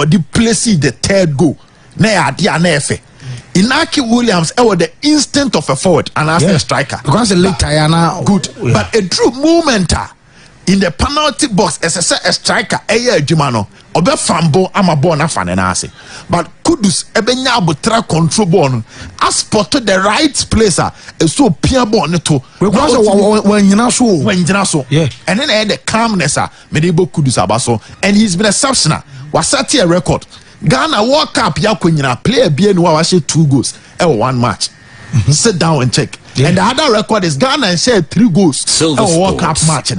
or the place the third goal. Inaki Williams was the instinct of a forward and as a striker. Because the late Tayana good, but a true momenter in the penalty box as a striker, Jumano, Obe Fambo, Amabona Fanenase. But Kudus Ebenya Butra control ball as spotted the right placer, so Pia Boneto. When you know, yeah, and then I had the calmness, Medebo Kudus Abaso, and he's been exceptional. Was that a record? Ghana World Cup Yakunyina play a BN Wawashi 2 goals ever one match. Sit down and check. Yeah. And the other record is Ghana and share 3 goals Silver World Cup match.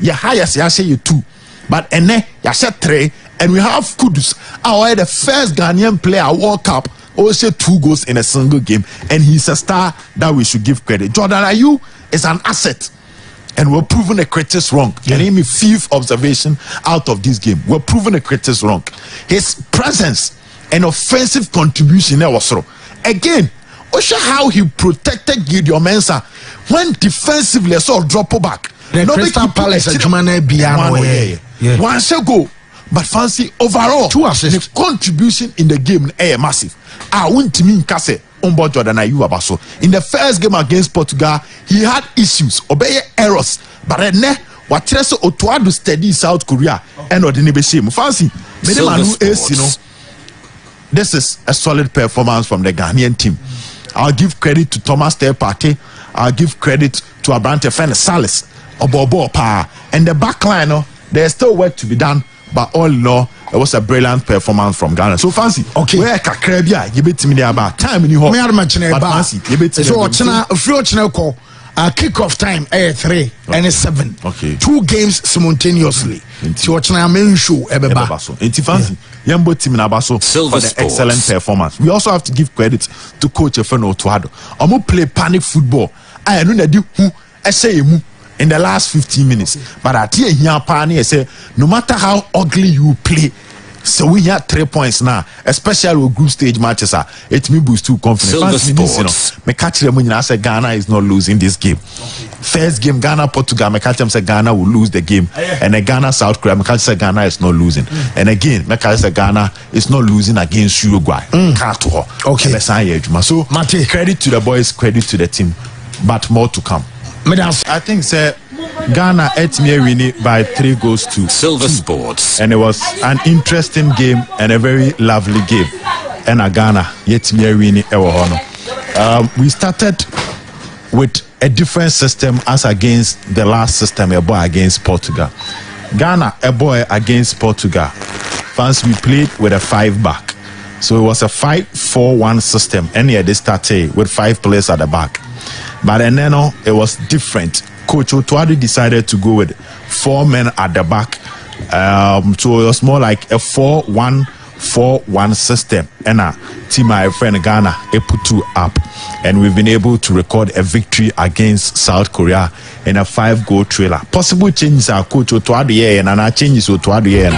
Your highest you say you 2, but and then you say 3, and we have Kudus. Our the first Ghanaian player World Cup also 2 goals in a single game, and he's a star that we should give credit. Jordan Ayew is an asset. And we're proving the critics wrong. Yeah. And my 5th observation out of this game. We're proving the critics wrong. His presence and offensive contribution there was wrong. Again, also how he protected Gideon Mensah when defensively saw drop back. The Crystal Palace and Jumane Biano. Once ago, but fancy overall 2 assists. The contribution in the game is massive. I want to mean Kase. In the first game against Portugal, he had issues, obey errors, but then what Treso Otuado steady South Korea and or the Nebeshim. Fancy, this is a solid performance from the Ghanaian team. I'll give credit to Thomas Party. I'll give credit to Abrante Fen Salis, Obobo Pa, and the back line. There's still work to be done, but all in all, it was a brilliant performance from Ghana. So fancy, okay. Where Kakrabia, you bet me about time in your home. Fancy, you bet me. So call kick-off time 3 and 7. Okay. 2 games simultaneously. So watching main show Ebeba. Fancy, Yambo team in Abaso for the excellent performance. We also have to give credit to Coach Efeno Otuado. Omo play panic football. I know that who I say in the last 15 minutes. But I tell you, I say, no matter how ugly you play, so we have 3 points now, especially with group stage matches. It me boost to confidence. Me catch them when I say Ghana is not losing this game. First game, Ghana Portugal. Me catch them say Ghana will lose the game, and then Ghana South Korea. Me catch say Ghana is not losing, and again, me catch say Ghana is not losing against Uruguay. Okay, so credit to the boys, credit to the team, but more to come. I think say Ghana ate me winning by 3 goals to Silver Sports, and it was an interesting game and a very lovely game. And Ghana yet me winning we started with a different system as against the last system a boy against Portugal. Ghana a boy against Portugal. First we played with a 5 back, so it was a 5-4-1 system, and yeah, they started with 5 players at the back. But then it was different. Coach Otuado decided to go with 4 men at the back. So it was more like a 4-1-4-1 system. And team my friend Ghana put 2 up. And we've been able to record a victory against South Korea in a 5-goal trailer. Possible changes are Coach Otuado here and our changes Otuado here.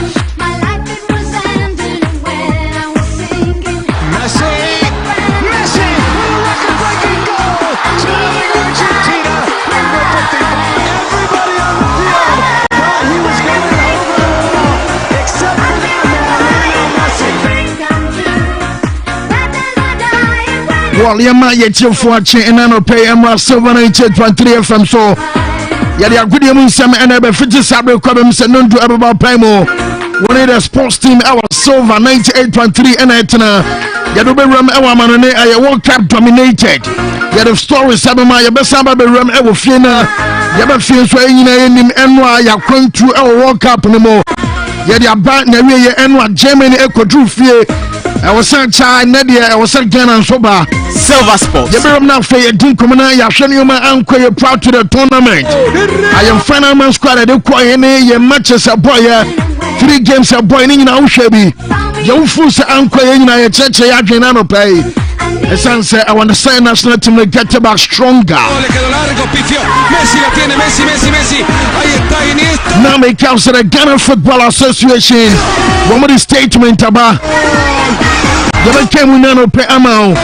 Well, Yama Yeti for and I pay Emma 7.3 FM. So, Yadia Goodium Sam and Ever Fitty Sabre Cobhams and none to Abba Pimo. One of the sports team, our silver 98.3 and Etna. Yadobe Ram Ewaman, I World Cup dominated. Yet of stories, Sabama, Yabasaba Ram Ewafina, Yabafins, in NY, Yakon through our World Cup no more. Yadia Bat Naria and Germany Echo Drew Fear. I was saying, Nadia, I was saying, Ghana and Soba. Silver Sports. You better not fair. Didn't come on. You show you my uncle. You're proud to the tournament. I am final man squad. I don't quite any. Your matches are boy. 3 games are boy. In our shabby. You fools are uncle. In our church. You have to pay. The son said, I want to say national team to get back stronger. Now make comes to the Ghana Football Association. One more statement about. You came with no pay amount.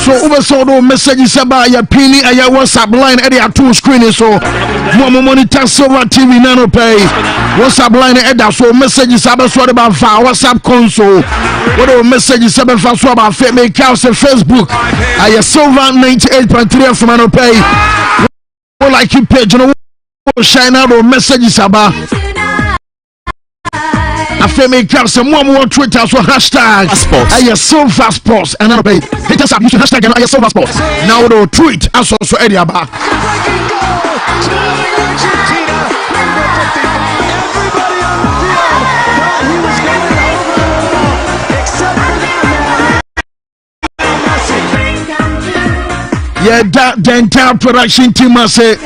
So over so no messages about your pini and your WhatsApp line at your two screens. So more monitor Silver TV nano pay. WhatsApp line at that so messages about what about WhatsApp console. What are messages about Fame House and Facebook? I your Silver 98.3 from nano pay. Like you page, you know, shine out or messages about. I feel me grab some more Twitter so hashtag I Silver Sports and I'll pay. Hit us up using hashtag and I Silver Sports. Now the tweet as also Eddie about. Yeah, that the entire production team I say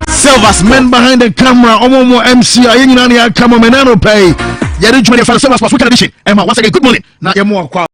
Silver's men behind the camera, Omo MC, I ain't any camera man no pay. Yeah, didn't join for Silver Sports Weekend Edition. Emma, once again, good morning. Now you're more quiet.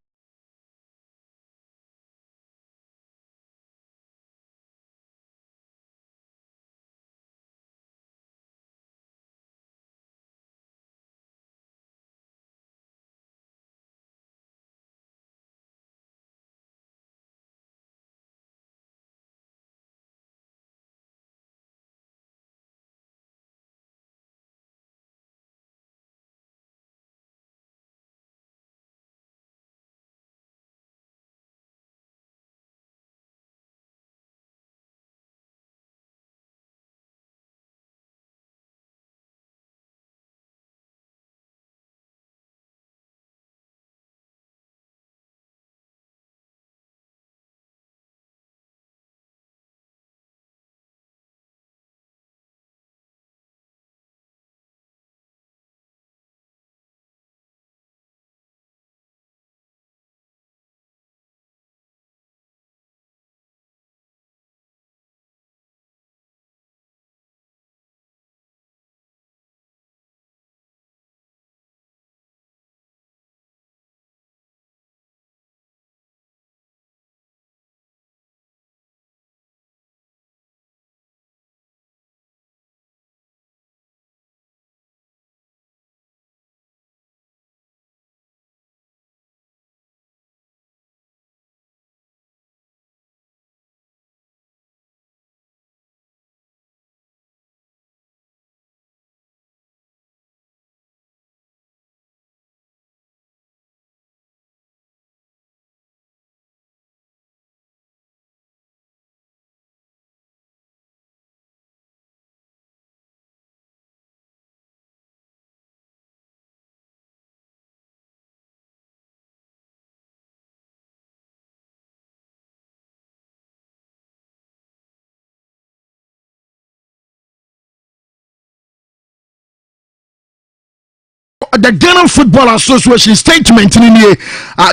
The Ghana Football Association statement in here,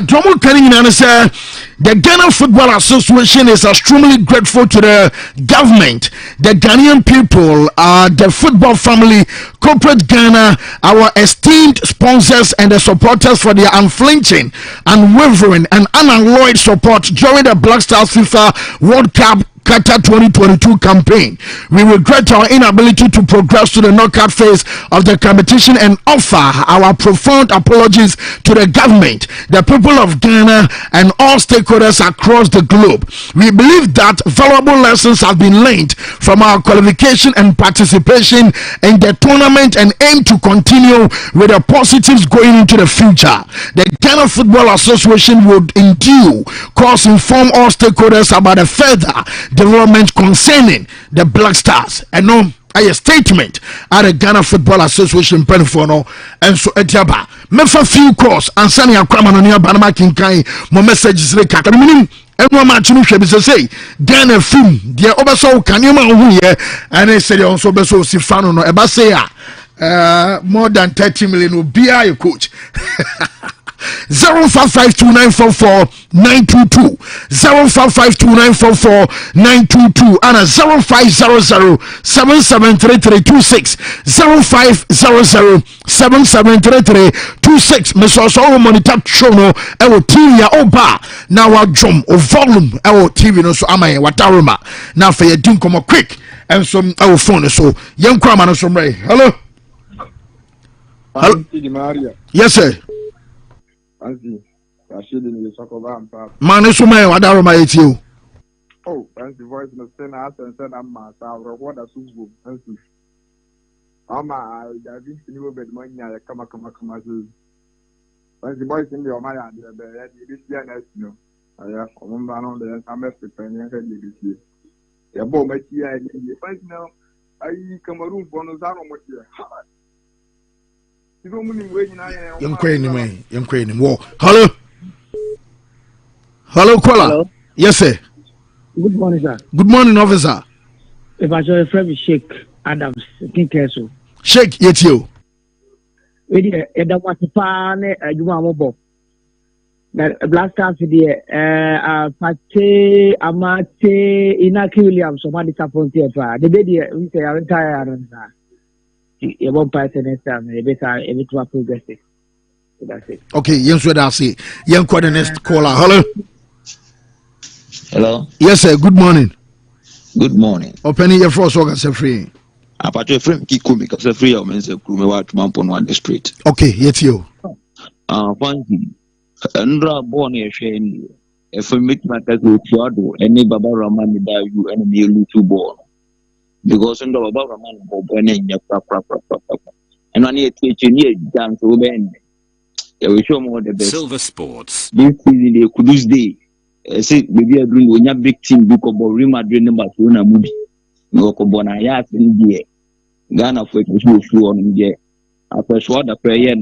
Dromo Kanin say the Ghana Football Association is extremely grateful to the government, the Ghanaian people, the football family, corporate Ghana, our esteemed sponsors and the supporters for their unflinching, unwavering and unalloyed support during the Black Stars FIFA World Cup Qatar 2022 campaign. We regret our inability to progress to the knockout phase of the competition and offer our profound apologies to the government, the people of Ghana, and all stakeholders across the globe. We believe that valuable lessons have been learned from our qualification and participation in the tournament and aim to continue with the positives going into the future. The Ghana Football Association would in due course inform all stakeholders about the further development concerning the Black Stars. And no, a statement at the Ghana Football Association Penfono and so etiaba mefa few course and sani akwama no banama kinkai mo messages le kaka minim enwa ma chinu hwe bi say Ghana film de obeso kanema ohu ye and say on so beso si fano no eba say more than 30 million will be a coach. 0552944922 0552944922 and 0500773326 0500773326 meso monitor show no e wo TV ya oba na wa drum o volume e wo TV no so amaye wataroma na fa ye din komo quick and so e wo phone so yen kwa ma no so mre. Hello. Hello. Yes sir. Man, so my what are my you? Oh, that's the voice in the same house and said, I'm my sound. What a super. I didn't know bed money. I come. That's the voice in the Omaya. This year, next year. I have remember on the MS preparing this year. The bomb, my year, right now. I come a room for no sound with you. You don't mean waiting. Young crane, war. Hello, caller. Hello. Yes, sir. Good morning, sir. Good morning, officer. If I show a friend, Sheikh Adams, King Keso. Sheikh, yet you. That was a fan, you are mobile. That Black Stars, Pate, Amate, Inaki Williams, so many disappointed. The baby, we say, I'm tired. You won't pass the next time, a bit of progressive. That's it. Okay, yes, what I say. Young the next caller. Hello. Hello. Yes, sir. Good morning. Good morning. Opening your first organ, free. Apache frame kiku because a free men's a crew what mampon one the street. Okay, yet you. Fancy. Andra born a shame. If we meet my cousin Fiado, any Baba Raman die you and me to born. Because under Baba Raman go born in your proper. And on your teaching here, dance over end. They will show more the best. Silver Sports. This season they could lose day. Say maybe I bring when your big team book of Real Madrid number 2 na movie. No kobona ya in Ghana for it flow on there. After short the prayer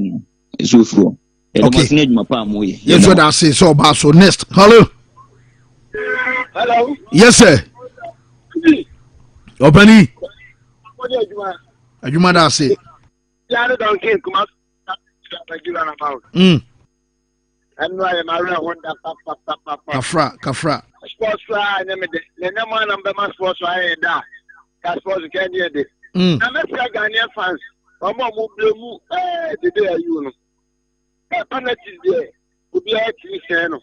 is flow. Okay. Okay. Yes, what I say. So, Basso next. Hello. Hello. Yes, sir. Opening. You might say. Yeah, I don't care. Come out. About. And why am I around Kafra. Sports fly, the number one sports fly, that sports can hear this. I'm a Ghanaian fans. I'm a move, the day you know. A penalty there would be a channel.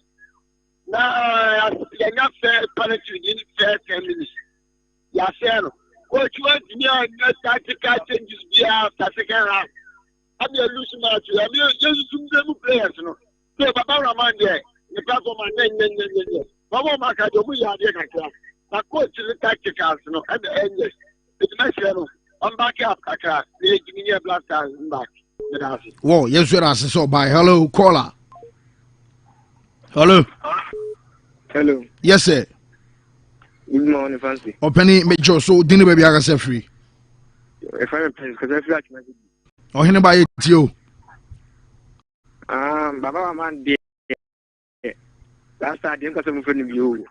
Now, you're not fair penalty in fair 10 minutes. Yes, sir. What you want to know, tactical changes be after second half. I'm losing match. I'm using them players. So, Baba Raman there, the platform and then, Baba Macadam, you are there. My coach is tactical, at the end. It's my channel. I'm back up, Kaka. They give me a blaster back. Whoa, yes, what I say. So, bye. Hello, caller. Hello. Hello. Yes, sir. Good morning, Fancy. Opening major, so dinner baby, I can free. If I'm because I feel like my. Oh, anybody you? Baba man, dear. Last time I didn't come from you.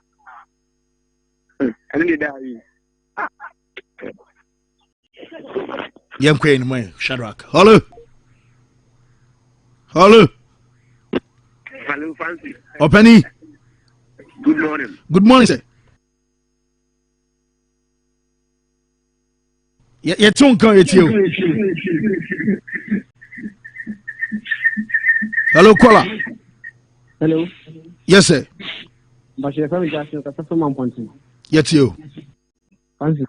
And then they die. Young Queen, my Shadrach. Hello. Hello. Hello, Fancy. Opening. Good morning. Good morning, sir. Your tongue come at you. Hello, caller. Hello. Yes, sir. But your family just a someone pointing. Yet you. Fancy.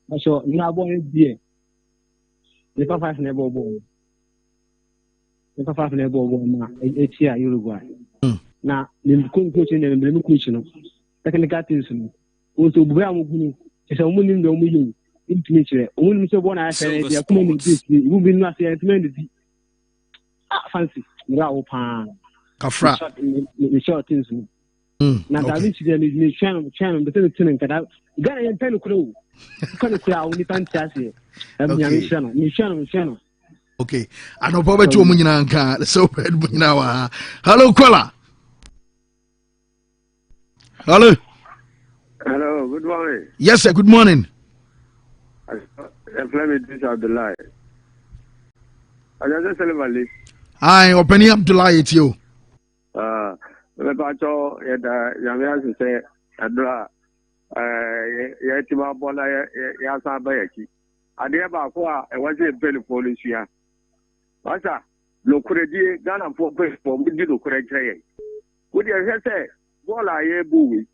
But your born dear. The papa never born. The papa never born. It's here, Uruguay. Now, the coaching and the coaching. Technical things. Also, Brown is a woman in the million. Intimate. Only so one I said, they are coming this. You will not say it. Fancy. Kafra. The short things. Now, that is the channel, but the tenant cut out. Got a pen of crew. Can't say I only fantasy. Channel. Okay. I know Papa to Munyanka, so bad now. Hello, caller. Hello. Hello, good morning. Yes, sir. Good morning. I'm playing this Abdullah. I just tell him I opening Abdullah at you. The Pacho, Yamias say, Adra, Yatima Bola, Yasa Bayaki. I dear Bakwa, I was a penny police here. Wasa, Locuredi, Ghana for baseball, we did correct. Would you say, Bola, ye boo,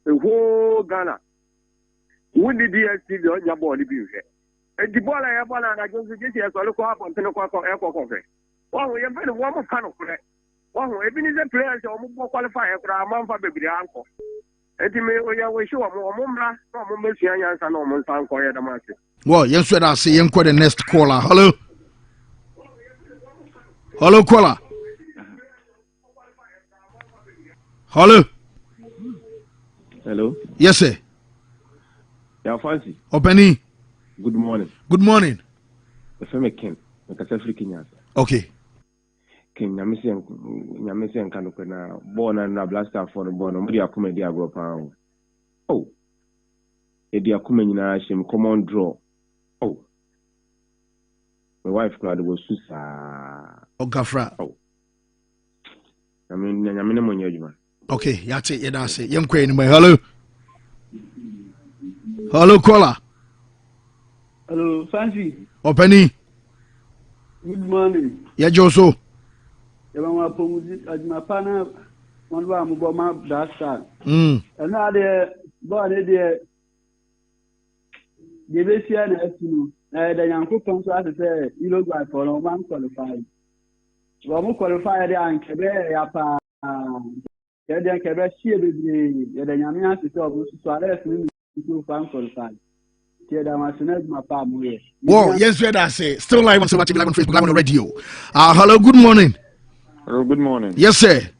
the whole Ghana. When did DSTV on your body be here? And the ball I have one, I just get here, so look up on Teleco Airport Coffee. Well, we have been one more kind of correct. Oh, even if the players are more qualified, I'm on for baby uncle. And me, we are sure more Mumra, no Mumma, and no Monsan Koya the market. Well, yes, what I say, you the next caller. Hello. Hello, caller. Hello. Hello. Yes, sir. Yeah, Fancy. Opening. Good morning. Good morning. The family Ken. The Catholic Kenya. Okay. Ken, Yamisian Canopena, born and a blaster for the born, and Maria Comedia group. Oh, a dear Comenia, shim common draw. Oh, my wife cried was Susa. Oh, Gafra. Oh, I mean, Yamin. Okay, Yati, Yadasi, young queen. Hello. Hello, caller. Hello, Fancy. Opening. Good morning. Yeah, Joso. My partner, one of my dasher. Hmm. Another body there. The Bessian has to the young people to say, you look like for one qualified. One qualified and Quebec, then Quebec, she will be the Yamian to talk to arrest me to one qualified. Well, yes, what I say. Still live on Live on Facebook, live on the radio. Hello, good morning. Hello, good morning. Yes, sir.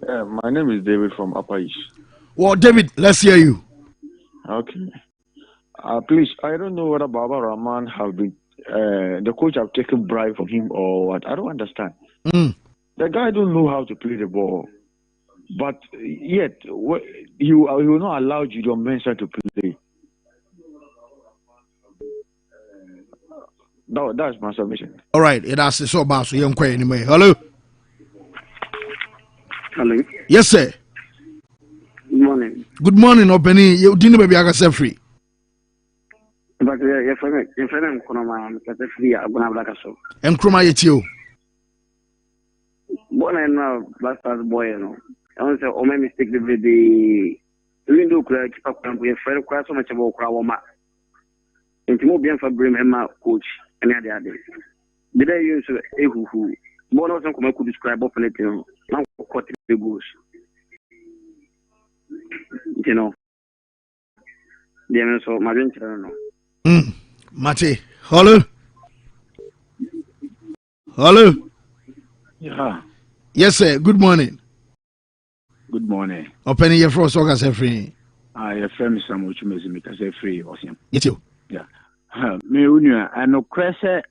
My name is David from Upper East. Well, David, let's hear you. Okay. Please, I don't know whether Baba Rahman have been, the coach have taken bribe from him or what. I don't understand. The guy don't know how to play the ball. But yet, he will not allow Gideon Mensah to play. That's my submission. All right, it has so bad. So young queen anyway. Hello. Hello. Yes, sir. Good morning. Good morning, Opening. You didn't maybe I can free. But your friend, Konoma, free. I'm going to have a show. And Kroma yet you. Born and now, last boy, you know. I want to say, oh, my mistake, the window crack up and we have friend quite so much about Krawama. And to move for Brim Emma coach and the other day. Did I use a who? Born also could describe open it, you know. Now, what the goose. You know. The so my don't know. Mate. Hello. Hello. Yeah. Yes, sir. Good morning. Good morning. Opening your first August free. I affirm some which makes me say free or something. Yes, you. Yeah. Me unia ano krese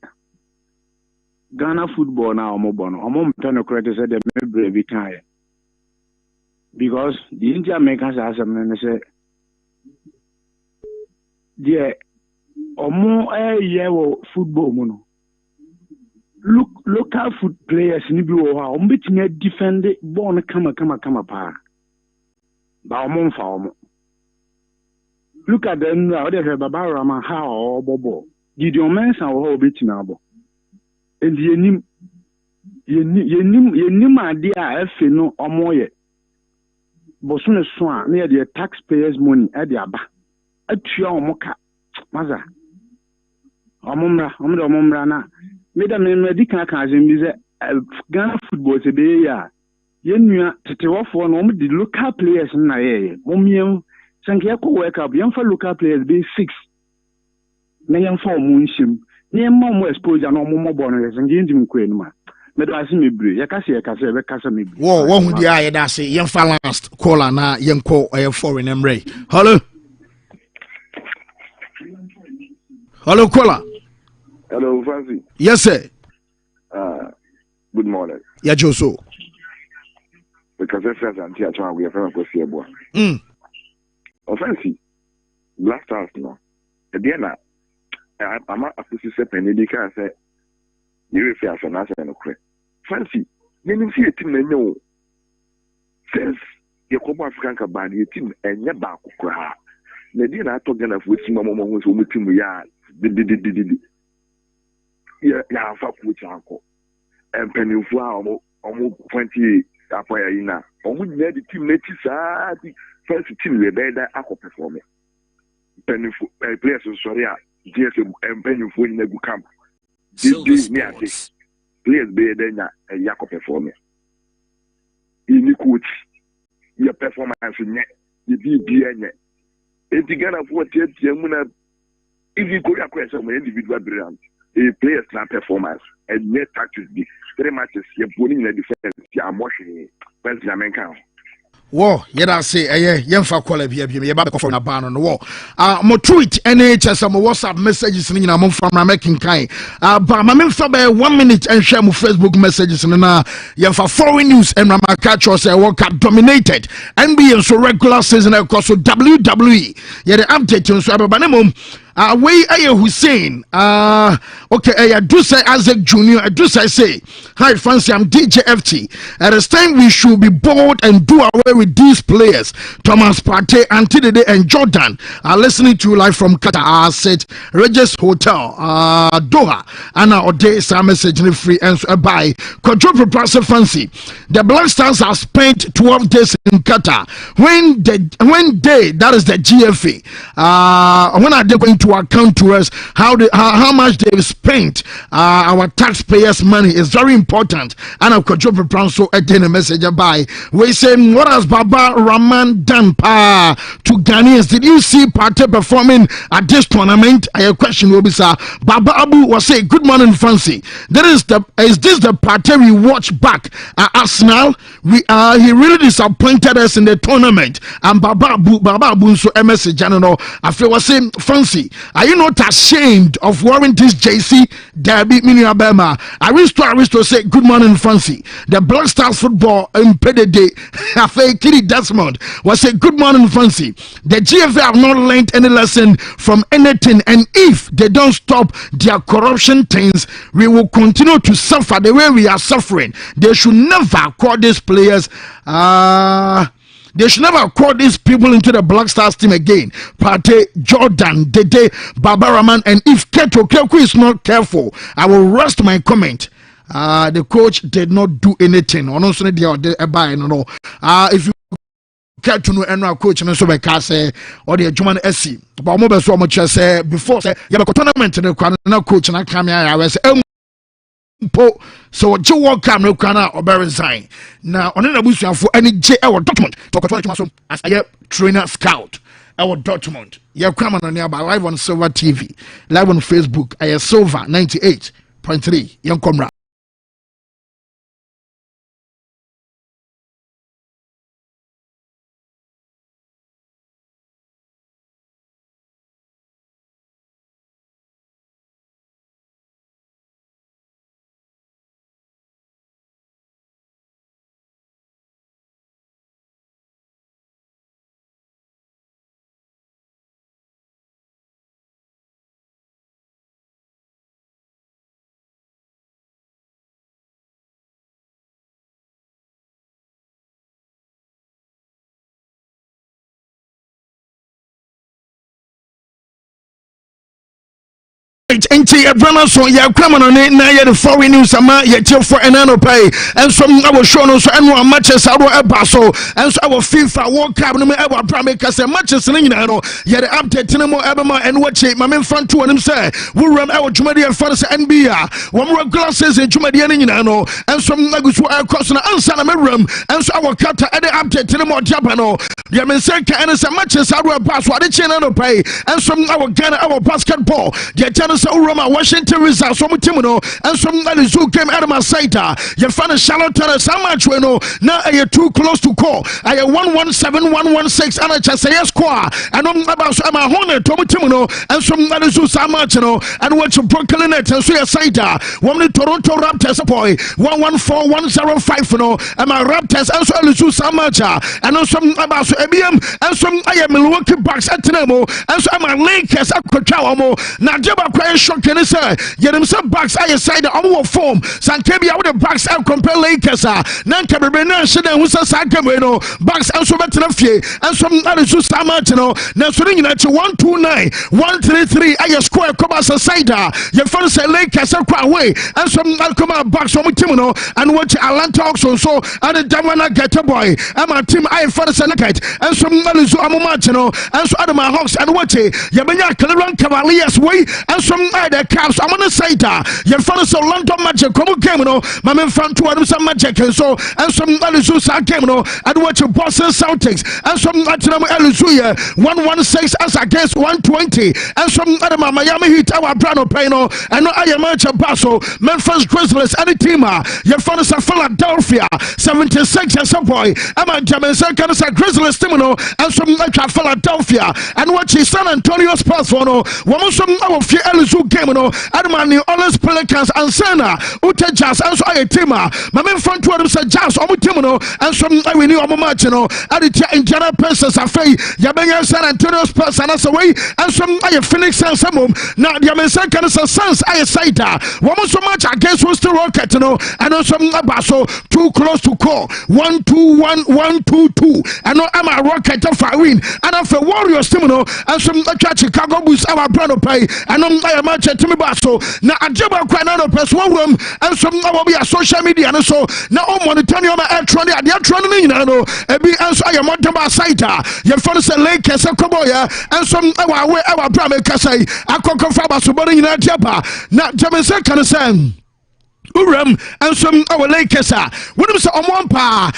Ghana football now omobono. Omo mpeno krese say the me every time. Because the Indian Americans have some say the omo yewo football mono. Look, local foot players ni bi wo ha omo betime defend ball kama pa. Ba omo mfa omo. Look at them now. They have Baba Rahman how Bobo. Gideon Mensah or betting abo. And yenim idea if no omoye. Bosune swan near the taxpayers' money at the aba. At your moka. Maza. Omumra na. Madam medical cousin is Ghana football today. Yenua tetewa for no the local players na ye. Momiem Sankia ko work up young for local players be 6. Na young for moonshim. Near more exposure no more bonus and game queen man. But I see me brew. Yakasi me. Whoa, one with the eye that's a young last caller na young call a foreign embrace. Hello. Hello, caller. Hello, Fancy. Yes, sir. Good morning. Yeah, Joso. Because if you're anti we have a question boy. Offensive. Black Stars no. Again, I'm a physician penedica say you if you are not an okay. Fancy. Then you see a team no. Says your Copa African Cabani, your team and your back. The dinner I told them of which Mamma was with him. Yeah, fuck with uncle. And Penny Flower almost 20 Apoyina. Almost near the team, let's say, first team, we better aqua performing. Penny players, sorry, GSM and Penny in the good camp. This near this. Players better than a Yako performing. any coach, your performance in it, the BBN. If you get a 48 if you go across some individual brilliant, a player's not performance, and yet tactics be very much as you're putting in the defense, you're motion, where's the American? Wo yeda say yemfa call bia ye ba be for na ban no wo mo tweet NHS mo WhatsApp messages ni nyina mo from na making kind ba ma memfa be 1 minute and share mo Facebook messages ni na yemfa foreign news and na catch us World Cup dominated NBA so regular season across so WWE ye the update so aba na mom we Hussein okay do say Isaac Jr. do say hi fancy I'm DJ FT. At this time we should be bold and do away with these players. Thomas Partey, Antidede and Jordan are listening to you live from Qatar. Said Regis Hotel Doha and Ode some message free and by control proprietor fancy. The Black Stars have spent 12 days in Qatar when they that is the GFA when are they going to account to us how much they've spent our taxpayers money is very important and I've got so again a message by we saying what has Baba Rahman done to Ghanaians. Did you see Partey performing at this tournament? A question will be sir Baba Abu was saying good morning fancy. Is this the Partey we watch back at Arsenal? He really disappointed us in the tournament and Baba Abu so a message I feel was saying fancy. Are you not ashamed of wearing this JC Derby Mini Abema? Aristo say good morning fancy. The Black Stars football in PDD Afe Kiri Desmond was say good morning fancy. The GFA have not learned any lesson from anything and if they don't stop their corruption things we will continue to suffer the way we are suffering. They should never call these players they should never call these people into the Black Stars team again. Partey, Jordan, Dede, Baba Rahman, and if Keku is not careful, I will rest my comment. The coach did not do anything. If you care to know any coach and so by say or the German SC, but more so much say before say you have a tournament in the coach and I come here. I was so Joe Walker no kana or resign. Now on the bush for any J or document to as a trainer scout. Our Dortmund. You come on nearby live on Silver TV, live on Facebook. I Silver 98.3. Young comrade. Enti Abrana so ya kwama no ne na ye the foreign news ama ye tell for enano pay and some our show no so eno matches aro eba so and so our FIFA World Cup no me eba prame ka say matches ni nyina no ye the update no mo eba ma en wachi ma me fan to onim say wo ram e wo dwumade e fa say NBA wo mo regular season dwumade ni nyina no and some nagusu across na answer na me ram and so our kata e the update no mo jaba no ye me say ka en say matches aro eba so ade chena no pay and some our Ghana our basketball ye channel Roma Washington results from Timono and some that is who came out of my side. You find a Charlotte so much we know now are you too close to call. I 117116 and I just say square and I'm about so my honor to Timono and some that is who so much you know and what you Brooklyn Nets and so your side. One the Toronto Raptors boy 114105 no and my Raptors and so so much and on some about so ABM and some I am Milwaukee Bucks at Tenemo and so my Lakers at Kochawamo now Jaba shocking is yet some backs I side our form Sankebia with the backs out compare Lakers Nanka Bebenation and Wissa Sankabeno backs also better and some other Samatino now swing at 129 133 I square Cobasa side your first Lakers are quite away and some Alcoma backs from Timono and watch Atlanta also so and the Damana get a boy and my team I first and some other Amomachino and so other my hawks and watch Yabena Cleveland Cavaliers way and some some the Caps. I'm gonna say that your fans so London Magic come game no. My men fan to some Magic and so and some Alizusa game no. And watch your Boston Celtics and some Atinamo Alizuya 116 as against 120 and some other Miami Heat our Brano Pano and no I am a Basso Memphis Grizzlies and the team. Your fans are Philadelphia 76 and some boy. I'm a German second Grizzlies team no and some like Philadelphia and watch San Antonio Spurs for no. One some our few Alizu game no. And New Orleans Pelicans and Sena Ute Jazz and so I team. My men front to them say Jazz on team no and some we knew on match no. And the Indiana Pacers are fake. Yabenya San Antonio Spurs and as away and some I Phoenix and some now the American can say Suns I say that. One so much against Houston Rockets no and also Basso too close to call 1-2-1 1-2-2 and no I'm a Rocket of a win and after Warriors team no and some Chicago Bulls our brand pay and I am match to me Basso now a job of Granada press one room and some will be a social media and so now on monitoring my electronic and the electronic no be answer I am on the site your phone say Lakers and Koboya and some our brand say I can confirm Basso but in Japa now German second say Uram and some our Lakers what do you say on one pa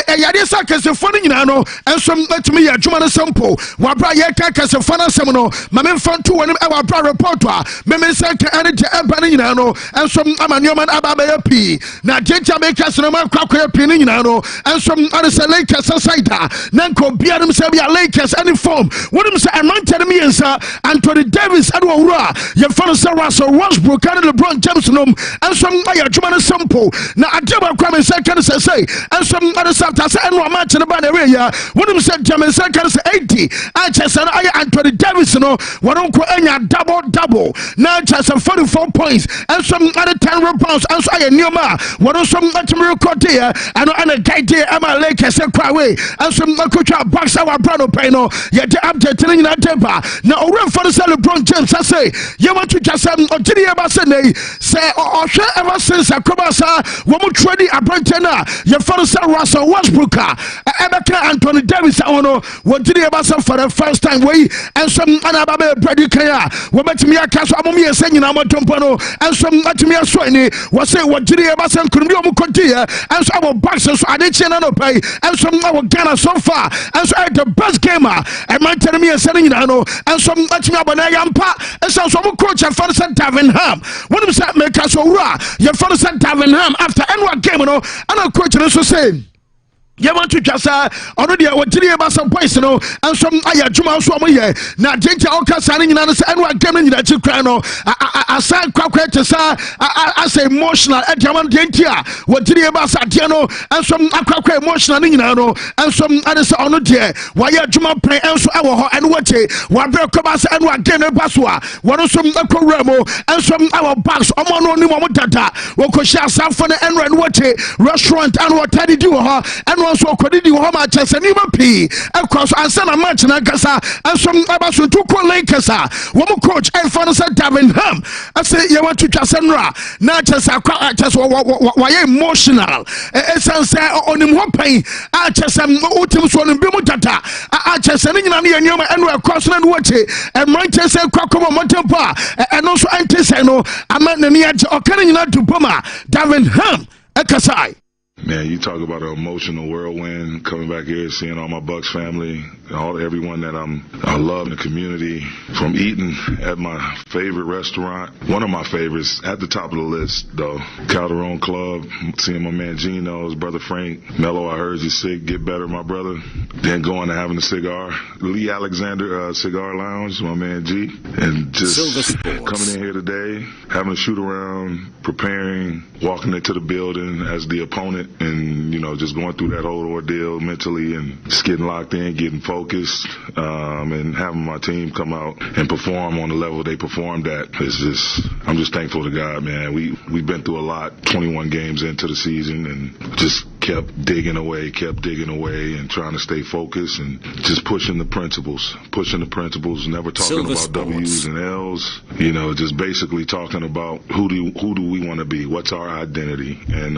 Yadisa Casafoni no and some let me a Jumana sample Wabra Yaka Casafana Semono Mamen Fan 2 and our bra reporter Memesaka and Abanino and some Amanyoman Ababa P now Jaja Makers no man Quacker Pinino and some other Lakers aside Nanko Biadam Sabia Lakers any form what do you say anointed me Anthony Davis and Wara your father Russell Westbrook and LeBron James and some Jumana sample now a job of crime second say and some other subtitles and one match in the bad area what do you say German second 80 I just said I Anthony Davis no what don't call any double now just 44 points and some other 10 rebounds and so I Newma what do some miracle there and a guy there Emma Lakers and Kwaway and some coach box our brand pano yet the update in that temper now run for the LeBron James I say you want to just say or ever since Akobasa womu trade abrantena your father Russell Westbrook Ebeka Anthony Davis ono wodiri ebasa for the first time way and some anababe predicaya wometimi akaso amomi esenyina motompono and some atimi asoini was say wodiri ebasa nkunbi omukodia and so our backs so adechena no pay and some our Ghana so far and so the best gamer and my tell me esenyina no and some atimi abona yampa and so some coach and father Davenham what do say make us your father Davenham after any game no and a coach also say you want to just already what did you about some points no and some aya juma so mo ye na jinja oka sane nyina no say any game nyina chi kran no asan kwakwa to say as emotional e diamond dentia what did you about sadia no and some akwakwa emotional nyina no and some other say ono de why juma plan and so e wo ho and what wa bre ko ba say any game no paso a wono some akowra mo and some our bags omo no ni mo dada wo ko sha sanfo no and what restaurant and what did you ho and so kodi wo ma chese ni ma pi akross ansa na match na gasa ansom abaso to ko Lakers wo mo coach and fan say Davenham I say you want to chase nra na chese akwa chese wo emotional e sense onim ho pan a chese utim so no bi mo tata a chese ni nyina ne nyoma eno akross na no wache e man chese kwakomo motempo e no so antese no ama na ni age okane nyina duboma Davenham ekasai. Man, you talk about an emotional whirlwind coming back here, seeing all my Bucks family, everyone that I love in the community, from eating at my favorite restaurant, one of my favorites at the top of the list though, Calderon Club, seeing my man Gino, his brother Frank, Mello, I heard you sick, get better, my brother. Then going and having a cigar, Lee Alexander Cigar Lounge, my man G, and just coming in here today, having a shoot around, preparing, walking into the building as the opponent. And, you know, just going through that whole ordeal mentally and just getting locked in, getting focused, and having my team come out and perform on the level they performed at. It's just, I'm just thankful to God, man. We've been through a lot, 21 games into the season, and just kept digging away and trying to stay focused and just pushing the principles, never talking about W's and L's, you know, just basically talking about who do we want to be, what's our identity. And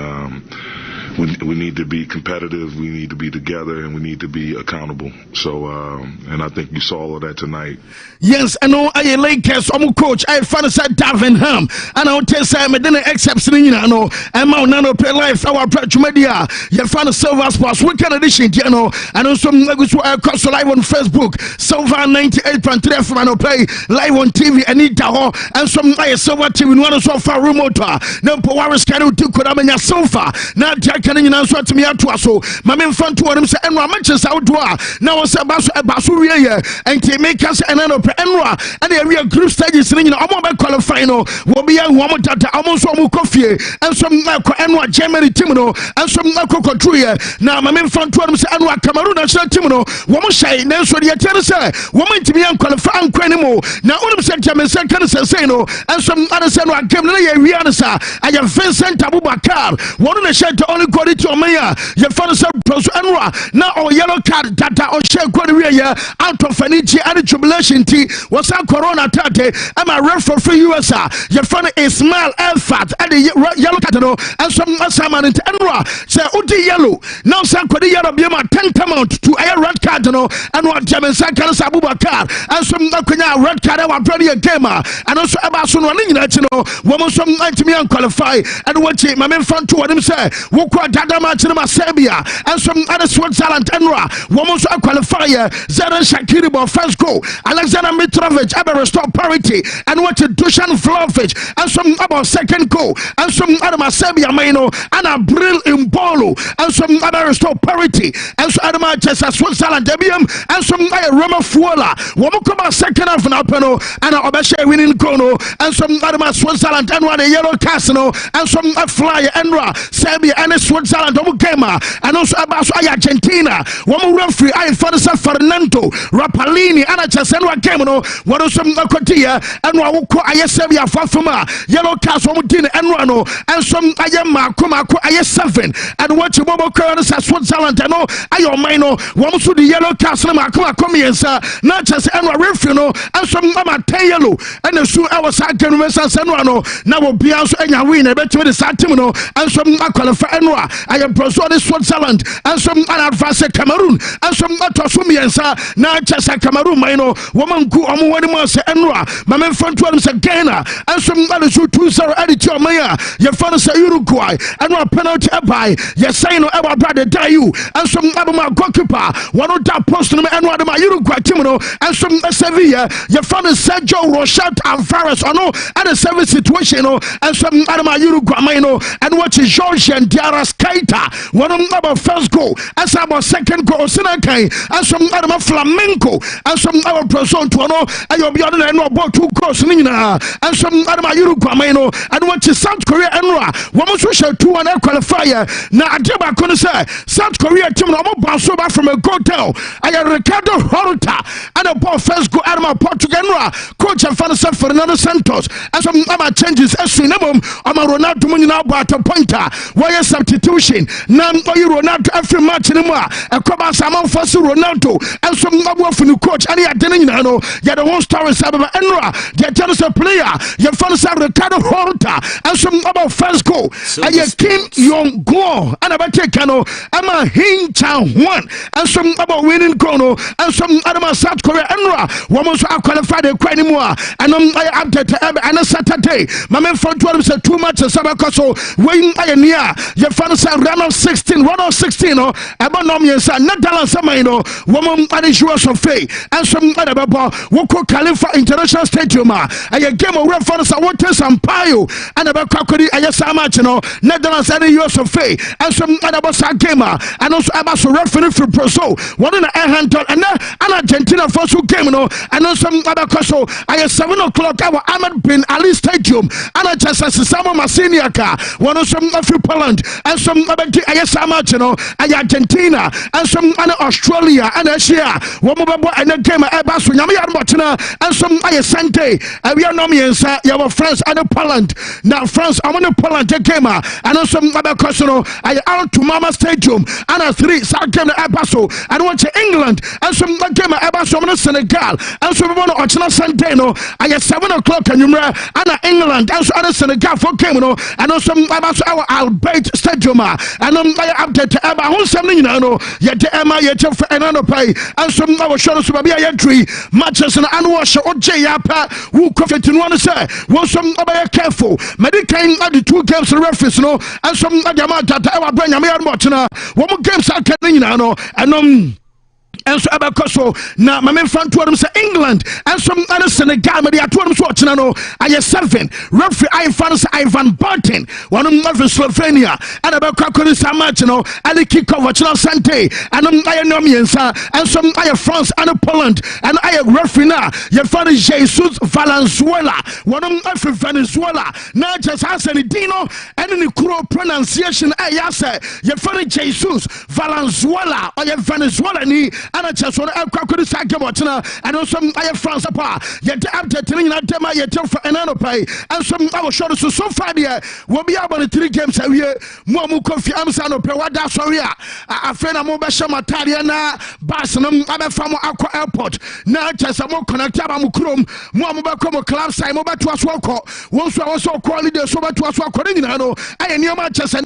we need to be competitive, we need to be together, and we need to be accountable. So, and I think you saw all of that tonight. Yes, I know I Lakers, coach, I found said Davenham, and I'll tell you, I didn't accept no, and my nano play life, our approach media, you found a silver sports weekend edition, you know, and also across live on Facebook, Silver 98.3 from Mano Play, live on TV, and and some silver TV, one so far remote, no power schedule to Kodamania sofa, not taking in answer to me at so, my main fun to him, and Ramanchester outdoor, now it's about Basuria, and to make us another. Enra and the real group stages in the qualifying will be a woman that almost coffee and some Enra Germany Timino and some Nakotruya. Now, my main front to them say Enra Cameroon national Timino, woman say, Nelson, the Tennessee, woman to be unqualified anymore. Now, all of them said German second say no, and some other Senra came to Rianasa and your Vincent Abubakar, one of the shed to only quality to Maya, your father said Enra, now our yellow card data or share quality out of Fenichi and the tribulation. Was a corona tate. I'm a ref for free USA. Your friend Ismail Elfat and the yellow catano and some salmon in Enra. Say Uti yellow. Now some could yellow be my 10 amount to a red cardano and what German Sakan Abubakar and some Nakuna red card our brother gamer and also about soon running that you know woman some 90 million qualify and what my main front to what him say Wukwa Dada match in Serbia and some other Switzerland Enra woman so qualifier Zara Shakiri first goal Alexander Mitrovic ever restore parity and what to Dusan Vlahovic and some about second goal and some other Serbia Maino and a Brill in Bolo and some other restore parity and some other Manchester Switzerland Debium and some other Roma Fuola Womukoma second half and Alpeno and Obeshe winning Kono and some other Switzerland and one yellow casino and some flyer Enra Serbia and Switzerland Gamer and also about Argentina Womu referee I Fernando Rapalini and Senwa Kemono, what is some Nakotia, and Wako Ayasavia Fafuma, Yellow Castle Mutin and Rano, and some Ayama Kumako Ayas7, and what you Bobo Curtis at Switzerland, and no, Ayomino, one to the Yellow Castle Makuma Comienza, not just Enra Refuno, and some Mama Tayelo, and the soon our second Mesa Senrano, now will be also in a win, a better with the Satimino, and some Nakola Enra, I am Prosodi Switzerland, and some Anadvasa Cameroon, and some Natosumienza, not just a Cameroon, Mino. Woman go on one month Enra, my man front one is a Ghana, and some other shoot 2-0 editor Maya, your father say Uruguay, and one penalty by your sign of our brother Dayu, and some other my goalkeeper, one of that post and one of my Uruguay Timino, and some Sevilla, your father Sergio Rochat Alvarez, or no, and a service situation, and some other my Uruguay Mino, and what is Georgian Diarras Keita, one of our first goal, as our second goal, Sinakai, and some other Flamenco, and some other person to know, and you'll be on the end of about 2 goals, and some other Uruguay, and what is South Korea Enra, woman social 2-1 qualifier. Now, I tell you, say South Korea team, I'm about back from a hotel. I am Ricardo Horta, and a ball first go out of my Portugal coach and Fanasa Fernando Santos, and some other changes as soon as I'm a Ronaldo Munina about a pointer. Why a substitution? None for you Ronaldo every match anymore. A Coba Saman for Ronaldo, and some number for the coach, and he had didn't know. You're the one story Sababa Enra, the tennis player, your Fanasa Ricardo Horta, and some other first goal. And you Kim Yong Go, and about Tekano, and my Hin Chan one, and some about winning Kono, and some other South Korea Enra, woman so qualified a quite anymore, and I update and a Saturday. My man front 12 said 2 matches, Sabacoso, Wayne Ionia, your Fanasa Ronald 16, Ronald 16, about Nomians, and Natalan Samaino, woman and issuers of faith, and some other Baba, Woko Khalifa International Stadium, and a game of Fanasa Waters and Payo, and about Kakodi, and yes, I'm Netherlands and the US of faith, and some other Basa gamer, and also about referee for Proso, one in the air hand, and Argentina for who came, and also some other Koso, I have 7 o'clock, our Ahmed bin Ali Stadium, and I just as Sama Masiniaka, one of some of Poland, and some other Ayasama, and Argentina, and some other Australia, and Asia, one more and a game at Basu, Yamia, and some Ayasante, and we are Nomians, your friends, and Poland. Now, France, I'm on the Poland game, and also some other Kosono, I out to Mama Stadium, and a 3 South game at Basu, and went to England, and some game at Basu, Senegal, and some one Ochina Santeno, I have 7 o'clock, and you and England, and so Senegal for Cameroon, and also our Albert Stadium. stadium and update eba ho nsɛm no nyinaa no yɛde ɛma yɛkyɛ fa ɛna no pai ansom na wɔhwɛ no so baabi a yɛdui matches no ano wɔhyɛ ogye yɛapa wo confident no no sɛ wɔnsom ɔbɛyɛ careful medican ade 2 games referees no ansom ade ama data ɛwɔ abra nyame yɛ no bɔtena wɔn games aka no nyinaa no ɛnom enso abeko so na mame fanto dem say England enso ane Senegal me dia to dem so ochina no aye 7 referee Ivan Barton one of Slovenia and abeko akoni sa match no and kick off ochina Sante and aye no miensa enso aye France and Poland and aye referee na ye fan Jesus Valenzuela one of Venezuela na just Hassan Dino and ni kuro pronunciation aye say ye fan Jesus Valenzuela or ye Venezuela ni and a chance on a crocodile sack and also I France apa yet update Dema yet for an pay and some our short so far there will be able to 3 games a year Momu Kofi Amsano Pewada Soria a friend of Mobasha Matariana Barcelona Abafamo Aqua Airport now just a more connected Amukrum Momubakomo club side Moba to us walk once I was so quality so much to us according to I knew Manchester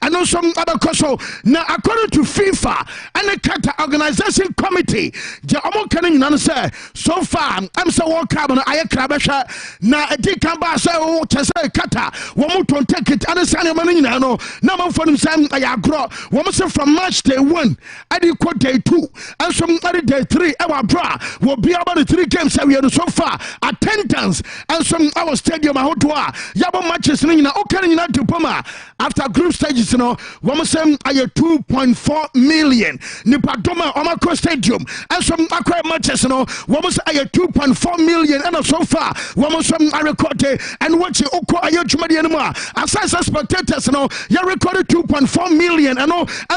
and also other Koso now according to FIFA and the Qatar organization committee je omo kanin nan say so far am say world cup no aye krabehwa na edi kan ba say o chese kata wo mo ton take it and say na man nyina no na man for nim say aye agro wo mo say from match day 1 adi ko day 2 and some adi day 3 e wa bra wo be about the 3 games we are so far attendance and some our stadium ahodo a yabo matches ni nyina o kan nyina dipoma after group stages no wo mo say aye 2.4 million ni padoma o ma stadium and some aqua matches no almost a 2.4 million and so far almost some I recorded and watching Oko Ayojumadi anymore as spectators no you recorded 2.4 million and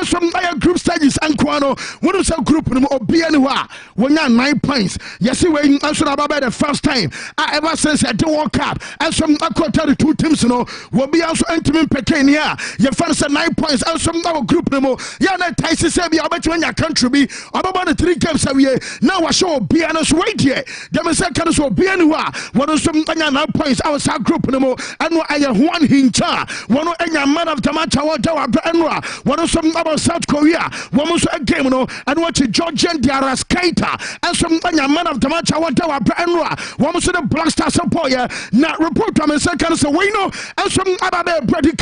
some higher group stages and Kwano one of some group no Obianwa when you 9 points you see when also about the first time I ever since I do World Cup and some Aqua 32 teams no will be also intimate Pekin here you find 9 points and some our group no yeah na Tyson say be about when your country be about the 3 games we now I show Bianos wait here them say can so Bianwa one some 9 points our group no more and I one hincha one enya man of the match one some about South Korea one was a game no and watch Georgian Diaraskaita and some man of the match one was the Black Star support now report to me second so we know and some about Brady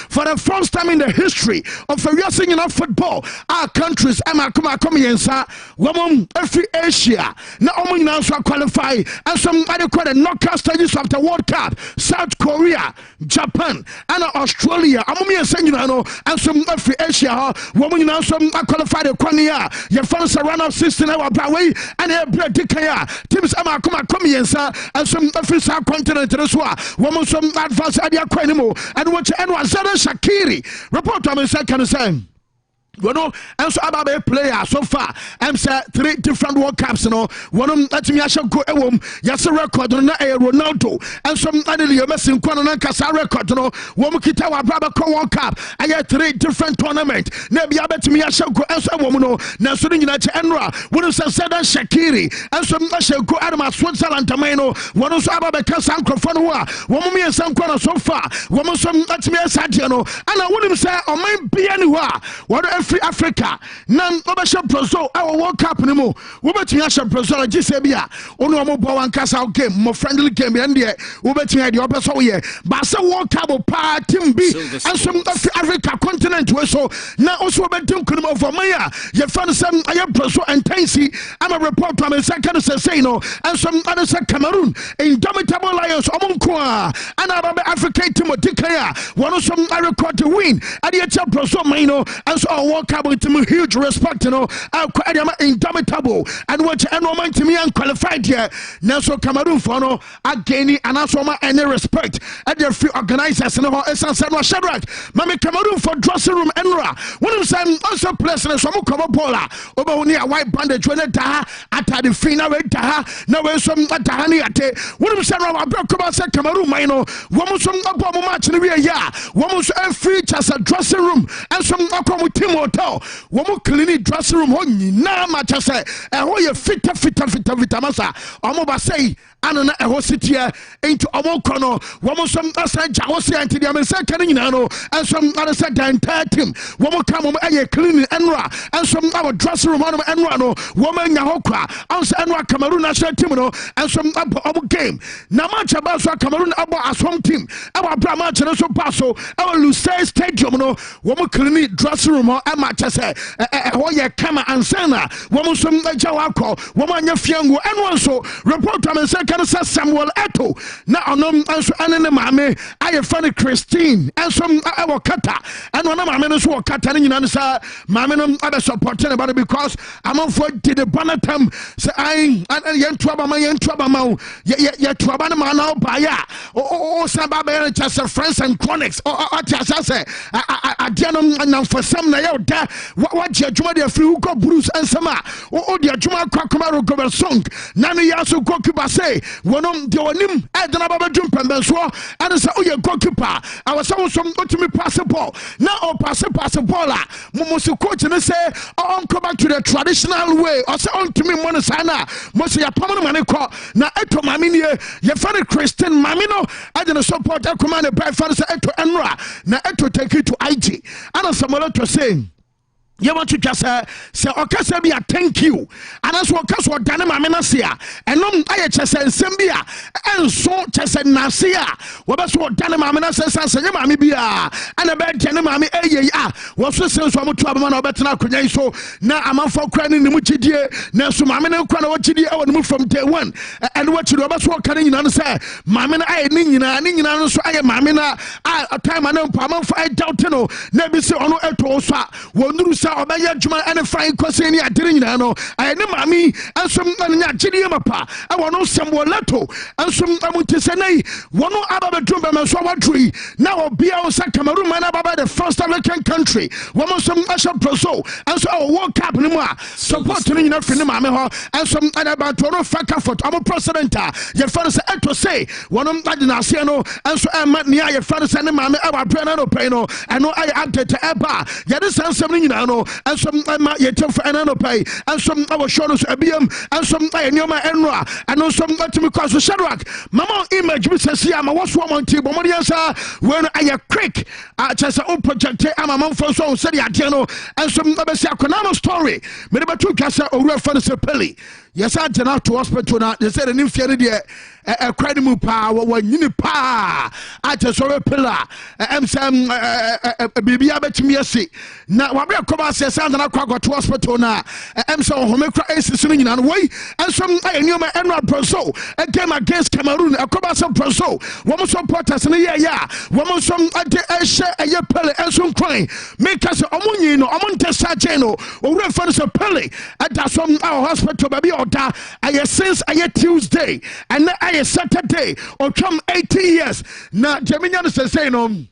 for the first time in the history of racing in football our countries come yensa wamom every Asia na omo nyina so qualify and some adequate knockout stages of the World Cup South Korea Japan and Australia amom yensa nyina no and some every Asia wamom nyina so qualify the kwania ye fans round of 16 hour way and e break dikaya teams come yensa and some every South continent so wamom some advance adia kwanimo and watch and Zara Shakiri report on second time. You know, and so about a player so far. I'm say 3 different World Cups. No, one of them let me actually go home. Yes, a record on Ronaldo, and some other messing Quanan Casa record. No, one kita wa brother World Cup. I had 3 different tournaments. Maybe I bet me I shall go as a woman. Now, so you know, Enra, one of them said Shakiri, and some I shall go out of my Switzerland Tamano. One of them about Casa Crofonua, one of me and some corner so far. One of them let me as Sadiano, and I wouldn't say, or my be anywhere. What free Africa nam obesha Brazil our World Cup ni mo wobetumi ahye Brazil agise bia onu omo bo wan kasa game mo friendly game and there wobetumi ade obeso ye ba se World Cup pa team bi and some free Africa continent we so na also obetum kunum for maya ye fan some aye Brazil and Tensi I'm a report from second say no and some other say Cameroon indomitable lions omonko and about Africa team odikaya one some I record to win and ye Brazil maino and so World Cup with huge respect, you know. Indomitable and what and woman to me and qualified here. Now so Cameroon for no again and also any respect at their free organizers and essence and Shadrach. Mami Cameroon for dressing room enra. One of them also place in some cover bola over only a white bandage when it at the final now when some tahani ate. One of them I broke about said Cameroon mino. One some match in the year. One was a free as a dressing room and some team hotel womo clean dressing room ho nyina ma cha say e ho ye fita masa omo ba say anana ɛhɔ sitia into ɔmo kono wɔmo som asa gya hɔ sia nti deɛ mensa ka no nyinaa no ɛnsom ade sɛ the entire team wɔmo ka mom ɛyɛ cleaning ɛnora ɛnsom awɔ dressing room ɔnom ɛnora no wɔmo anya hɔ kora ɔnso ɛnora Cameroon national team no ɛnsom abɔ ɔmo game na match ba so Cameroon abɔ asom team ɛwɔ abra match no so ba so ɛwɔ Lusail Stadium no wɔmo cleaning dressing room hɔ ɛma kyɛ sɛ ɛhɔ yɛ kama ansana wɔmo som agya hɔ akɔ wɔmo anya fiango ɛno nso report am sɛ kan sɛ Samuel Eto'o na ɔnom nso ɛne ne maame ayɛ fane Christine nso ɛwɔ kata ɛno na maame no nso wɔ kata no nyina no sɛ maame no abɛ support ne ba because amanfoɔ did the banatam sɛ yɛntoa ba ma yɛtoa ba no ma na ɔbaeɛ a ɔsan ba bɛyɛ no kyɛ sɛ Friends and Chronics ɔte asɛ sɛ adeɛ no namfasɛm na yɛwo da wagye adwuma de afiri wo kɔ Bruce nsɛm a wode adwuma akɔ akɔma Robert Song na no yɛ so goalkeeper say wɔnom deɛ wɔnim ɛdena babɛdwo mpɛmbɛnsoɔ ɛne sɛ woyɛ goalkeeper awɔ sɛ wo som wotumi pass ball na ɔpasse ball a momo so coach no sɛ ɔnkɔ back to the traditional way ɔsɛ ɔntumi mmɔ no saa no a mo sɛ yɛpam no ma ne kɔ na Eto'o maame nie yɛfa no Christine maame no ɛde no support ɛkɔma ne bra fa no sɛ Eto'o ɛnora na Eto'o take it to IG ana Samuel Eto'o saying you want to just say okasa bi a thank you and as okasa odane mame na se a enom aye chese nsem bi a enso chese nase a wo be so odane mame na se sanse nye mame bi a ana be dane mame eye a wo so senso amoto abama na obetena akonya so na amanfo kra ne nimu chidie na so mame ne kra na wo chidie e wonum from day one and what you be so okare nyina no se mame na aye ne nyina no so aye mame na a time na mpa amanfo aye doubt no na bi se ono Eto'o so a wonuru obaya adwuma ene fine kwase ni adere nyina no ayene mami ensom anya agide mapa e wono Samuel Eto'o ensom amutise nei wono ababa dwumba manso wadroi na obia wo sa Cameroon man ababa the first African country womo som asha proso enso World Cup ni mu a support ni nyina fini mame ho ensom adaba toro faka foot amo president a ye fa se Eto'o say wono ade na ase no enso ema ni a ye fa se ne mame e wadre na no pay no eno ay update eba ye de sansem ni nyina no and some yet for an pay and some our shoulders abium and some nyoma enra and some to me cause Shadrach mama image we say am was one table modiansa when I quick just a project am a month for so said no and some akonama story me ba to kasa owura fa se peli yes I turn out to hospital now they said an fear there a credible power when you pa I just saw a pillar am some baby abetimi ase na wa be come say and I got to hospital now am so home cry is swinging and way and some nyoma enra proso a game against Cameroon a come some proso woman supporters in yeah woman some a share a pele and some crying make us omunyi no omunte saje no owura fa so pele at that some our hospital baby oda aye since aye Tuesday and aye Saturday or come 80 years na jaminya no say no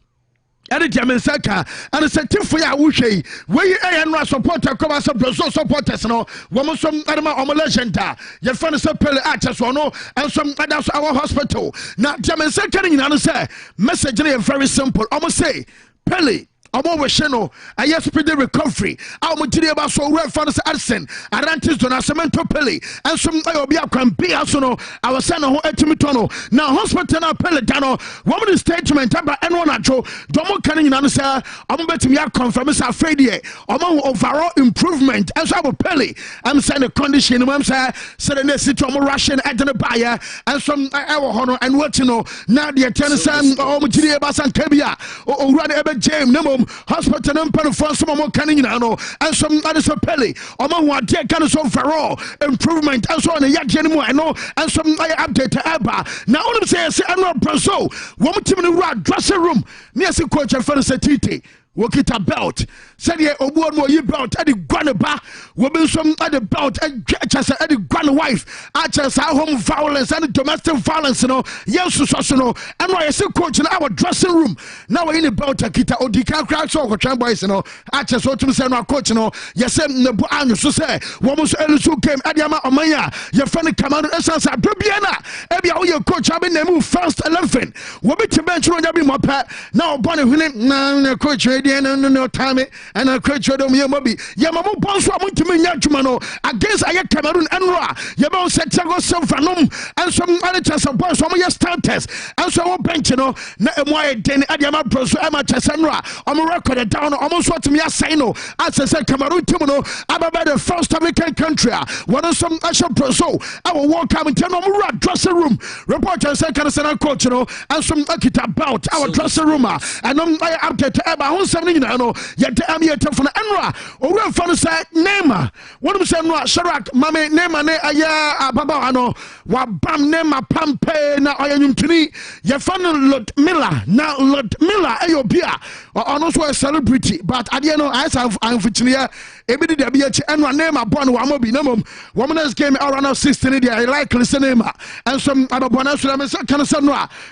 and German Saka and a certain for ya wushi where you and supporter come as a Brazil supporters no woman some animal on legenda your friend is a pele actors or no and some others our hospital now German Saka and say message very simple almost say pele Omo wesheno aye speedy recovery awo tiri ba so we fans Arsen Arantis do na cemento pele and some obi akwan be aso no awose na ho atimi to no na hospital na pele dano woman statement aba eno na jo domo kan nyina no say omo betimi ya confirm say afraid here omo overall improvement and so abo pele am say the condition am say the city omo rushing edene buyer and some ewo ho no and what you know na the ten san omo tiri ba san kabia owura de ebe jam nemo hospital and pen for some more canning no and some others a pele omo wa de kan so overall improvement and so on ya anymore I know and some update eba now only say annual Brazil wo team no dressing room near see coach and fella Tite Wokita belt said ye obuon mo yi belt at the guan ba wo be some at the belt at the guan wife at home violence and domestic violence no yes so no and why say coach in our dressing room now we in the belt kita odika crack so ko boys no at so to say no coach no yes no bu anyo so say wo mo so elisu game adiama omanya your friend Cameroon essence adobiana e bia wo ye coach abi na move first 11 wo be bench no nya bi mo pa now born hwene na coach no time and I create your Yamobi. Yamamu Bonso Muntimi Yachumano against Aya Cameroon and Ra. Yabo Santiago Silvanum and some other chance of boys, some of your starters, and so bench, you know, Namoy Den Adiama Bros, Emma Chassanra, on a record down almost what me Asino, as I said, Cameroon Timono, about the first African country. One of some Asha Proso, I will walk out and tell them dressing room. Reporter said, can I send a coach, you know, and some Akita about our dressing room. And I'm update about 170, you know, yet I'm here to from Enra, or we're from the Nema. One of them, Sharak, Mammy, Nema, Aya, Baba, ano, Wabam, Nema, Pampe, na Oyam Tuni, Yafan Lord Miller, now Lord Miller, Ayobia, or also a celebrity, but I don't know, as I'm Virginia, every day, and one name, a born Wamobi, Namum, woman's game around 16, I like listening, and some other bonus,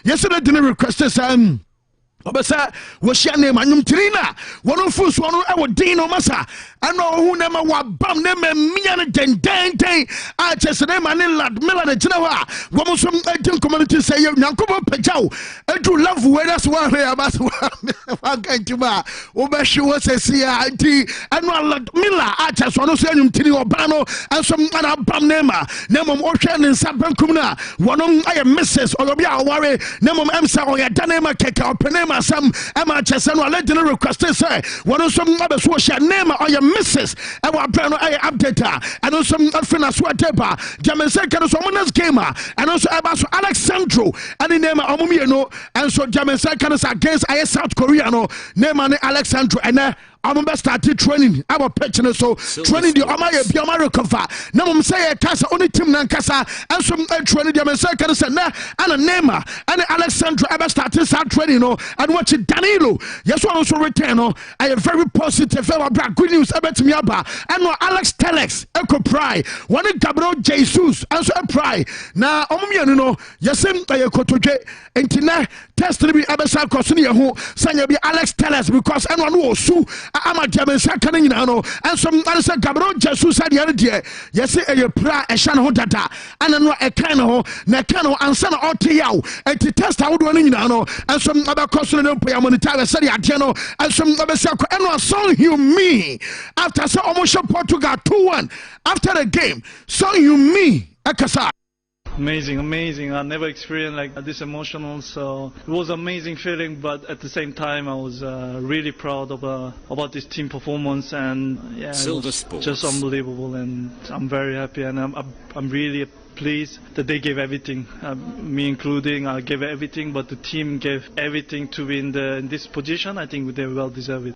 yesterday didn't request Obesa was your name and Trina. One of us one our Dino Massa. I know who never wa bam them and me and den. I just name and lad Milan and Genoa. Woman some community say you Nankobo Pejao. I do love where that's one here about one kind to ma. Obeshu was a CIT and one lad Mila. I just want to say him to Obano and some other bam nema. Nemum Ocean and Saban Kumna. One of I am Mrs. Olobia worry. Nemum Emsa or Yadanema Keka Penema. Some Emma Chesano legend requested say one of some other social name or your missus our brand I update and also some Fina Swateba Jamaica can someone's gamer and also about Alexandro and the name of Omumiano and so Jamaica can against South Korea no name and Alexandro and I'm started training our pensioner so training the Amaya Biamara cover. Now I'm saying Casa only Tim Nankasa and some training the American Sana and a Nema and Alexandra ever started start training and watch it Danilo. Yes, one also return. I am very positive about good news about me about and no Alex Telex Echo Pry one in Gabriel Jesus and so a Pry. Now no yes I kotoje and test to be Abasa Cosnia who Sanya be Alex Telex because anyone who sue I'm a Jamaican coming now, and some others are Gabriel Jesus said the other day. Yes, a pra a shan data, and a cano, Nakano, and son of Otiao, and to test how do now, and some other custom monetary said Atiano, and some other circle, and one song you me after so almost Portugal 2-1 after the game. So you me, Akasa. Amazing. I never experienced like this emotional, so it was an amazing feeling, but at the same time I was really proud of about this team performance, and yeah, it was just unbelievable, and I'm very happy, and I'm really pleased that they gave everything, me including. I gave everything, but the team gave everything to be in this position. I think they well deserve it.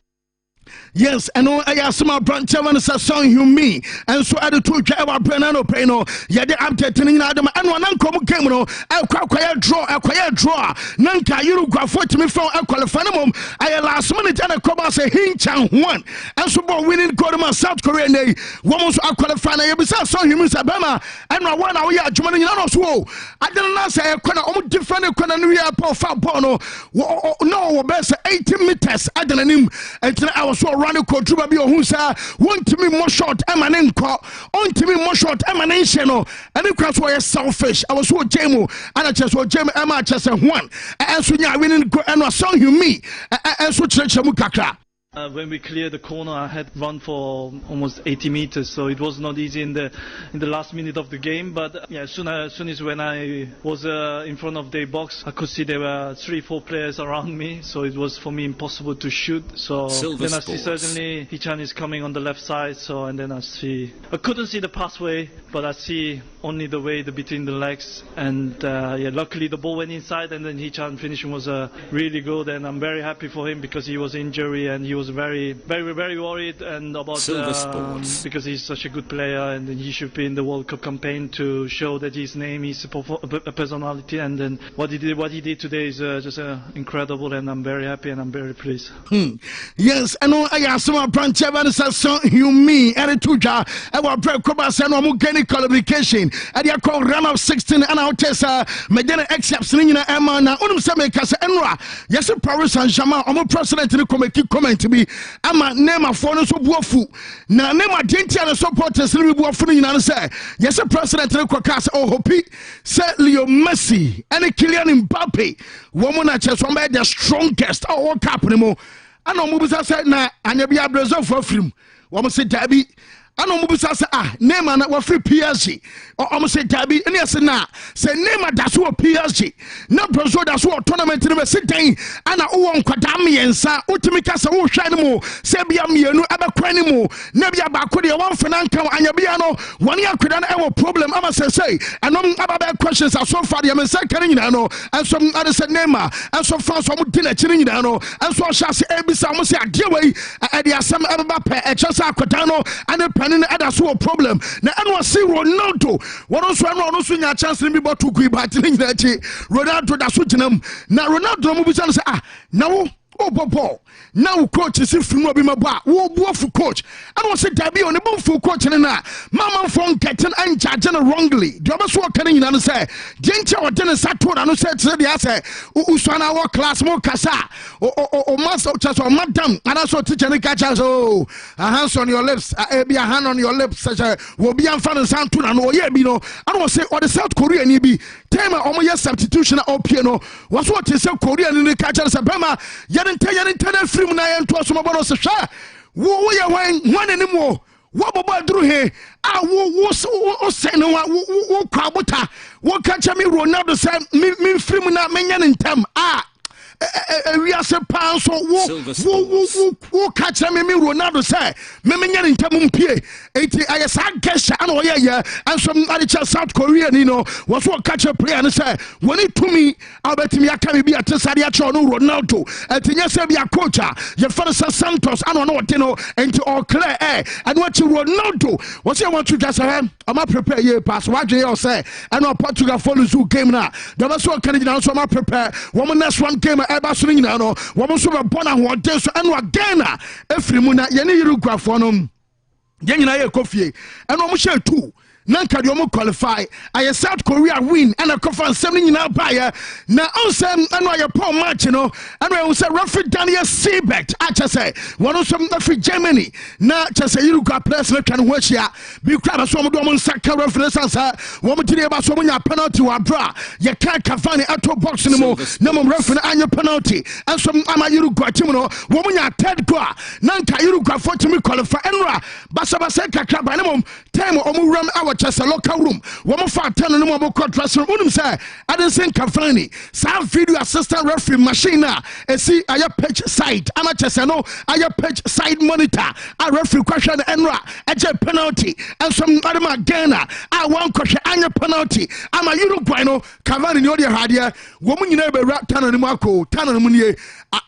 Yes, and I asked my branch of a song you me, and so I do two our Brenano Peno, yet the updating Adam and one uncle came no, a quiet draw, Nanka, you go for me from a qualifanum. I last minute and a cover say hinch and one, and so winning Kodama South Korea day, woman's a qualifier, you besides saw him in Sabama, and I want our year, Germany, no, I didn't say a corner, different economy, for Bono, no, best 18 meters, I didn't him, and I was so around the country, baby, who say, want to be more short, eminent call, want to be more short, emanation, and it was why selfish. I was so Jamo, and I just was Jamo, Emma, just one, and so yeah, we didn't go and I saw you me, and so church Mukaka. When we cleared the corner, I had run for almost 80 meters, so it was not easy in the last minute of the game. But yeah, as soon as when I was in front of the box, I could see there were 3-4 players around me, so it was for me impossible to shoot. So then I see certainly Hichan is coming on the left side, so and then I couldn't see the pathway, but I see only the way between the legs, and yeah, luckily the ball went inside, and then Hichan finishing was really good, and I'm very happy for him because he was injured and he was very worried and about because he's such a good player and he should be in the World Cup campaign to show that his name is a personality, and then what he did today is just incredible, and I'm very happy and I'm very pleased. Yes, and I asked my branch of so you me and tuja our break cobas and Mugani qualification and you call round of 16 and I'll test Medina excepts in Emma na Same Casa Enra. Yes, Paris Saint-Germain, I'm a president in the committee comment to be ama name of phone so buofu na name identity and supporters ni buofu ni na say yes president ni kwakasa hopi say Leo Messi and Kylian Mbappe woman na chess one the strongest world cup ni mo ana omo bisa say na anya bia Brazil for film wo say dabi ana omo bisa say Neymar na wo free PSG omo say dabi ene ese na say Neymar da so PSG na Brazil da so tournament ni be sitan ana wo nkwada miensa utimi ka say wo hwa ni mu say bia mienu abekwa ni mu na bia ba ko de wo mfena nka anya bia no woni akwada na e problem ama say anom ababe questions so far de me say kan nyina no enso ade say Neymar enso France omo di na chiri nyina no enso hya say ebisa omo say ade wei e de asem ababa pe e kyesa akwada no ane pani na ada so problem na eno say Ronaldo wono so nya chance ni bi botu ku ibati nyina chi Ronaldo da so ginam na Ronaldo mo bi say na wo bobo now coach is if no be maba wo buafu coach and was say dabi on the buafu coach na mama from getting and judging wrongly the other so can you know say jencha or den sato na no say dey say usana wo class mo kasa o master church or madam and so teacher ni catch so hands on your lips be a hand on your lips such will be am fan santo na no ye bi no and was say or the South Korea ni bi time o mo substitution or piano was what say Korea ni catch say bema yɛne film na yɛnto so mabɔ no se hwɛ wo yɛ wan animo wo bɔbɔ duru he wo sɛ no wo kwa bota wo ka kyɛ me Ronaldo sɛ me film na menya ne ntam we are so pounds wo catch me Ronaldo say me menya ne ntam mpie enti ayesa gesha ana oye and some other South Korea ni no was what catch a player and say when it to me abetimi aka me bi atesade a cho no Ronaldo entinya say bi a coach your father Santos ana no what no enti all clear and what you Ronaldo what you want to just am prepare ye pass what you say and Portugal follow zoo game na the was what can you so am prepare one next one game eba so nyina no wo so be bona ho de so eno again na efrimu na ye ne Uruguay fo no ye nyina ye kofie eno mo hye 2 nanka de omo qualify aye South Korea win and a conference nsem nyina baye na onsem eno aye Paul match no eno say referee Daniel Seibert acha say one so referee Germany na cha say Uruguay players na kan ho hia bi kra so mo do mo nsaka referee sansa wo mo tire ba so mo nya penalty wa bra ye kan Cavani ato box ni mo na mo referee anya penalty and so ama Uruguay team no wo mo nya third goal nanka Uruguay for to me qualify enra basa kakra ba na mo time omo ram just a local room. Woman for 10 no more dressing room. Say, I didn't think Cavani. Some video assistant referee machine now. And see, I have pitch side. I'm not just no. I have pitch side monitor. I referee question Enra. I just penalty. And some other again. I want question. I have penalty. I'm a Uruguay no. Cavani no dia hadia. Woman you never rat tan on Marco. Tan on munye.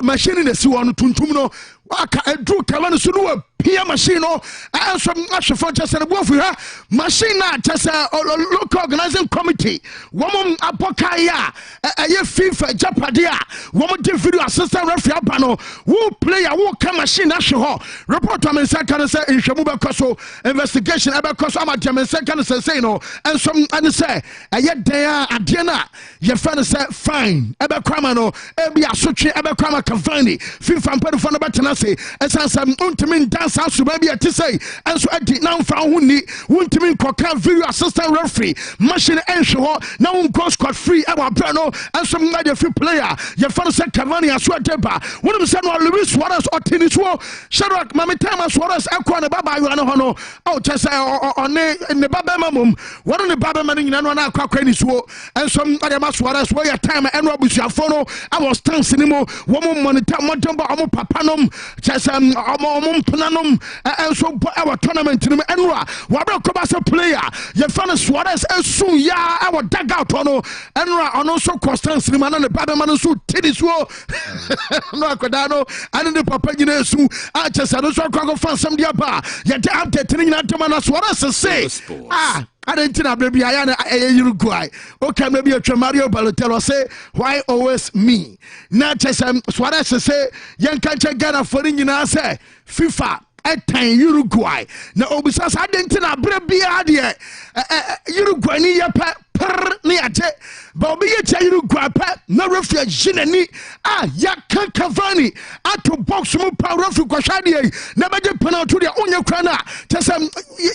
Machine in the suwan tuntum no. Waka Drew Cavani so no Pia machine no and some for just a both her machine just a local organizing committee woman apokaya a FIFA Japadia woman video assistant referee abano who player who come machine na show report to me second say in Shamuba Koso investigation because I'm a German second say no and some and say a yet there adiana your friend say fine ebe kwama no ebi asotwe ebe kwama Cavani FIFA mpado for no better say esansam untimin dance house maybe at say and so edi now found huni untimin koka video assistant referee machine ensure now go squad free our brano and some other free player your father said Cavani as well deba one of them said no Luis Suarez or Tiniswo Shadrack mama time Suarez ekwa ne baba you no oh just say on the baba mamum one of the baba man in na akwa Tiniswo and some other Suarez where your time and Robusia fono I was dancing mo woman monitor modamba omo papanom just planum and so our tournament in Enra Wabra Kobasa player your fan Suarez and soon ya our dugout ono Enra and also Constance man and the baba man so Tiniswo no Kodano and the papa Ginesu I just I also go find some dia ba ya de update ni na man Suarez say I didn't think baby I am Uruguay. Okay, maybe a Mario Balotelli say why always me? Not just Suarez say young country Ghana for in say FIFA at time Uruguay. Now obisas I didn't think baby Uruguay ni ya per ni ate but be a Uruguay pet, no refuge, Jinani, Yaka Cavani, to box mu power of Quashadi, never get penalty on your crana. Tessam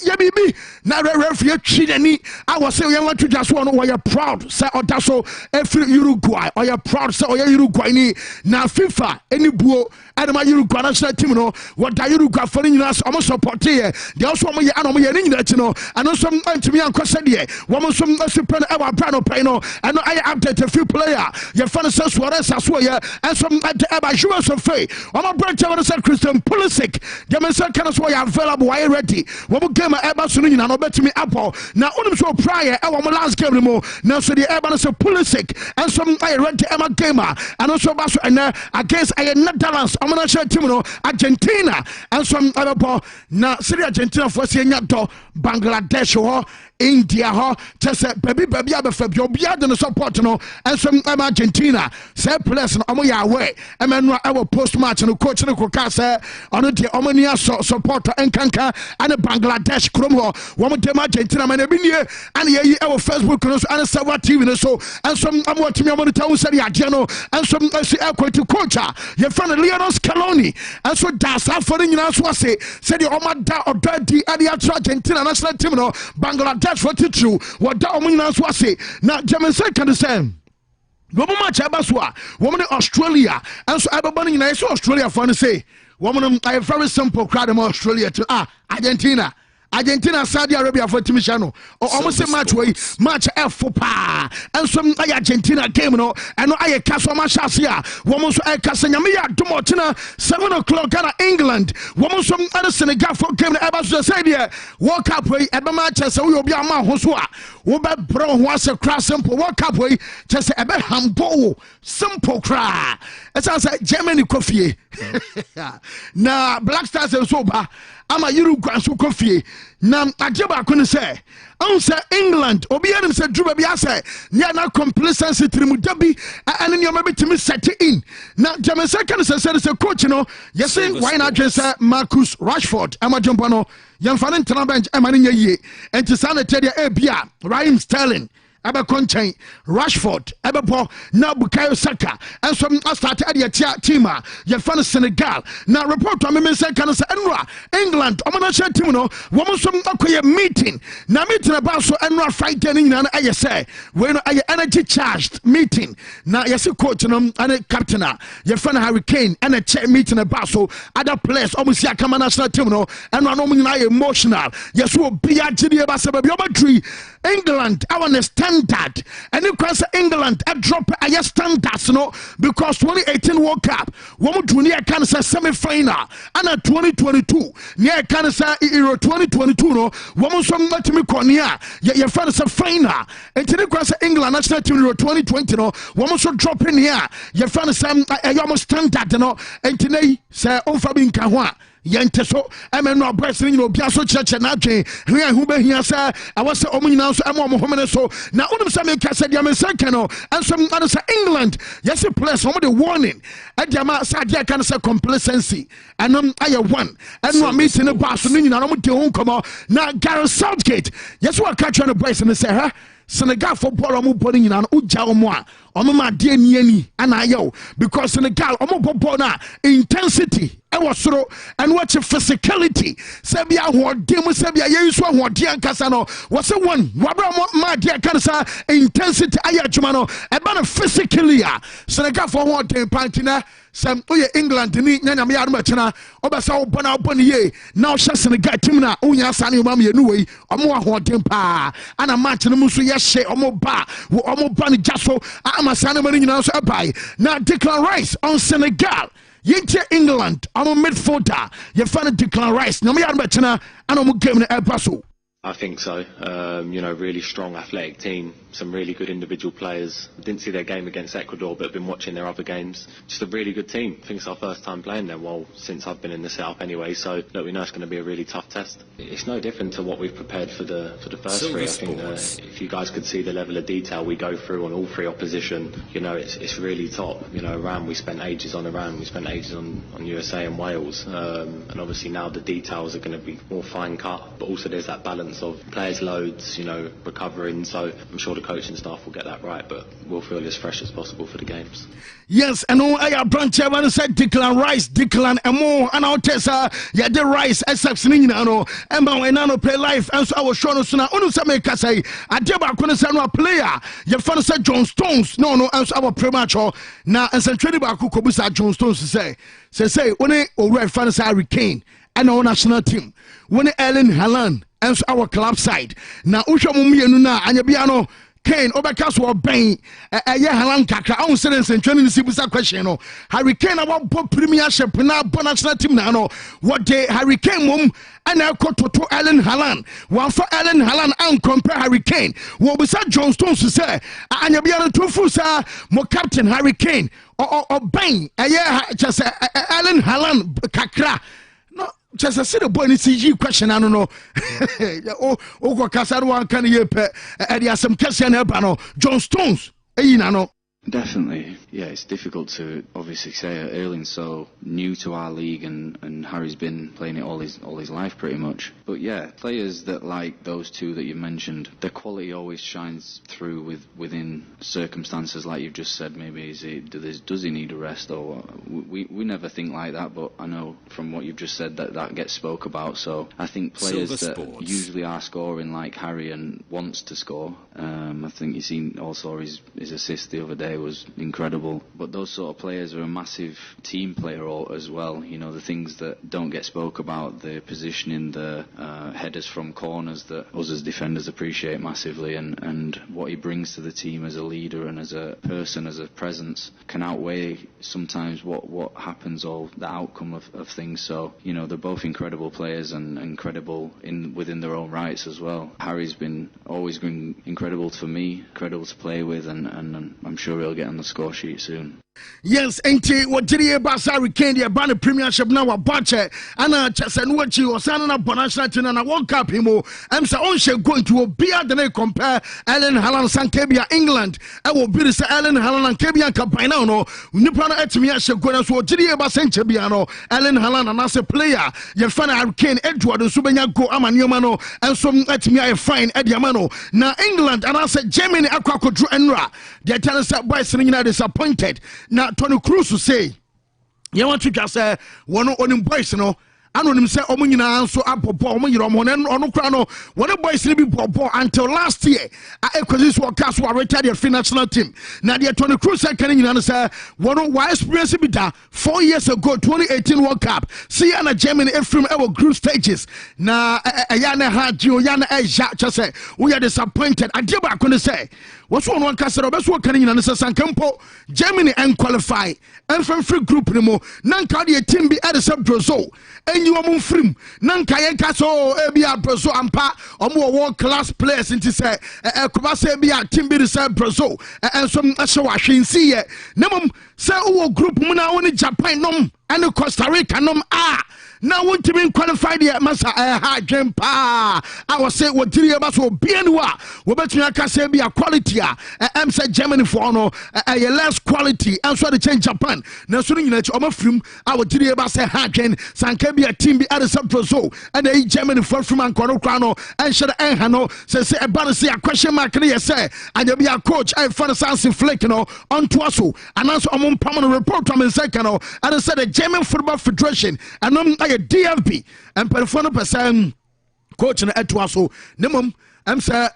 Yabibi, never refuge, Jinani. I was saying, I want to just one why you're proud, say Otaso, every Uruguay, or you're proud, say, or Uruguay, now FIFA, any buo, and my Uruguay national team, what the Uruguay for us almost support here. They also want me, and I'm hearing that, and also to me and Cosadia, one some super our brand of Pano, and I update a few player. Your fan says what else as well, and some at the Abashuas of Faith. I'm a branch of the Christian Pulisic. The Messiah can as well available. Why ready? What will game Abba Sunin and bet me Apple. Now, only so prior, our last game more. Now, so the Abba is a Pulisic, and some I read the Emma Gamer, and also Basso and against I Netherlands, I'm going to share Timino, Argentina, and some other ball. Now, Syria Argentina for saying Bangladesh or India, Tessa, baby, Fabio, the support, and some Argentina. Say, place on my way. Emmanuel, our post match and coach and Kokasa on the Omonia supporter and Kanka and Bangladesh Kromo. One of them Argentina, and our Facebook and Sawa TV, so and some I'm watching me on the town, said Yajano, and some equal to coach. Your friend Leonel Scaloni, and so that's how for the Swasi said your Omada or Dirty and the Argentina national team, Bangladesh. What it true? What the Ominas was say now? German second the same. Woman much Abaswa, woman Australia, and so everybody in Australia for to say, woman, I have very simple crowd in Australia to Argentina, Saudi Arabia for Timishano, or almost a match F for pa, and some Argentina game, and I castle Mashasia, woman so I Casanamia, Dumotina, 7 o'clock at England, woman some other Senegal for game Abbas said, walk up way, Abba matches, so you'll be a man who's what, Wobet Bro was a cross simple walk up way, just a bit humble, simple cry. As I said, Germany coffee. Now, Black Stars and sober. I'm a Uruguay so coffee. Now, I couldn't say. Answer England. Obianim said, Drew Biase. Yana complacency to Mudabi. And then you're maybe to me set it in. Now, German second said, it's a coach, Yes, why not just Marcus Rashford? I'm a jumpano. Young fan in Tanabanj, I'm an ye. And to Sanitaria Abia, Raheem Sterling. Aba Conchain, Rashford, Aba now Bukayo Saka, and some started at your team, your fan Senegal. Now report on me, say, can I say, England, I'm not sure, Timono, woman some meeting. Now meeting about so Enra fighting, and I say, when I energy charged meeting. Now, yes, you coach and a captain, your fan Hurricane, and a chair meeting about so other players, almost ya come on national Timono, and I'm not emotional. Yes, we'll be at Gideon Basabi, England, I understand. That and you can say England drop a standards because 2018 World Cup woman junior can say semi-final and 2022 near can say Euro 2022 woman some not to me cornea your friend is a final and you can say England national team Euro 2020 woman should drop in here your friend is almost standard and today say on Fabin Kahwa Yente so no breast in Biaso church and Naje, who be here, sir. I was so I'm Mohammed so now all of some said Yamasakano and some others England. Yes, a place some of the warning at Yama Sadia can say complacency and I one and no meeting a boss and I'm doing come on now Gareth Southgate. Yes, what catch on the breast and say, huh? Senegal football omo putting in an uja omo ma de ni and ayo because Senegal omo football na intensity e was so and watch physicality sebia hodem sebia yesu hodem kasa no was one wabra ma de kasa intensity ayajuma no e ba na physically Senegal for hodem pantina some England ni nyanya me aduma chena obasa obona oboni ye now Senegal team na unya sane ma me nu we omo hodem pa ana match no muso ye she omo ba ni jaso ama sane mani nyina so abai na Declan Rice on Senegal yente England omo midfielder ye fan Declan Rice na me aduma chena ana omo game na elpaso. I think so. Really strong athletic team, some really good individual players. Didn't see their game against Ecuador, but been watching their other games. Just a really good team. I think it's our first time playing them, well, since I've been in the setup anyway, so look, we know it's going to be a really tough test. It's no different to what we've prepared for the first three. I think if you guys could see the level of detail we go through on all three opposition, it's really top. Iran, we spent ages on Iran, we spent ages on USA and Wales, and obviously now the details are going to be more fine cut, but also there's that balance of players loads, recovering, so I'm sure the coaching staff will get that right, but we'll feel as fresh as possible for the games. Yes, and I branch when said Declan Rice, Declan and more, and our Tessa, yeah, the Rice, Essex Ninano, and Nano play life, and so I was shown us now. Onusame say, I did about Kunisano player, your father said John Stones, no, as our premature now, and some trading about Kukubusa John Stones to say, when it over Fantasy Harry Kane and our national team, when Ellen Haaland, and so our club side, now Usha Mumia and Yabiano. Kane Obakas were bang a Haaland kakra on sentence and training the question no Harry Kane about premiership na national team na no what day Harry Kane mum and I got to Ellen Haaland one for Ellen Haaland and compare Harry Kane what was that John Stones to say and you be able to fusa mo captain Harry Kane or bang a just Ellen Haaland kakra no just a sit boy in CG question I don't know oh Casado one can you there some question John Stones Definitely, yeah. It's difficult to obviously say Erling's so new to our league, and Harry's been playing it all his life pretty much. But yeah, players that like those two that you mentioned, their quality always shines through within circumstances like you've just said. Maybe does he need a rest, or we never think like that. But I know from what you've just said that gets spoke about. So I think players that usually are scoring like Harry and wants to score. I think you've seen also his assist the other day was incredible, but those sort of players are a massive team player as well. You know, the things that don't get spoke about, the positioning, the headers from corners that us as defenders appreciate massively, and what he brings to the team as a leader and as a person, as a presence, can outweigh sometimes what happens or the outcome of things. So, you know, they're both incredible players and incredible within their own rights as well. Harry's always been incredible for me, incredible to play with, and I'm sure he'll get on the score sheet soon. Yes, enti wajiri basa weekend ya bana premiership na wabache ana chese nwachi osana na national team na World Cup himo emsa onhye going to obia de compare Ellen Haaland Sankebia England e wo bi se Ellen Haaland and Kebia campaign now no nipa na etimi ya hye go na so wajiri basa nchebia no Ellen Haaland and as a player ye fana Harry Kane Edward so benya go amanioma no enso etimi ya fine ediama no na England and as Germany akwakodru enra they tell us boys nyina disappointed. Now Tony Cruz will say, you want to just say one on boys, no. I know him say Omunina so apopo Omunino one of boys be popo until last year. I this workers who are retired the national team. Now the Tony Cruz said can you say one why experience be that 4 years ago 2018 World Cup. See and Germany from our group stages. Now Yana had you Yana just say we are disappointed. I did back when say what's one castle best what can you understand Campo Germany and qualify and from free group anymore. Nanka team be at the sub Brazil. And you are free. Nanka Yankaso, Ebia Brazil and Pa, or more world class players into say, Kubase Bia, Timbi, Brazil, and some Ashawashin see it. Nemum, say, oh, group Muna only Japan nom and Costa Rica nom now want to be qualified the massa hard game pa. I was say what did you about so bienwa we bet me can say be a quality say Germany for no a less quality and so the change Japan now so you know film I would did you about say hard game sanke be a team be at the so and the Germany for from and Kono and should hano say about say a question mark here say and you be a coach I for the sans flick no on twaso and also on permanent report from second and said the German Football Federation and DFB and perform coach na etwaso nemom I'm say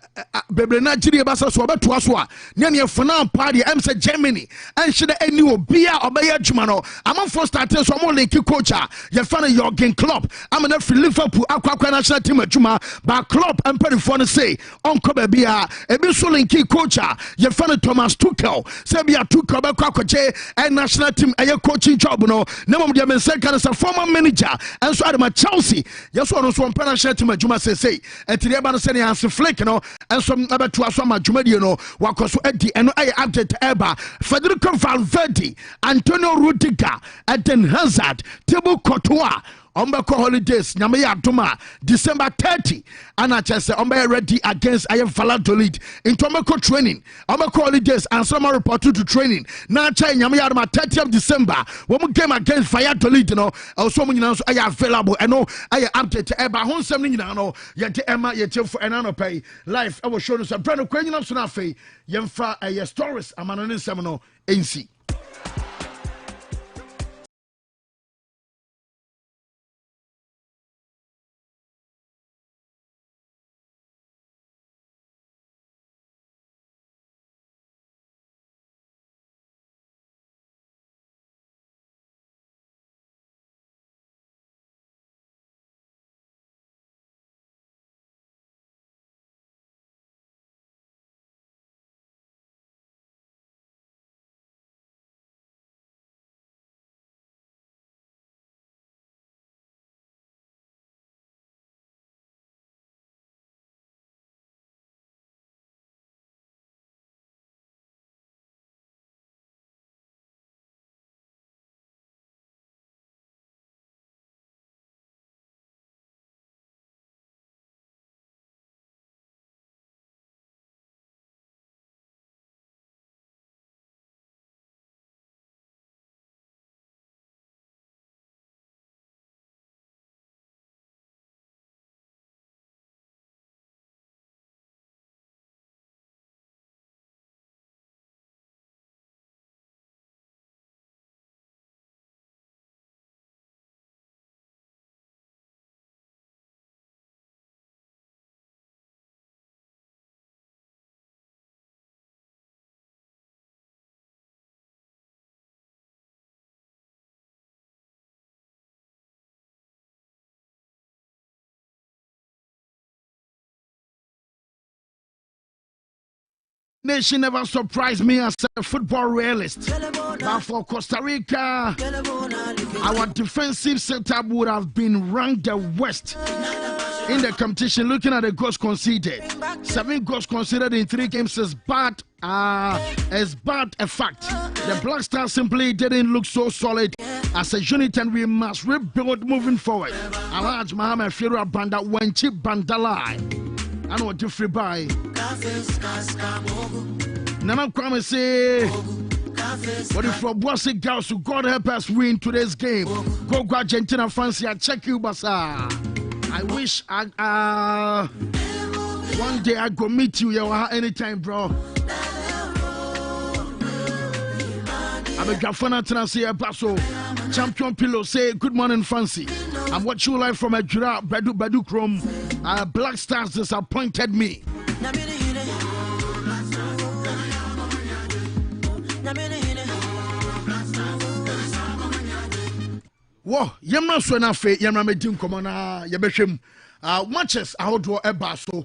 bebre Nigeria basa so beto so a ne fana party I'm say Germany and should any obia obaya adwuma no am for starting so mo link coach ye fana Jurgen Klopp am na free Liverpool akwa national team adwuma ba Klopp and perform say onko ba bia e bi so link coach ye fana Thomas Tuchel say bia Tuchel ba kwakoje and national team aye coaching job no nemom dia men say kan former manager and so adama Chelsea yes so no so national team adwuma say etire ba no say ne Flake no and some other to us my Jumadio no wakoso edi and I update eba Federico Valverde Antonio Rudiger Eden Hazard Thibaut Courtois Ombeko holidays nyame ya adoma December 30 ana chese ombe ready against I am Valladolid into ombeko training ombeko holidays and some report to training na cha nyame ya adoma 30th December when game against Valladolid no also mun nyina so ay available eno ay update e ba ho nsem nyina no ye de ema ye chefo enano pay live I will show you some brand no kwanyina so na afei yemfa ay stories amano ne nsem no ensi. Nation never surprised me as a football realist. But for Costa Rica, our defensive setup would have been ranked the worst in the competition. Looking at the goals conceded, 7 goals conceded in 3 games is bad. A fact. The Black Stars simply didn't look so solid as a unit, and we must rebuild moving forward. Alaj Mohamed Firu Banda Wenchi Bandalai. I know what to free by. Nana Kwame say, but if for Bossy girls, so God help us win today's game. Go Argentina, fancy, I check you, Basa. I wish one day I go meet you anytime, bro. I'm a Gafana Tennessee Basso. Champion Pillow say, good morning, fancy. I'm watching you live from a Jura Badu Chrome. Black Stars disappointed me. Whoa, Yamna Swanafe, Yamna Medin Comona, Yabeshim. Matches outdoor Ebaso.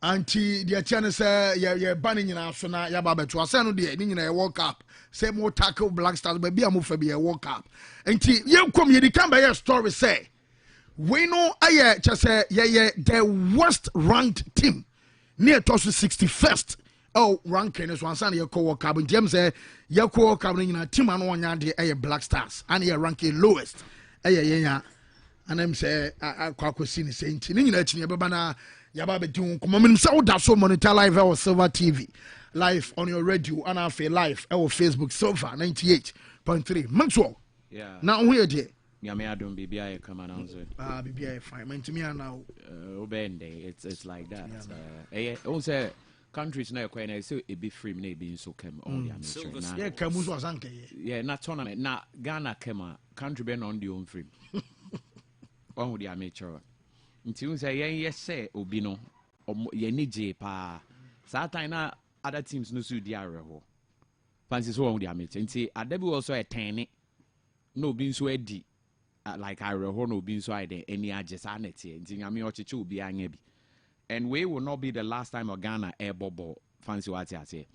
Anti the Atiana say, you're banning in our sona, Yababa to Asano, the in a walk up. Say more tackle Black Stars, but be a move for be a walk up. And you come, you come by your story, say. We know just say the worst ranked team near to 61st. Oh, ranking is one son your co-work cabin. James say your co-work cabin in a team and one yard the Black Stars and your ranking lowest. And I'm say I quite see the same thing. In the Babana Yababe doing come so that so monitor live our Silver TV live on your radio and I feel live our Facebook Silver 98.3. Maxwell. Yeah. Now we're there. I don't BBI come announce it. BBI fine. Man to me now. It's like that. Also countries now quite so it be free me being so come all the amateur. Yeah, Camus was anke. Yeah, not tournament. Now Ghana came country been on the own free. One with the amateur. Until say yes say Obino or ye need J pa. Saturday other teams no suit the area. Fancy so on with the amateur. And see, I debut also a 10 no being so eddy. Like I no being so I any adjacent will be and we will not be the last time Ghana air bubble fancy what I say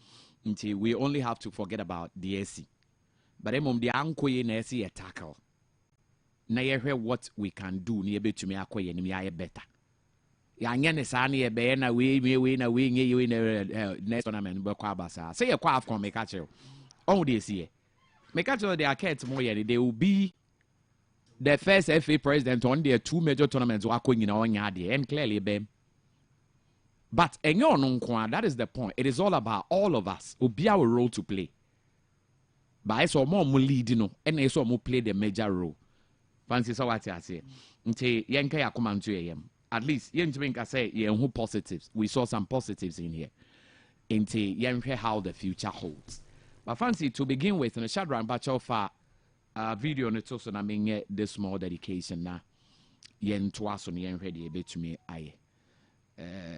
until we only have to forget about the SC. But then the uncle in SC a tackle. Now you hear what we can do near to me acquire me better. Yang Sani a bear na we next tournament Bokabasa. Say a quaff can make catch you. Oh, this year. Make catch they are cats more they will be the first FA president on their 2 major tournaments were going on and clearly bem. But that is the point. It is all about all of us. Will be our role to play. But I saw more leading, and I saw more play the major role. Fancy so what I say. Nte yenka ya kumantu yem. At least yen to say who positives. We saw some positives in here. Nte yenka how the future holds. But fancy to begin with, in a Shadran Bachofa video on the toast, I mean this small dedication na yen twas on yen ready a bit to me aye.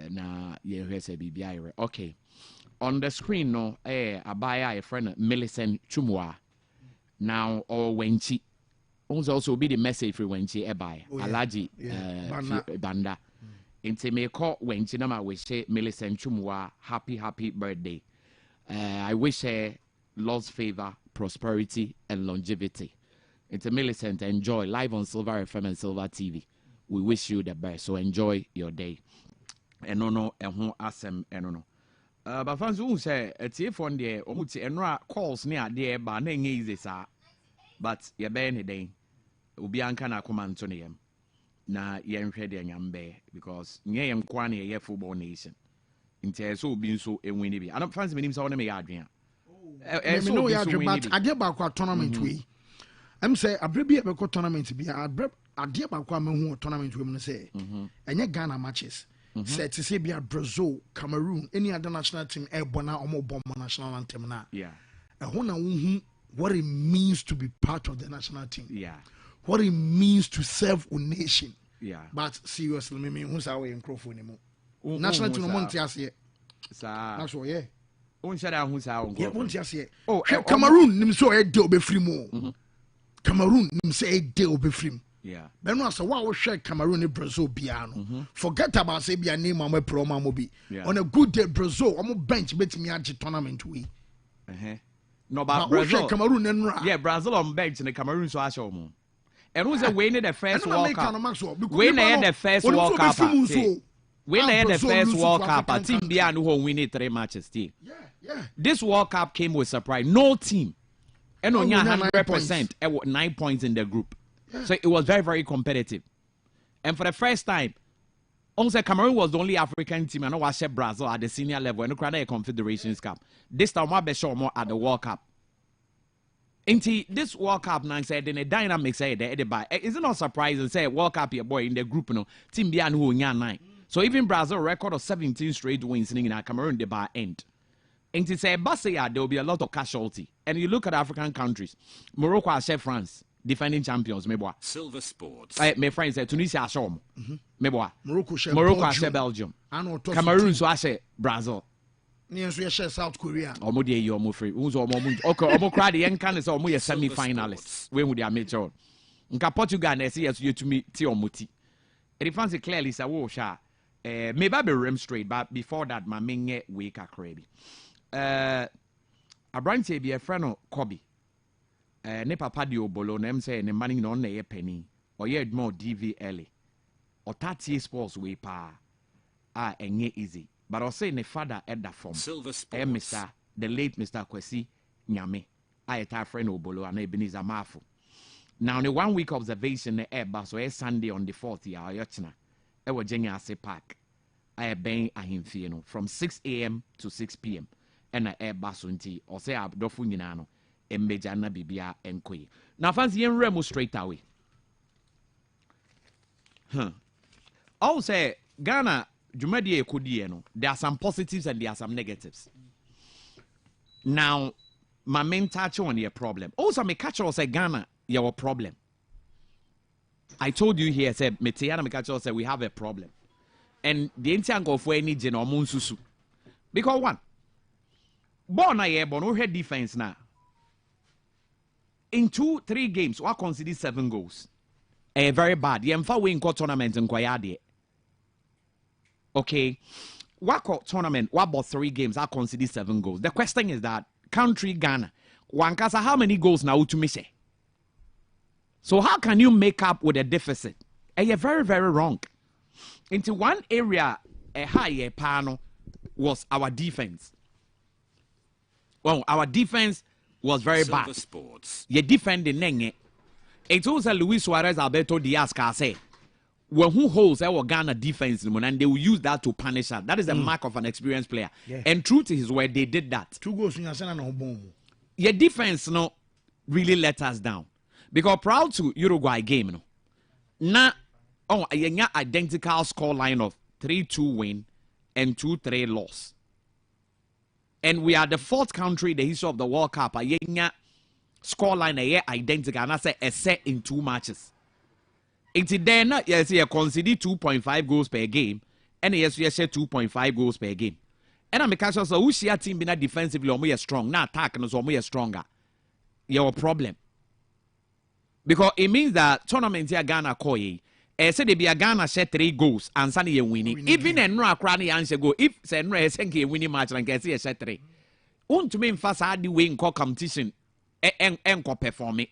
Na yen rese bibi okay. On the screen no abaya a friend Millicent Chumwa. Now or Wenchi. Also be the message for Wenchi Ebai. Alaji Banda. Inte me call Wenchi nama wish Millicent Chumwa happy birthday. I wish her Lord's favor, prosperity, and longevity. It's a Millicent, enjoy live on Silver FM and Silver TV. We wish you the best, so enjoy your day. And no, and who asem, and no. But fans who say, it's if one day, and calls near there, but name easy, sir. But ye ben a day, Ubianka na Kumantonium. Na yen ready and yambe, because ye am quani a football nation. Inte so being so a winny be. I don't fancy me on me Adrian. No, but I did about tournament we. I'm say a baby ever tournament be a dear about tournament women say. And yet Ghana matches. Said to say be a Brazil, Cameroon, any other national team, Ebona or more bomb national anthem now. Yeah. And what it means to be part of the national team. Yeah. What it means to serve a nation. Yeah. But seriously, me who's our microphone anymore. National team Montias here. That's what, yeah. Cameroon, nim so a deal be free more. Cameroon, nim say a deal be free. Yeah. But no, so what we share Cameroon and Brazil piano. Forget about say be a name on my promo mobi. On a good day, Brazil, I'm a bench bet me at tournament we. No, but Brazil, Cameroon and yeah, Brazil on bench in the Cameroon so I show more. And who's a winning the first World Cup? Winning the first World Cup. When they had the first World Cup, a team behind who win 3 matches. Yeah. This World Cup came with surprise. No team. And only 100% 9 points in the group. Yeah. So it was very, very competitive. And for the first time, also Cameroon was the only African team and I watched Brazil at the senior level and a Confederations Cup. This time I be sure more at the World Cup. Into this World Cup now said in a dynamic say is it not surprising say World Cup your boy in the group team behind who 9. So even Brazil record of 17 straight wins in our Cameroon the bar end. And to say Basaya, there will be a lot of casualty. And you look at African countries, Morocco has France, defending champions, meboa. Silver Sports. My friends say Tunisia Shom. Meboa. Morocco has Belgium. Cameroon so I Brazil. Near South Korea. Omodi you mo free. Who's okay, omo cry the end can say omo semi-finalists. When would they make sure? Nka Portugal na say yes you to me ti omuti. It fancy clearly say wo sha maybe be rem straight, but before that, my main week are crazy. A branch be a friend of Kobe. Ne papa di obolo, nem say ne money no na ye penny, or ye more DVLA, or 30 sports way pa. Enye easy. But I'll say ne father at that form. Silver Sports. Mr. The late Mr. Kwesi Nyame. I a friend obolo and Ebenezer Mafu. Now, the 1 week observation, the air bus, so Sunday on the 4th year, Yochna. I was Jenya Ase Park. I bang a him from 6 a.m. to 6 p.m. And I air basunti or say Abdofuninano and Mejana Bibia and Kwe. Now, fancy and Remo straight away. I'll say Ghana, Jumadi Kudieno, there are some positives and there are some negatives. Now, my main touch on your problem. Also, my catch say Ghana, your problem. I told you here, said Metiana Mikacho said we have a problem. And the entire of where any general Monsusu. Because one, born a year, born head defense now. In 2-3 games, we consider 7 goals. Very bad. You have win tournament in Kwayade. Okay. What tournament, what about 3 games, I consider 7 goals. The question is that country Ghana, Wankasa, how many goals now to miss? So how can you make up with a deficit? And you're very, very wrong. Into one area, a higher panel was our defense. Well, our defense was very bad. Sports. You defending Nenge. It was a Luis Suarez Alberto Diaz can say. When who holds our Ghana defense and they will use that to punish us. That is the mark of an experienced player. Yeah. And true to his word, they did that. 2 goals in your Your defense no really let us down. Because proud to Uruguay game no. Na a identical score line of 3-2 win and 2-3 loss. And we are the 4th country in the history of the World Cup. A score line identical. And I say a set in 2 matches. It's then yes, you concede 2.5 goals per game. And yes, you share 2.5 goals per game. And I'm because so who share team be defensively or more strong. Now attack no so more stronger. You have a problem. Because it means that tournament here Ghana call ye. Say they be a Ghana share 3 goals and Sunday you winning. Even a no crowd answer go. If say no SNK winning match and can see a share 3. To me fast hard the way in competition and perform it.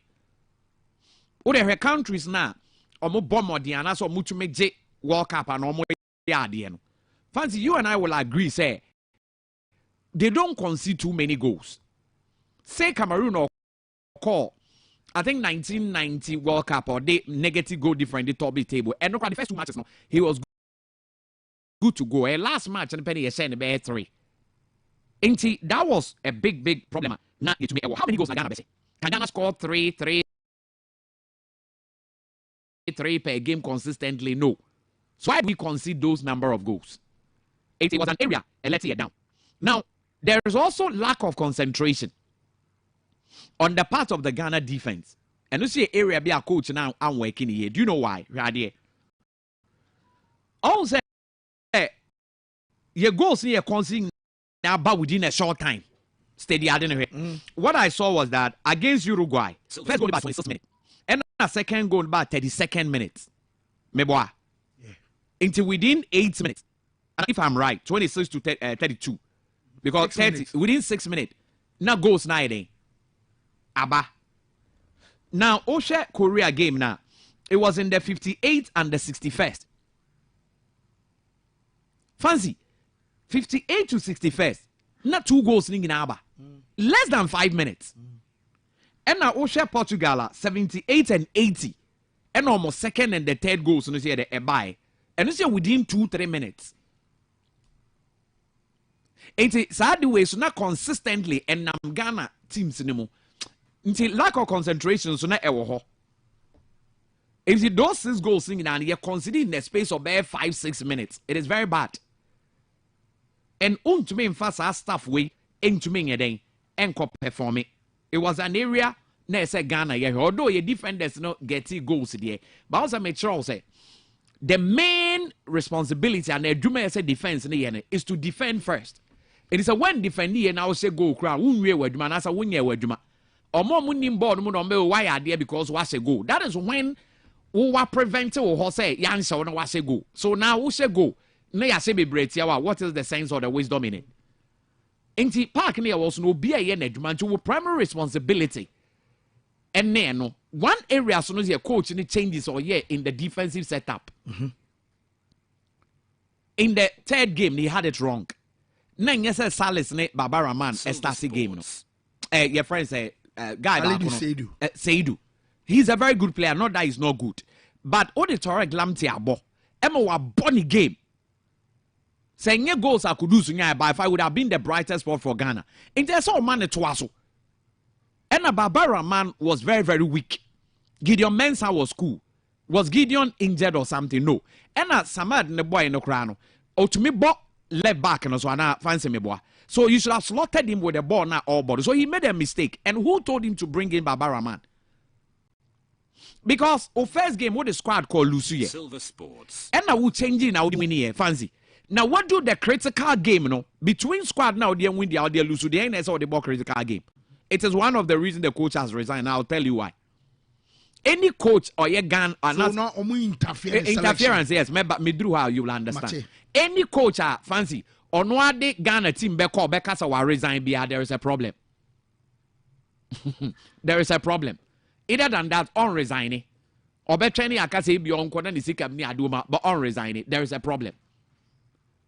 What the countries now omo bomb Diana so much make J World Cup and omo yard. Fancy you and I will agree say they don't concede too many goals. Say Cameroon or call I think 1990 World Cup or they negative goal different the top table. And look at the first 2 matches now. He was good to go. Last match and penny send be 3. Ain't that was a big problem. Now it me how many goals Ghana be? Can Ghana score 3 per game consistently? No. So why do we concede those number of goals? It was an area and let's see it down. Now there is also lack of concentration on the part of the Ghana defense. And you see area be a coach now I'm working here. Do you know why? Right here. Also, your goals here conceding now but within a short time. Steady What I saw was that against Uruguay, first goal about 26 minutes. And a second goal about 32nd minutes. Meboa. Yeah. Until within 8 minutes. And if I'm right, 26 to 32. Because 30 within 6 minutes. Now goals 9. Abba. Now, Osha Korea game now. It was in the 58th and the 61st. Fancy. 58 to 61st. Not 2 goals in Abba. Less than 5 minutes. And now Osha Portugal 78 and 80. And almost second and the third goals in the Ebai. And you see within 2-3 minutes. It's sad way so not consistently and Nam Ghana teams anymore. Until lack of concentration so not ewo. If you those 6 goals in and you're considering in the space of 5-6 minutes, it is very bad. And to me in fast staff way into me again and perform it. It was an area na say Ghana yeah, although your defenders not getting goals there. But also make sure say the main responsibility and the Juma say defense is to defend first. It is a when defending and now say go crowd won we waduma na say won ye waduma. Omo mu nim board mu no be why are there because was a goal. That is when we were preventing or say yan say no was a goal. So now we say go. Na ya say be bretia what is the sense or the wisdom in it? Inti park near was no be a nedman to primary responsibility. And then no one area so no your coach any changes or yeah in the defensive setup. In the 3rd game he had it wrong. Nine yes Salis ne Barbara man Estasi game no. Your friend say guy Seidu. He's a very good player, not that he's not good. But auditory glamti abo. Emma wa bonny game. Saying your goals I could do so by if I would have been the brightest spot for Ghana. And there's all man to us. And a Barbara man was very, very weak. Gideon Mensah was cool. Was Gideon injured or something? No. And a Samad the boy in the crown. Or to me, left back and so on. Fancy me boy. So you should have slaughtered him with the ball now all body. So he made a mistake. And who told him to bring in Barbara man? Because our first game, what the squad called Lucia. Silver Sports. And I will change it now. Winning fancy. Now, what do the critical game, between squad now, they win the out there lose to the NS or the more critical game? It is one of the reasons the coach has resigned. I'll tell you why. Any coach or your gun or so not interference, yes, me drew how you will understand. Mache. Any coach fancy or no de Ghana team Becca so resign there is a problem. There is a problem. Either than that, on resigning or better any akase beyond Kodan is aduma, but on resigning, there is a problem.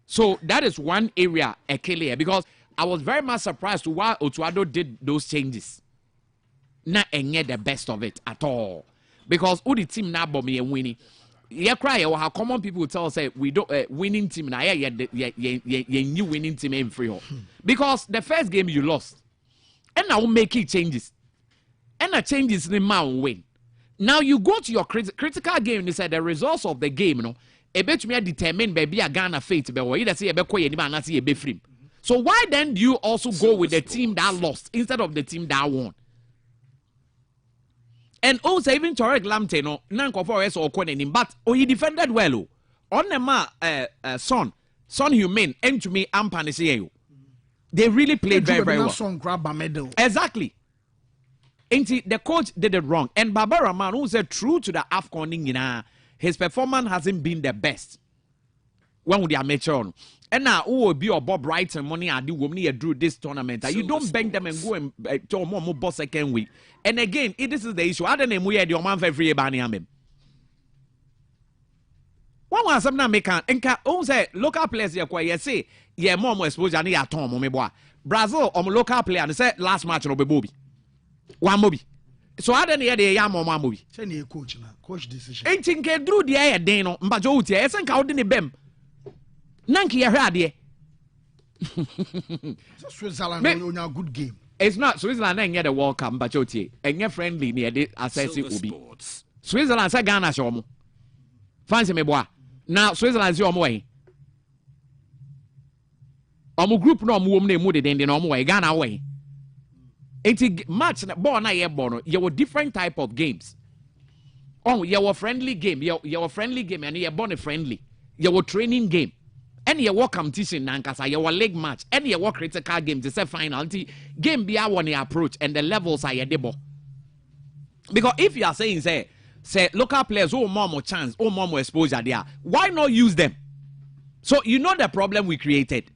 So that is one area clear because I was very much surprised to why Otuado did those changes. Not any the best of it at all. because all the team now bomb me and winning. Yeah, cry. How common people tell us, say we don't winning team now. Yeah, new winning team in free because the first game you lost, and now making changes, and the changes in the man win. Now you go to your critical game and you say the results of the game, you know, a bit me determine baby a Ghana fate, but what you say a bekoy any man see a be free. So why then do you also go with the team that lost instead of the team that won? And also even Torek Lamte no nanko for us or Konenim, but he defended well. On the son human and to me ampanese. They really played very well. Exactly. And the coach did it wrong. And Baba Rahman, who said true to the AFCON, his performance hasn't been the best. When would they amateur? And now, who will be your Bob Wright and money? I do women drew this tournament. You don't bank them and go and to more boss second week. And again, this is the issue. I don't know where your man for free banning him. One was something make and who say local players here quite say yeah more exposure than your Tom me boy. Brazil local player and say last match no be Bobby. One movie. So I don't hear the yam on one movie. Send a coach now. Coach decision. Ain't think drew the air deno mbajo uti. I think I wouldn't bem. Nanki ya radio. Switzerland on a good game. It's not Switzerland ain't get the World Cup mbajo and you're friendly near the assess it will be. Switzerland say Ghana show. Fancy me boy. Now Switzerland your way. Omu group no mu wom na emu de den no mu way Ghana way. Enti match na ball na ye ball no you were different type of games. Oh, you were friendly game. You were friendly game and you were friendly. You were training game. And you were competition nankasa. You were league match. And you were critical game to say final. Game be our approach and the levels are your debo. Because if you are saying say local players who more chance, who more exposure there, why not use them? So you know the problem we created.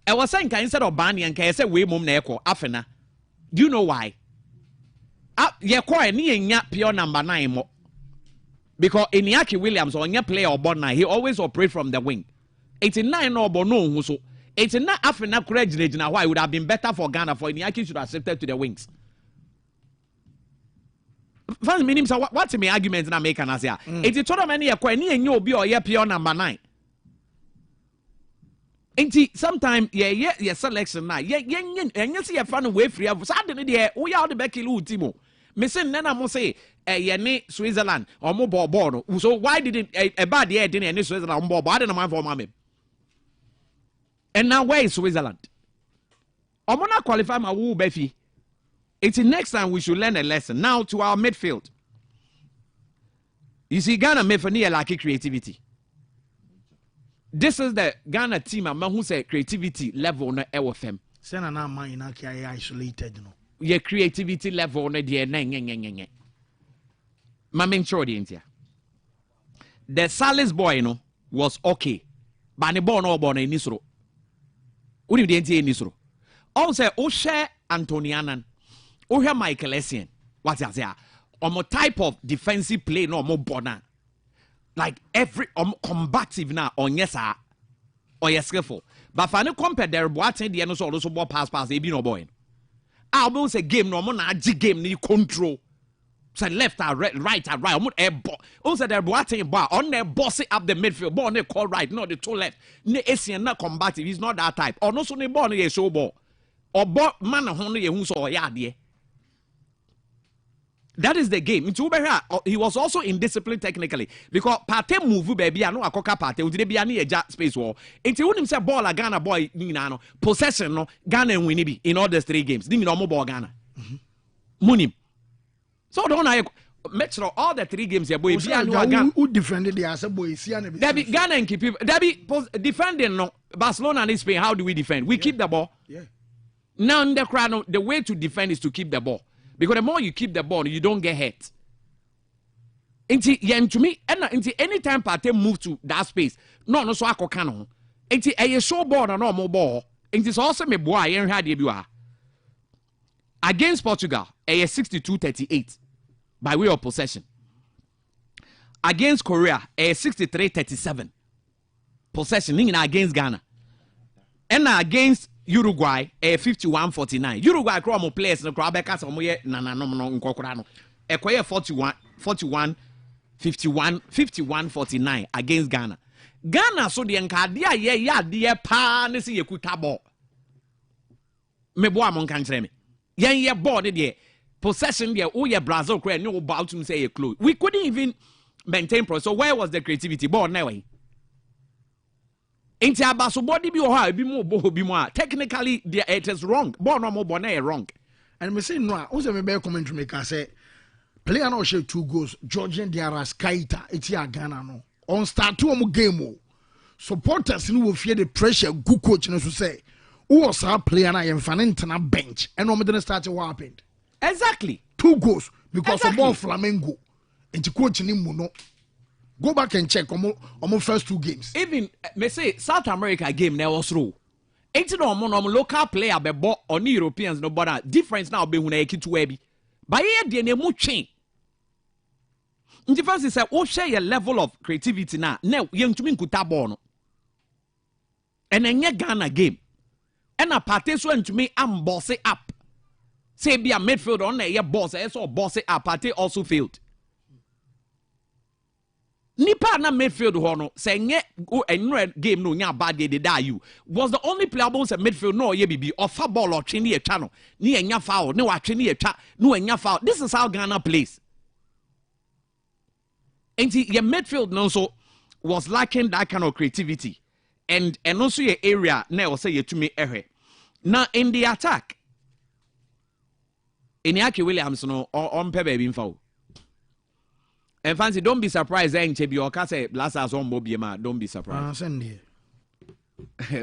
I was saying instead of banning and say we mum na eko afena. Do you know why? Ye kwa ni pure number 9 mo. Because Iñaki Williams on your player or Bona, he always operate from the wing. 89 or Bono so 89 afena courage now why would have been better for Ghana for Iñaki should have accepted to the wings. First meaning so what's my argument na make an asia. It's told many a kwa ni enyo obi or ye pure number 9. Enti sometime yeah selection na yeah see a fan away free of suddenly there we are the Bekilu Timo. Missing Nana mo say ye Switzerland or more ball. So why didn't a bad year didn't any Switzerland ball? I don't know for mommy. And now where is Switzerland? I'm gonna qualify my woo Befi. It's the next time we should learn a lesson. Now to our midfield. You see, Ghana midfield like creativity. This is the Ghana team who say creativity level on LFM. Send na man in isolated, you know. Your creativity level on the Mamin Chordientia. The Salis boy, you know, was okay. But the born or born in Nisro. What did you Nisro? Also, Osha Antonianan. Ohe Michael Essien. What's that? Or type of defensive play, no more born. Like every combative now on yes sir or yes skillful. But if I no compare their boating the so also ball pass they be no boy. I will say game no more na game ni control. So left or right or right. Air ball. Also their boating bar on their bossing up the midfield. Ball they call right, not the two left. Ne Essien not combative. He's not that type. Or no so ne ball ne show ball. Or ball man honey who so yeah dear. That is the game. He was also indisciplined technically because Pate move baby I know akoka Pate we be any space war. Until when him say ball a Ghana boy no possession no Ghana win be in all the 3 games. Dimi no more ball Ghana. Munim. So don't I make sure all the 3 games boy be who defended the as boy see and be Ghana and keep defending no Barcelona and Spain. How do we defend? We keep the ball. Yeah. Now in the crowd the way to defend is to keep the ball. Because the more you keep the ball, you don't get hurt. To me, anytime Partey move to that space, no so ako kano. A show ball and no more ball. It's also me boy against Portugal, a 62-38 by way of possession. Against Korea, a 63-37 possession against Ghana. And against Uruguay 51-49. Uruguay crowd players no crowd back as no Ekoye 41 51 49 against Ghana. Ghana so the enkadia ya de pa ne se yekuta ball. Me boa mon kan kire me. Yen ye ball de possession there, oh yeah, Brazil cry no about to say a close. We couldn't even maintain pro. So where was the creativity? Ball na way. Inti abaso body bi o ha bi mo bo bi mo a technically it is wrong. Ball no mo ball na wrong. And me say no, o se me be commentary maker say player no share 2 goals. Georgian Diarra Skaita eti Ghana no. On start to am game o. Supporters no will fear the pressure good coach no so say. Who was our player na yemfa na bench and no me didn't start what happened. Exactly. 2 goals because of one Flamengo. And the coach ni mu no. Go back and check on first 2 games. Even me say South America game there was through. Ain't no local player be bought on Europeans no bother difference now be hu na ekitu ebi. Ba ye de na mu twen. Difference is say o share your level of creativity na ye ntumi nkuta ball no. And enye Ghana game. And a party so ntumi am boss it up. Say be a midfield on a boss so boss it up party also failed. Nipa na midfield hono say nye game no nya bad game dey you was the only player boss at midfield no ye bibi offer ball or twini e twa no ni enya foul ne wa twini e twa no enya foul. This is how Ghana plays. And your midfield no so was lacking that kind of creativity and also your area na say ye to me ehwe. Now in the attack Iñaki Williams no on pe baby mfa. And fancy, don't be surprised. Chebi Oka say last as on Mobiema. Don't be surprised.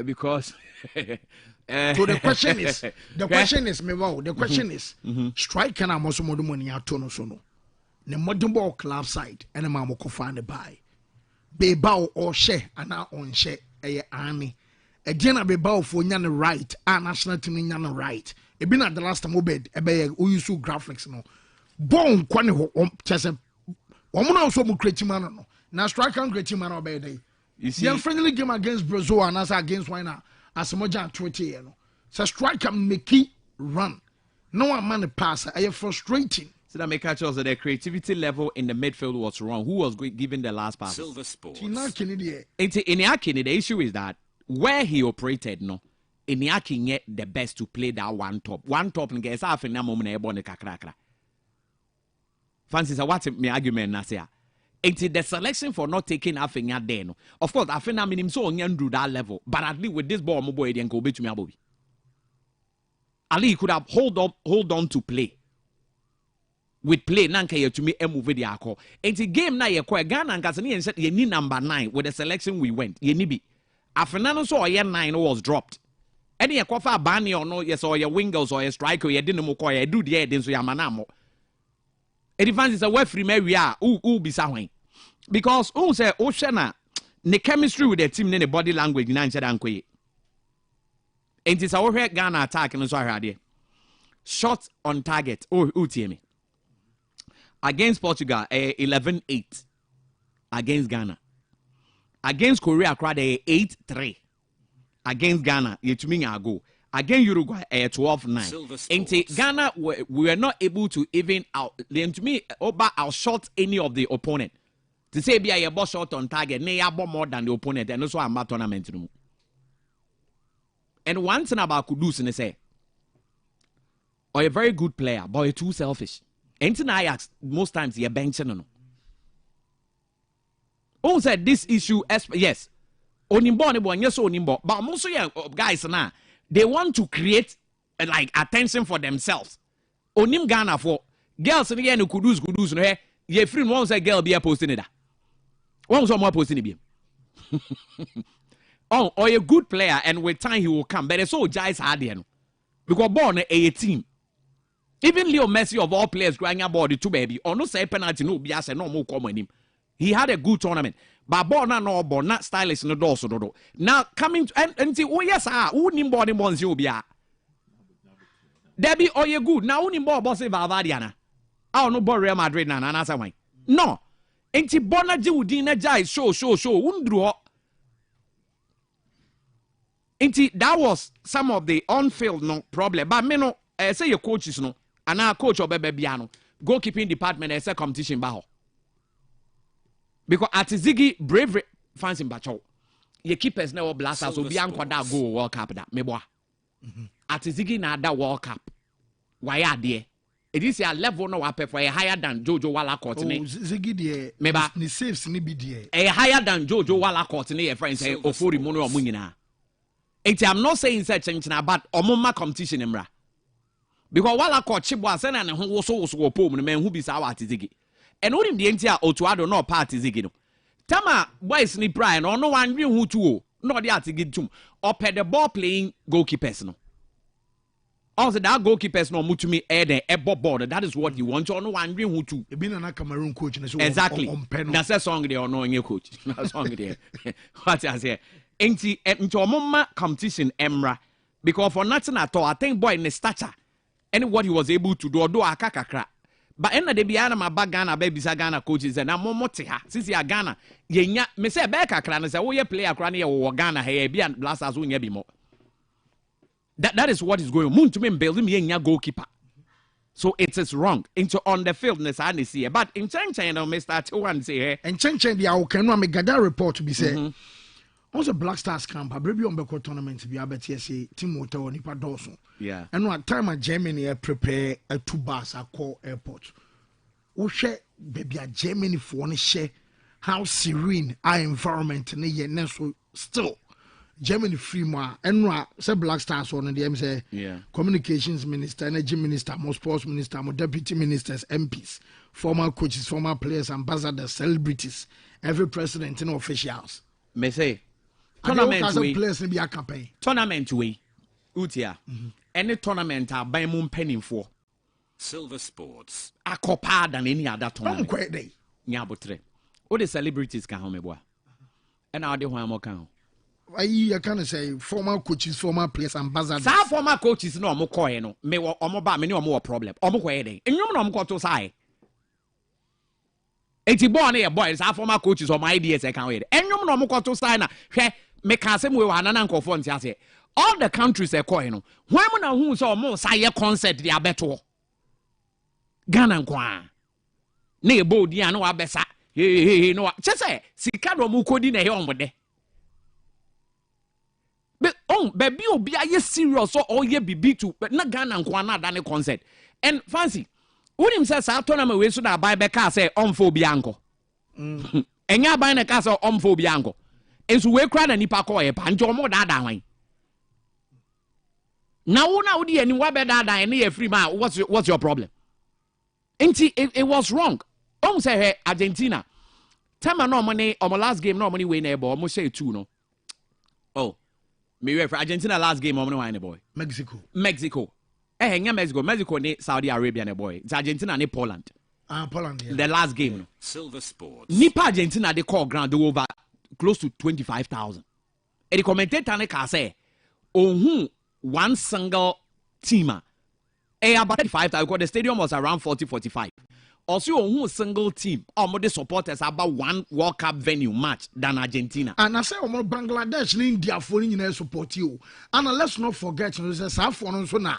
Because so the question is, me wow. The question is, strike and I'm also more money at Tono Sono. The modern ball club side and a mamma ko find a buy. Be bow or share and now on share a army. Again, I be bow for Yana right, our national team in Yana right. It been at the last time obed a bay use graphics no. Bone quani chess. Woman also create man no. Now strike and create man obey day. You see, the friendly game against Brazil and as against Wina as Moja 20 you know. So strike and make it run. No one man pass. I am frustrating. So that make catch us that the creativity level in the midfield was wrong. Who was giving the last pass? Silver Sports. Iñaki, the issue is that where he operated, no, Iñaki yet the best to play that one top. One top and get half in that moment a bonne kakrakra. Fancy say what's my argument na say? It's the selection for not taking Afinya there. No. Of course, Afina mean him so on that level. But at least with this ball, my boy didn't go to me abobi. Ali could have hold on to play. With play, nanka ye to me a move the ako. It's a game na ye kwa Ghana and Kasani and said ye need number 9 with the selection we went. Ye nibi. Afina so ye 9 was dropped. Any ye kwafa bani or no yes or your wingers or your striker ye didn't mo kwa ye do the head so yamanamo. It is a way free we are who be sawing. Because who say Oceana the chemistry with the team in the body language in answer and quiet. And it's our Ghana attack and so I shot on target. Me against Portugal 11-8 against Ghana. Against Korea crowd 8-3 against Ghana. You to me go. Against Uruguay 12-9. And Ghana we were not able to even to me outshot any of the opponent. To say be a boss shot on target, nay more than the opponent, and also a tournament. And one thing about Kudus and say, or a very good player, but you're too selfish. And I ask most times you're benching no. Who said this issue? Yes, Onimbo, yes, Onimbo, but most guys now. They want to create like attention for themselves. Onim Ghana for girls and again kudus no here. Ye friend one say girl be a posting it. One more posting it. Oh, or a good player and with time he will come. But it's so Jais hard no. Because born a team. Even Leo Messi of all players growing up the two baby or no say penalty no be as no more common him. He had a good tournament. But born not stylish no door so do. Now coming to and oh yes who nimbo ni bonzi obia. Debbie or you good. Now who nimbo boss Valvadiana. Oh no Real Madrid na answer why. No. Enti bona ji udina jai show undru. Enti that was some of the on-field no problem. But me no say your coaches no and our coach or baby biano. goalkeeping department ɛsɛ competition ba hɔ because at Ziggy bravery fans in Bacho ye keepers na blasters so bi ankwada go World Cup da meboa at Ziggy na da World Cup why are there it is a level no wape for a higher than Jojo Walla Court ne Ziggy de meba ni saves ni bi de a higher than Jojo Walla Court ne friends say ofori mu no omo nyina I'm not saying such things na but omoma competition emra because Walla Court chibo asena ne ho so opom no man who be sa at Ziggy and onim de ntia Otuado no part Ziggy no Tama boys ni Brian or no one real who too no the Ziggy tum or the ball playing goalkeepers no also that goalkeepers no mutumi air board that is what you want or no one real who too Cameroon coach exactly that's a song they are knowing your coach that song there what I say into omoma competition emra because for nothing at all I think boy in the stature and what he was able to do akakakra but ena de bia na maba Ghana ba bisa Ghana coaches na momote ha sisi ya Ghana yenya me say be kakra na say wo ye player kra na ye wo Ghana ha ye bia blasters wo nya bi mo that is what is going on to me build me yenya goalkeeper so it is wrong into on the field na say na see but in Chen no Mr. T1 say eh and Chen dia wo kanu am gather report be say also Black Stars camp abrabi on beko tournament bi abeti say team hotel nipa dawson yeah and what time at Germany prepare a two bus call airport wo hwe baby a Germany for ne share how serene our environment ne ye ne so still Germany free more and say Black Stars on the say yeah communications minister energy minister more sports minister more deputy ministers MPs former coaches former players ambassadors celebrities every president and officials me say tournament we players in be campaign tournament we utia any tournament by mum penning for Silver Sports akopa than any other tournament quite day nyabotre all the celebrities can home boy and how they want more can I can say former coaches former players ambassadors sa former coaches no mo koye no me omo ba me ni omo problem omo koye den enwom no omo ko to sai eti boy na ye boy sa former coaches or my ideas e kan we enwom no omo ko to sai na hwe me ka se mo we anana nkofo nti ase all the countries e koye no hwan mo na hu so omo sa ye concert dia beto Ghana nkwa na e bo di anu abesa he no chese sika do mo kodi na he omode but baby obi aye serious so all ye bibi to but na Ghana nkwa na da ne concert and fancy unim say sa tournament we so na buy be ka say omfo obi anko enya buy na ka say omfo obi anko enso we kra na nipa ko ye pa nje omo da da hwan na wo na wo di ani wa be da da ne ye free ma what's your problem it was wrong say hey Argentina time no money on my last game no money we na ebo mo say 2 no me refer Argentina last game on the boy Mexico Mexico ni Saudi Arabia ne boy it's Argentina ni Poland Poland yeah. The last game no. Silver Sports Nipa Argentina they call ground over close to 25,000 and the commentator ne ka say one single teamer about 35,000 because the stadium was around 40-45 also single team the supporters about one World Cup venue match than Argentina. And I say Bangladesh and India for in support you. And let's not forget you say sa for no so na.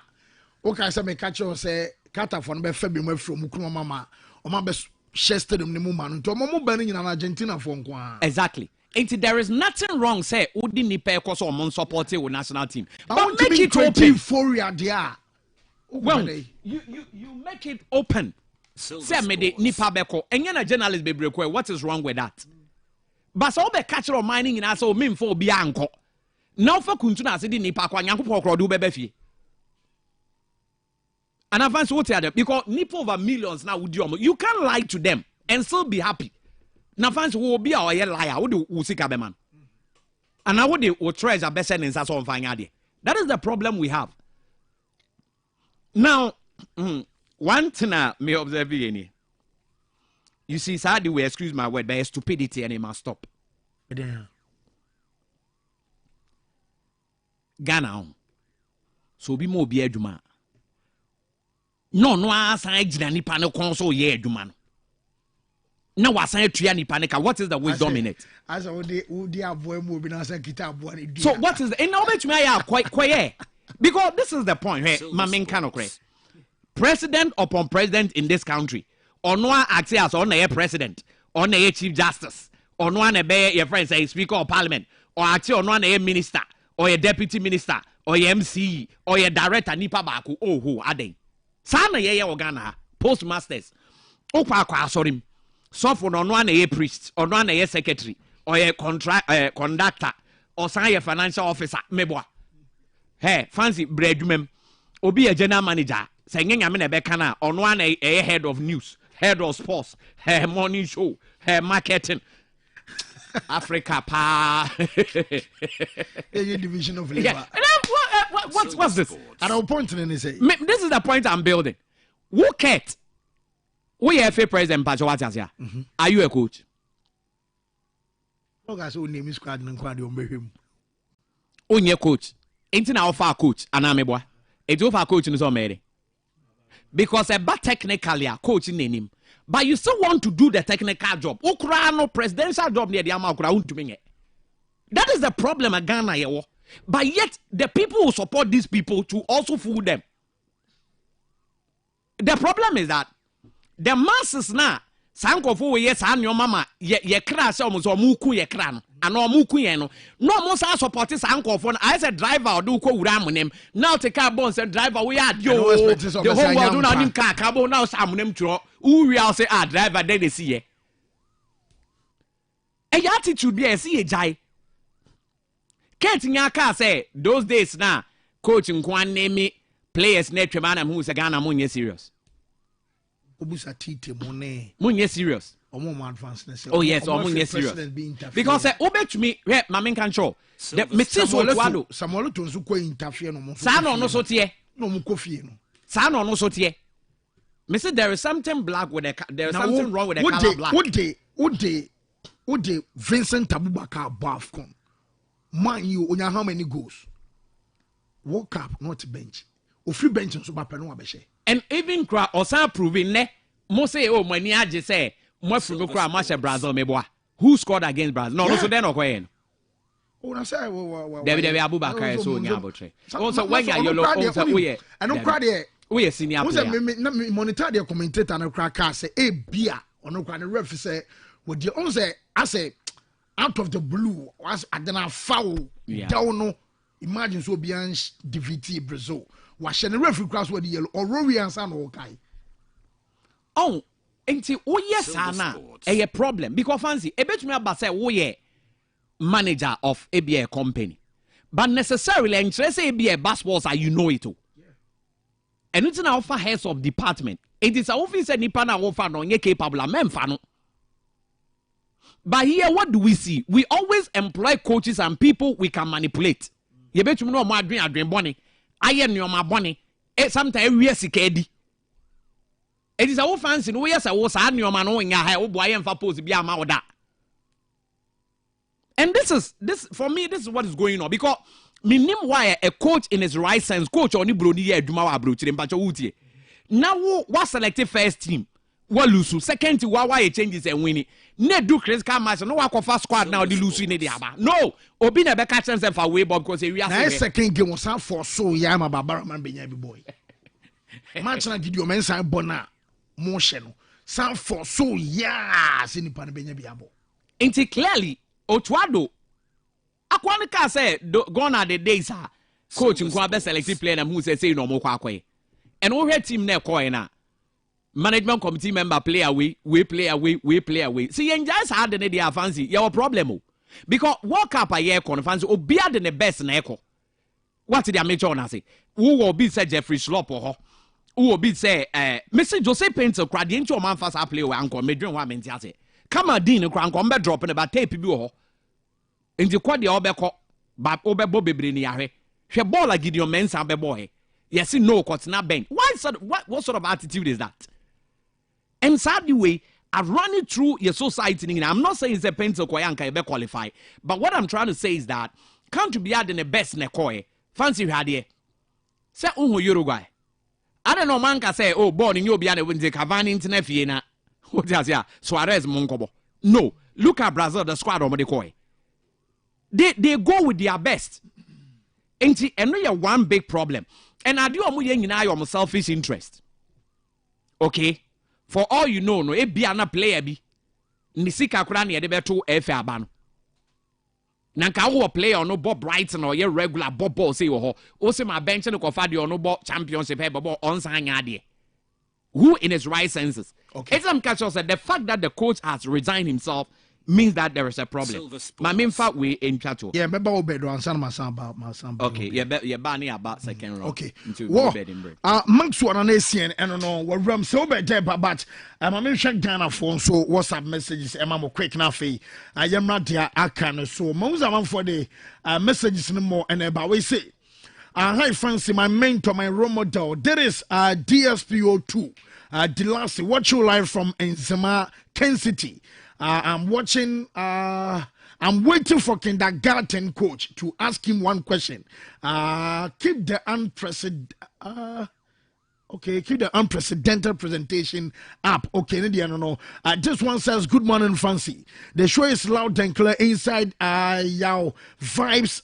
Okay, say me catch you say Qatar for no be February from Mukuma mama. O ma be share stadium ni mu man. To mo ban in Argentina for nko. Exactly. There is nothing wrong say odi nipa cause o mon support with national team. But make it open. Well, you make it open. Say me de nipa beko enye na journalist bebre ko what is wrong with that but so be catch your mining in aso me mfo obi anko now for kuntu na se de nipa kwa nyankopɔ kro do beba fie and advance what here because nipa over millions now would you can't lie to them and still be happy na fans will be our liar would you sika be man and now would the treasure best in so on fine ade that is the problem we have now one thing I may observe any. You see, sadly, we excuse my word, but stupidity and it must stop. Ghana, so be more be eduma. No, I say nipa no console ye eduma. No, I say triani panica. What is the wisdom in it? As I would avoid moving as a guitar. So what is the? And now which me quite because this is the point. Hey, my main cannot create. president upon president in this country. Onwa acts as on a president, on a chief justice, on one a your friend say speaker of parliament, or actually on one a minister, or a deputy minister, or a MC, or a director nipa baku. Oh, who are they? Sana ye organa postmasters. Okwa kwa sorry. So for on one a priest, on one a secretary, or a conductor, or say a financial officer. Meboa. Hey, fancy breadumem. Obi a general manager. Saying I'm in a becana on one a head of news. Head of sports, her morning show, her marketing. Africa pa. Division of labor. Yeah. What's this? At our point in this is the point I'm building. Who cared? We have a president, Pacho. Are you a coach? No, guys, who name is squad and quad on him. Only a coach. Ain't now far coach, and I'm a boy. It's over coach in his own made. Because a bad technically a coach in him, but you still want to do the technical job. Ukra no presidential job near the Amakra to me. That is the problem at Ghana. But yet the people who support these people to also fool them. The problem is that the masses now sanko fo yes an your mama ye kra se omo so muku ye kra no ana muku ye no mo sa support sanko fo I said driver do ko wura amunem now take car bon say driver we are yo the whole world do na nim car cabo now say amunem tro who we say driver then they see ye e attitude be see e jai can't nya car say those days now coach nkwan name players na twema na mu say Ghana mo nye serious Obusa tite money. Munye serious. Omo advance. Oh yes, Munye serious. Because obetumi mama can show. The metis so kwado. Samuel Tonsu ko interfere no mo. Sa no so tie. No mo kofie no. Sa no so tie. Me say there is something black with there is something wrong with the color black. Would Vincent Abubakar Bafcon. Man you onya how many goals? World Cup not bench. O free bench so ba pano abehye. And even cry or some proving ne mo say oh money aje say mo fru cry match Brazil meboa who scored against Brazil no so then okwen oh na say David Abubakar so nya abotre also when you yellow also we and no cry there we senior player me monitor the commentator na cry car say e bia ono cry the ref say with the on say I say out of the blue was adena foul down no imagine so beyond defeat Brazil. Was the referee cross with the yellow or Rorians and okay? Oh, ain't it? Oh, yes, Anna. A problem because fancy a bit me about say, oh, yeah, manager of ABA company, but necessarily interest ABA basketballs are you know it too. And it's an alpha heads of department. It is a officer Nipana offer no ye capable of memfano. But here, what do we see? We always employ coaches and people we can manipulate. You bet you know my dream bonnie. I am your my bonnie. Sometimes we are sick. It is our fancy. No, yes, I was an your man knowing I have boy and for to be a mauda. And this for me, this is what is going on because minim why a coach in his right sense, coach only brody Dumawa Bruch in Pacha. Now what selected first team? What lose second to why changes and winning. Ne do Chris Camas no walk first squad now the lose in the aba. No, Obina Becca chance for away Bob because we are second game was out for so yama Barbara man be boy. Match na did your men sign bona motion. Sound for so yes in the Panabenya Biabo. Ain't it clearly Otwado Aquanica said gone are the days coach and best selected player and who says say no more quack. And all her team there coina. Management committee member play away, we play away. See, you just had the idea fancy. Your problem, because World Cup a year conference or be the best in echo. What did I make on say? Who will be say Jeffrey Slop or who will be say Mr. Jose Painter cried into a man fast play where Uncle Medrin woman say. Come on, Dean, crank on bed dropping about tape you. In the quad the Obeco, but Obe Bobby Briniare. She ball like Gideon Mensa boy. Yes, no, what's not bent. What sort of attitude is that? And sadly, way I run it through your society. I'm not saying it's a pencil koyanka be qualify, but what I'm trying to say is that country be adding the best nekoe. Fancy had here. Say Uruguay. I don't know man can say, oh, born in you be when they Cavani internet fiena. What does ya? Suarez Monkobo. No, look at Brazil, the squad of the koi. They go with their best. And know one big problem. And I do you selfish interest. Okay, for all you know, no, be an player be. Nisika Kurani at the better F. Abano. Nanka wo player no Bob Brighton or your regular Bob Ball say oh also my bench no Kofadi or no Bob championship hey Bob on Sangadi. Who in his right senses? Okay. Islam Catcher said the fact that the coach has resigned himself means that there is a problem. My main fact we in Chacho. Yeah, maybe I'll bet on some my son. Okay, yeah, banning about second round. Okay. Well, Max one on ACN and no, we're rum so bad, but I'm a check Ghana phone, so WhatsApp messages, and I'm quick now. I am not there, I can, so most of them for the messages no more, and about we say, hi, Fancy, my mentor, my role model, there is DSPO2, Delasi, watch you live from Enzema, Kansas City. I'm watching. I'm waiting for kindergarten coach to ask him one question. Keep the unprecedented presentation up. Okay, no. This one says, "Good morning, Fancy. The show is loud and clear inside. Your vibes.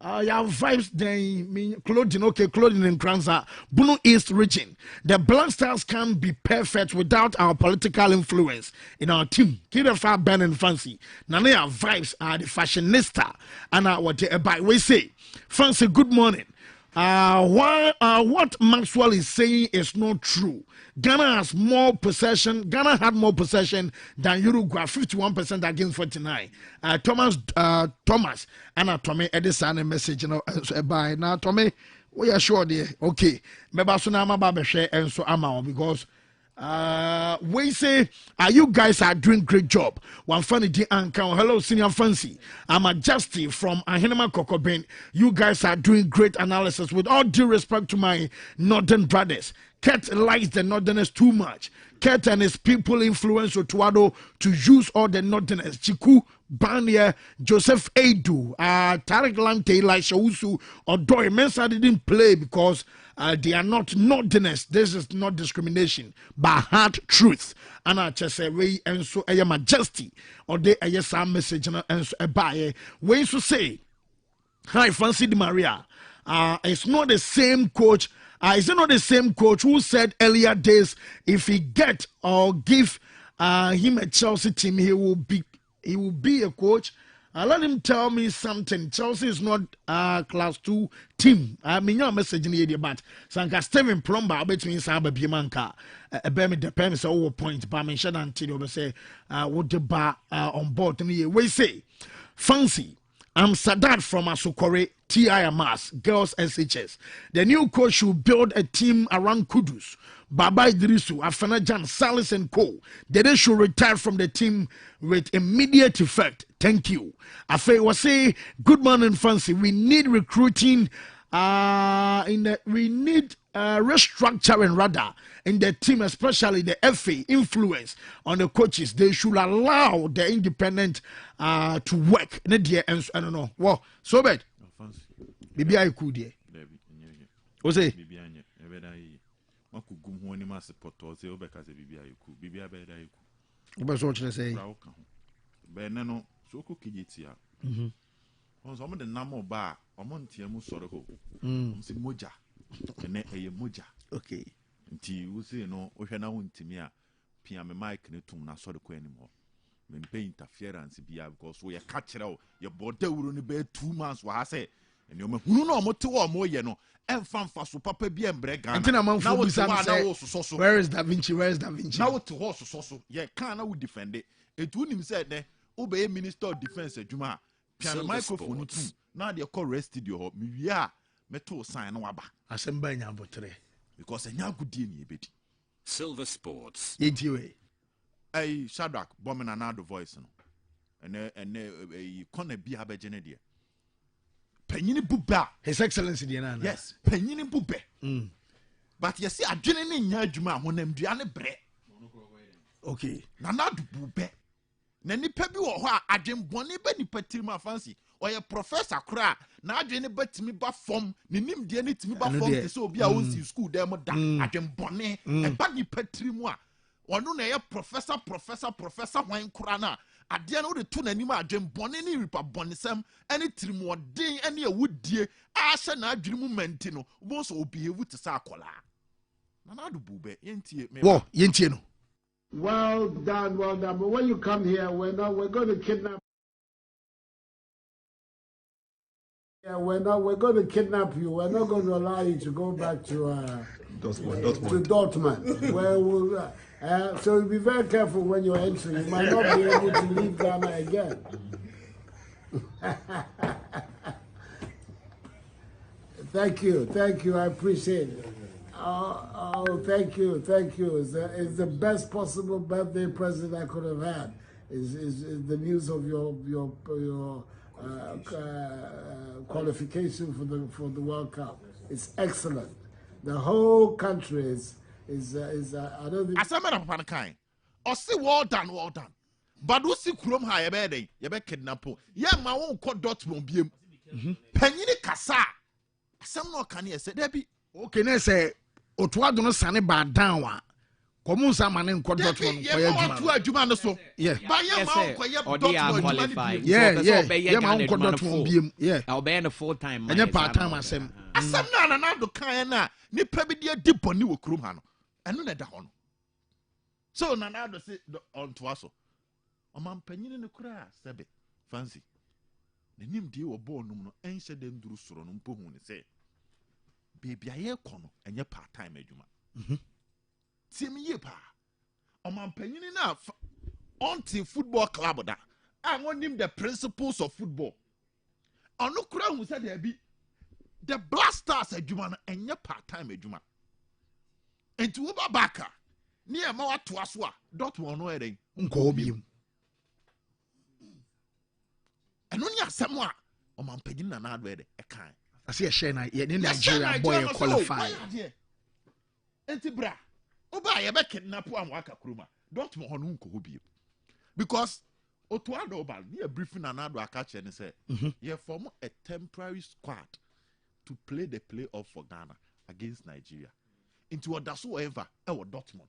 Vibes then clothing in Kranza, Bunu East region. The Black Stars can be perfect without our political influence in our team. Kidafa Ben and Fancy. Nana vibes are the fashionista. And what we say. Fancy, good morning. What Maxwell is saying is not true. Ghana has more possession. Ghana had more possession than Uruguay, 51% against 49. Thomas, and Tommy Edison message, by now, Tommy, we are sure there. Okay, maybe I am share and so am because. We say, you guys are doing great job. One funny day anchor. Hello, Senior Fancy. I'm a Justy from Ahinema Kokobin. You guys are doing great analysis. With all due respect to my northern brothers, Kurt likes the northerners too much. Kurt and his people influence Otuado to use all the northerners. Chiku, Banya, Joseph Edu, Tarek Lante, Elisha Usu, or Doy Mensa didn't play because they are not northerners. This is not discrimination, but hard truth. And I just say, we and so a majesty, or they a yes, message and so a buy. When you say, hi, Fancy Di Maria, it's not the same coach. Is it not the same coach who said earlier days if he get or give him a Chelsea team, he will be a coach? Let him tell me something. Chelsea is not class 2 team. I mean, your message in the but Sanka Steven Plumber between Saba Bimanka, a Bemi depends over point, but I mean, Shadan Tidio say, what the bar on board. We say, Fancy. I'm Sadat from Asukore, TIMAS, Girls SHS. The new coach should build a team around Kudus, Baba Idrisu, Afanajan, Salis and Co. They should retire from the team with immediate effect. Thank you. Afe was say, good morning, Fancy. We need recruiting, we need restructuring rather in the team, especially the FA influence on the coaches. They should allow the independent to work. I don't know. Well, so bad. Maybe I could. What's it? Okay. Nti we say no ohwe na wontimi a pia me mic ne tum na so de ko animo me pay interference bia because we ka kire o ye boda wuro ne be 2 months wa say ene o mahunu no mote wo mo ye no emfa so papa bia embre Ghana na wo say where is Da Vinci na wo to horse so ye kan na wo defend it etu nim say ne wo be minister of defense adwuma pia me microphone tum na de call rest studio ho me wi a meto sign na waba asemba nya botre because enya gudie ni ebedi Silver Sports yetiwe ay Shadrack bomina na the voice no ene kona bi abeje ne de panyini buba his excellency de na yes panyini bube but you see adwene ne nya adwuma honam dua ne bre okay na du bube na nipa bi wo ho a adwenbone ba nipa tirim afansi oye professor kra na adwene batimi ba fom ne nimde ne timi ba fom te se obi a won si school dem da adwenbone e ba nipa tirim a ono na ye professor wan kra na ade na wo de to nanim adwenbone ne ripa bonesem ene tirim odin ene awudie a hye na adwene mu menti no bo so obi ewu te sa akola Whoa, yentino. Well done, well done. But when you come here, we're going to kidnap. Yeah, we're going to kidnap you. We're not going to allow you to go back to Dortmund. Where we'll, so be very careful when you're entering. You might not be able to leave Ghana again. Thank you, I appreciate it. Oh, thank you. It's the best possible birthday present I could have had. Is the news of your qualification for the World Cup. It's excellent. The whole country is I don't think. Asamena papa kan. O say well done. But we see krom ha ye be dey, ye be kidnap. Ye ma won ko Dortmund biem. Panyini kasa. Asam no kan ye say there be. Okay, na say otuado no sane ba down wa. Komun sa mane nko Dortmund ko ye adwuma. Ye adwuma no so. Yeah. Ba ye ma ko ye Dortmund. Yeah. Ye ma nko Dortmund biem. Yeah. Obey na full time. Enye part time asem. Asem na do kan na nipa bi de di boni wo krom ha no. Eno na da ho no. So na do say on to aso. Omam panyini ne kura sebe fancy. Nanim die wo ball num no enhye dem duru soro no mpo hu ne say. Baby aye kono enye part time adwuma. Tim ye pa. Omam panyini na on football club da. I want him the principles of football. Ono kura hu say there be the Blasters adwuma no enye part time adwuma. Enti wo ba baka ni e ma wato aso a Dortmund no eren nko obiem. Eno ni asem a omam panyini na ado ede e kan. Ase ye share na ye ni Nigeria boy qualify. Enti bra oba ye be kidnap am waka kuruma Dortmund ho no nko obiem. Because otuado oba ni a briefing na ado aka che ne say ye form a temporary squad to play the playoff for Ghana against Nigeria. Into what that's whatever Dortmund.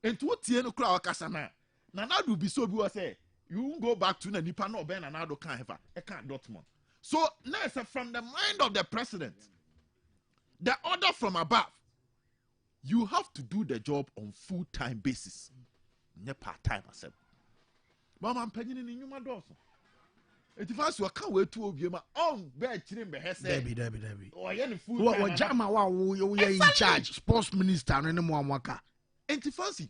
Into what tie no kura wakasa na do be so bi say you won't go back to the nipa no ben and Nado can't have a can't Dortmund. So now from the mind of the president, the order from above, you have to do the job on full-time basis. Not part-time myself. But I'm paying in you my daughter. If I can't wait to be my own bed chilling Debbie. Oh, yeah, food. What Jama you in charge, sports minister and any more waka. And if fancy,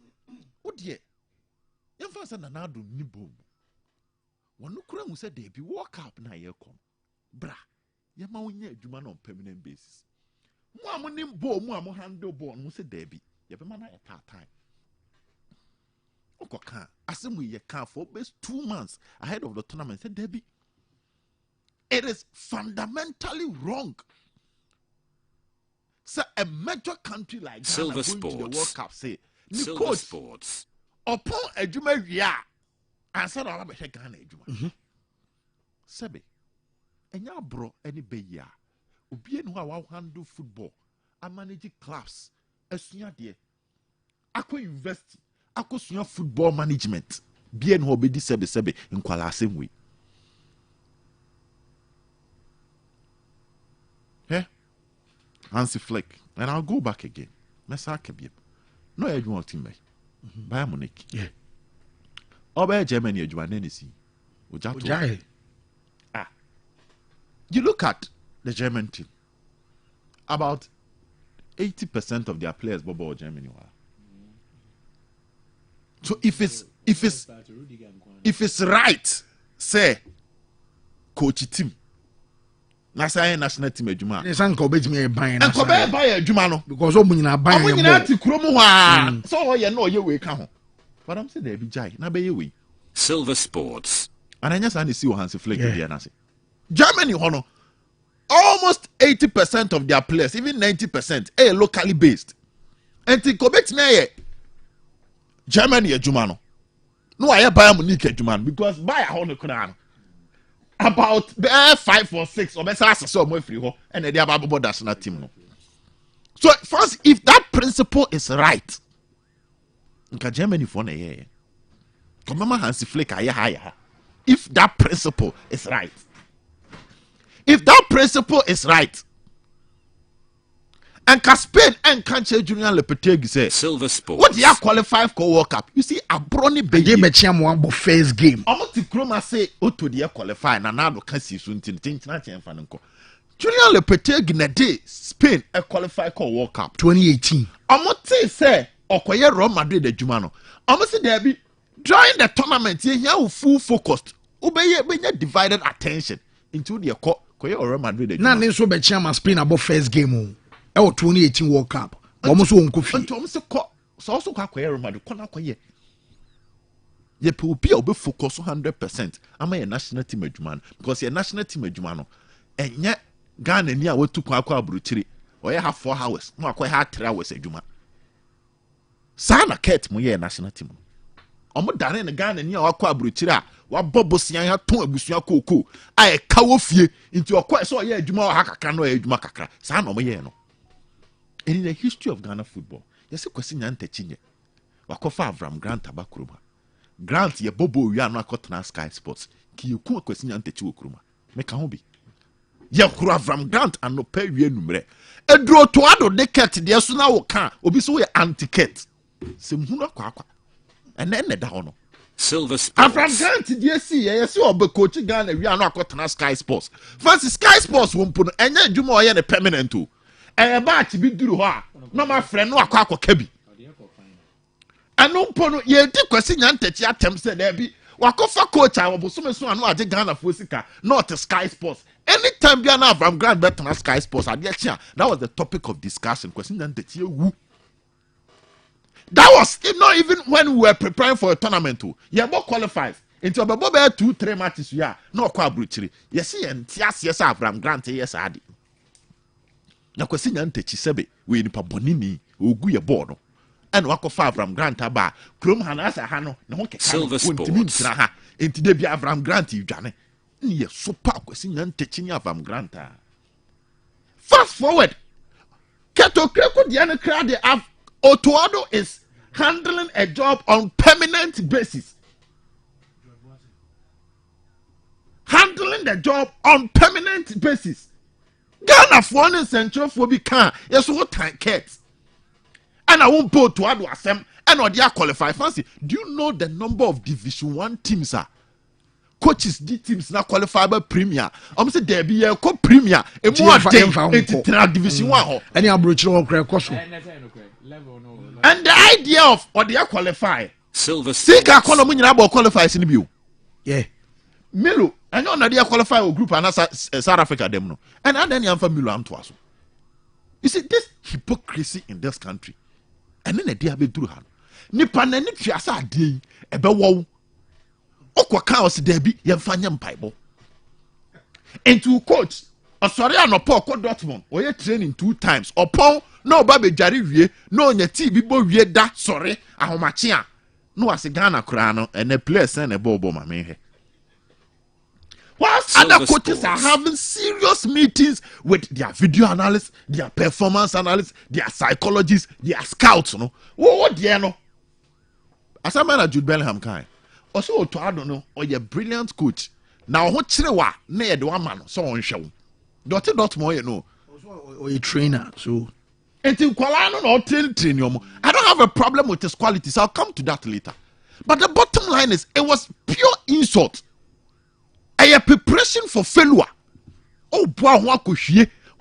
oh dear, you fancy Nanado Nibo. One no kura say they be walk up na ye come. Bra, ye ma wonye adwuma on permanent basis. Mo amonim ball, mo amo handle ball, mo say there be. Ye be man na part time. Okoka, asem we ye can for best 2 months ahead of the tournament say there be. It is fundamentally wrong. So a major country like Silver Ghana going to the World Cup say, Silver Sports. Upon adwuma ria answer na be Ghana adwuma. Sebe enya bro any be ya. Obi enu a handle football, I manage clubs, asua de. Akwa university, akosua football management. Bi enu obedi sebe nkwala asem we. Hansi Flick, and I'll go back again. Mesa Kebib. No, I want team. Bayern Munich. Yeah. Over Germany, you are Nenisi. You look at the German team. About 80% of their players bobo Germany were. So if it's right, say coach team. Nasa national team adwuma. Ne san ko betimi e ban na. Ko be ban adwuma no because o munyina ban ye. O munyina ti kromo ha. So ye no ye we ka ho. But I'm say there be jai na be ye we. Silver Sports. And anya san see o Hansi Flick there na say. Germany ho no almost 80% of their players, even 90%, are locally based. And ti ko betimi ye Germany adwuma no. No aye Bayern Munich adwuma because Bayern ho no kuna no. About 5 or 6 or so more free and they have about national team. So first, if that principle is right, in Germany for a year, come Hansi Flick higher. If that principle is right, and Spain and Cancer Junior Lepetegi say Silver Sports. What you qualify for World Cup? You see, a brony baby Bechiam one first game. Almost the Chroma say, oh, to the qualify, and now can see soon till Fanco. Junior Lepetegi in a day, Spain a qualify for World Cup 2018. Almost say, Okoye Real Madrid the Jumano. Almost there be during the tournament, you full focused, obey divided attention into the Koye Real Madrid. Now, then, so Bechiam Spain about first game. 2018 World Cup. Almost one coffee. So also Koye Real Madrid. Ye will be focused 100%. I'm a national team man because your national team jumano and yet Ghana near what to Kwakwa Brutiri or you have 4 hours. No, quite hard 3 hours a juma. Sana Ket Moye national team. Omo dane ne Ghana near Wakwa Brutira. Wa bobo siya ton abusua koko. Aye kawo fie into okwa so ye juma hakaka no juma kakra. Sa no mo ye no. In the history of Ghana football, yes, a question and techine. Wakofa Avram Grant Tabakruma. Grant ye bobo we are not cotton Sky Sports. Ki you cool question and techu kruma. Make a hobby. Ye Avram Grant and no pay we numere. A draw to ado decate the asuna woka, obiso ye antiquette. Simhuna kwakwa. And then the down. Silver Sports. Avram Grant DSC, yes, you be coaching Ghana we are not cotton Sky Sports. Fancy Sky Sports won't put any jumo ye permanent too. And about to be do her. No, my friend, no, I can't kebi. And no pono, ye did question and touch your attempts there be. Wakofa coach, I will so much no, I did Ghana Fusika, not the Sky Sports. Anytime you are from Grand Better Sky Sports, I guess that was the topic of discussion. Question and touch you. That was not even when we were preparing for a tournament. You both qualified into a 2-3 matches. Yeah, no quite brutally. Yes, yes, Abraham Grant, yes, I did. Na kwesi nyante chisebe we nipa bonini ogu ye board and wakofa Avram Grant aba krom hanasa hano na ho keka Silver Sports ha enti de bia Avram Grant idwane ye super kwesi nyante chinya Avram Grant. Fast forward Keto Kreko Diane Krade of Otoado is handling a job on permanent basis. Handling the job on permanent basis. Ghana for one central for be can yes what time cats and I won't put to add wasem and or they are qualified. Fancy, do you know the number of Division 1 teams are coaches D teams now qualified by Premier? I'm say there be a co Premier a more day into Division 1 any abrochiro and the idea of or they are qualified Silver Sports qualifies in the yeah Milo, I know that they qualify a group and South Africa them no. And I then for Milo and Twaso. You see this hypocrisy in this country. And then a dear be through hand. Nipan and Nipiasa day ebe wow. Okwa chaos debi yemfanyam Bible. And to coach, sorry no Paul Dortmund or you training 2 times. Or Paul no baby jari wie no nya TV bo wie da sorry ahomachia. No as Ghana krano and a place and a bobo ma me. Whilst other coaches are having serious meetings with their video analysts, their performance analysts, their psychologists, their scouts, no. What do you know? As a man, Jude Bellingham kind. Also, to I don't know, or you're a brilliant coach. Now, what chilewa near the one man so on show. Dot more, you know. Or a trainer, so. Until Kualano or train I don't have a problem with his qualities. I'll come to that later. But the bottom line is, it was pure insult. A preparation for failure. Oh boy,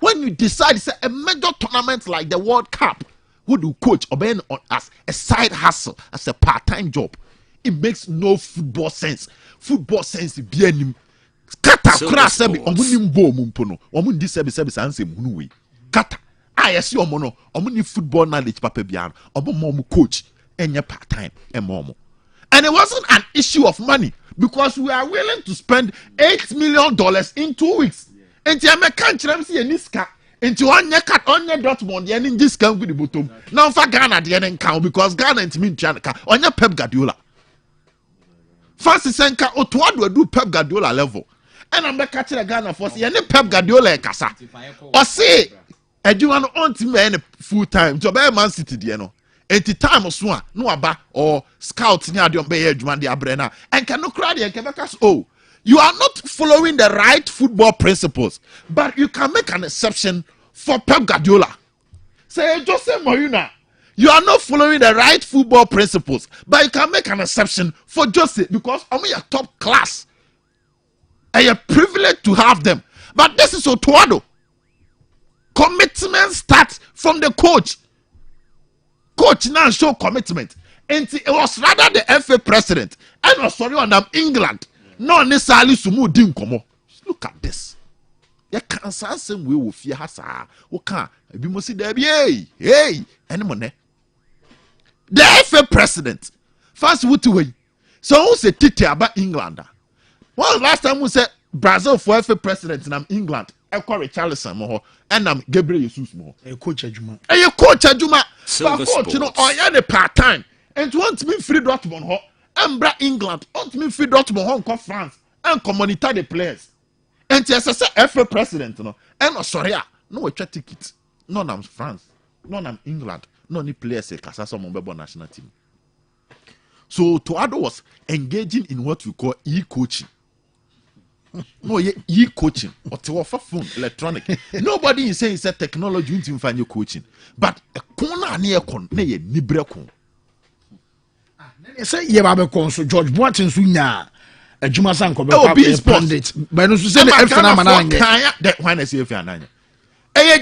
when you decide it's a major tournament like the World Cup, would you coach or be on as a side hustle, as a part-time job? It makes no football sense. Football sense be any kata crash be omunimbo mumpono. Omun di sebi sanse munuwe. Kata. I see omono. Omuni football knowledge papa bian. Omo momu coach enye part-time momo. And it wasn't an issue of money. Because we are willing to spend $8 million in 2 weeks. And you can't see a niska. And you on your cat on your Dortmund, the ending this can be the bottom. Now for Ghana, the ending count because Ghana and Timin Chanaka on your Pep Guardiola. Fancy Senka Otuado do Pep Guardiola level. And I'm not catching a Ghana for see any Pep Guardiola Casa. Or say, I do want on to me full time job Man City, you know. Enti time osua no aba or scout ni adom be adwuma de abrena and can no cry and can oh you are not following the right football principles but you can make an exception for Pep Guardiola Say Jose Mourinho, you are not following the right football principles, but you can make an exception for Jose because only a top class. And you're privileged to have them. But this is Otuado. Commitment starts from the coach. Coach now show commitment. And it was rather the FA president. And was sorry on them England. No necessarily sumu dim komo. Look at this. You can't say same way with fear hasa. Okay. Be must see there. Hey. Any money. The FA president. First what to way. So who say titi about England? Well, last time we said Brazil for FA president in England. Ekwa Richarlison mo and Gabriel Jesus mo. Coach Ajuma. Coach Ajuma. Silver But coach, the part time. And want me free Dortmund ho. And bra England. Want me free Dortmund ho and France. And community the players. And yes, I FA president no. And sorry, no we check ticket. No nam France. No nam England. No ni players kasa some member national team. So Toado was engaging in what we call e-coaching. No, e-coaching or to offer phone electronic. Nobody is saying it's a technology you find your coaching, but a corner near con ne nibrekon. Say ye babe so George Boateng sunya adwuma sanko be pandit. But no say the phenomenon that when I say if ananya.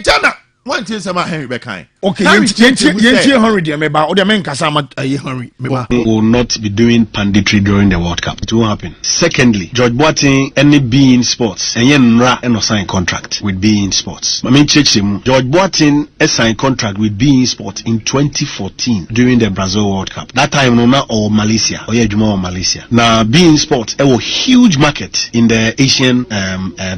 Jana one thing say my Henry Bekan. Okay, yentie Henry dey meba o dey men kasa ma Henry meba. Will not be doing panditry during the World Cup. It won't happen. Secondly, George Boateng any beIN Sports and yenra no sign contract with beIN Sports. I mean George Boateng signed contract with beIN Sports in 2014 during the Brazil World Cup. That time no na or Malaysia or Juma or Malaysia. Now beIN Sports a huge market in the Asian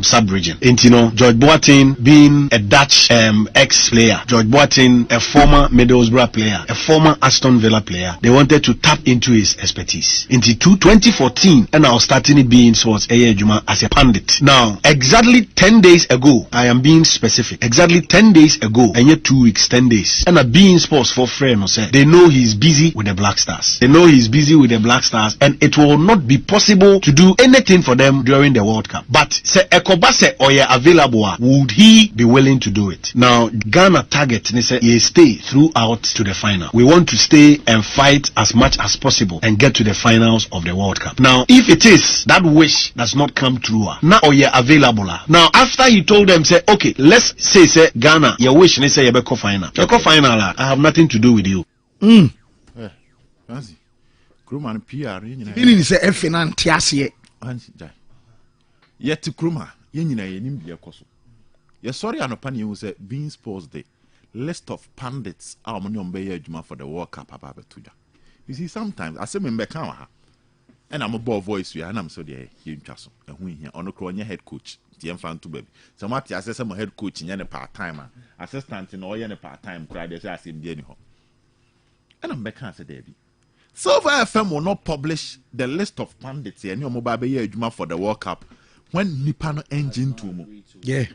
sub-region. And you know George Boateng being a Dutch ex-player, George Boateng a former Middlesbrough player, a former Aston Villa player, they wanted to tap into his expertise. Into 2014, and I was starting beIN Sports as a pundit. Now, exactly 10 days ago, I am being specific. Exactly 10 days ago, and yet 2 weeks, 10 days. And a beIN Sports for friend said they know he's busy with the Black Stars. They know he's busy with the Black Stars, and it will not be possible to do anything for them during the World Cup. But say Ekobase Oye available, would he be willing to do it? Now, Ghana target say you stay throughout to the final. We want to stay and fight as much as possible and get to the finals of the World Cup. Now, if it is that wish does not come true, now you're available. Now, after he told them, say, okay, let's say Ghana, your wish, and say you go final. You go final. I have nothing to do with you. Fancy. Kruma PR. Feeling say F and Tiasie. Yet to Kruma, yenina yenimbi koso. Yes, sorry, an opinion was a beIN Sports Day. List of pundits are money on Bayer Juma for the World Cup. You see, sometimes I say, and I'm a ball voice here, and I'm so there. You just and who here on the crown head coach, the infant to baby. So, Matty, I say, some head coach in a part timer, assistant in all a part time, cried as I see him anyhow. And I'm back answer, Debbie. So far, FM will not publish the list of pundits here, and your mobile Bayer Juma for the World Cup when Nipano engine to move. Yeah.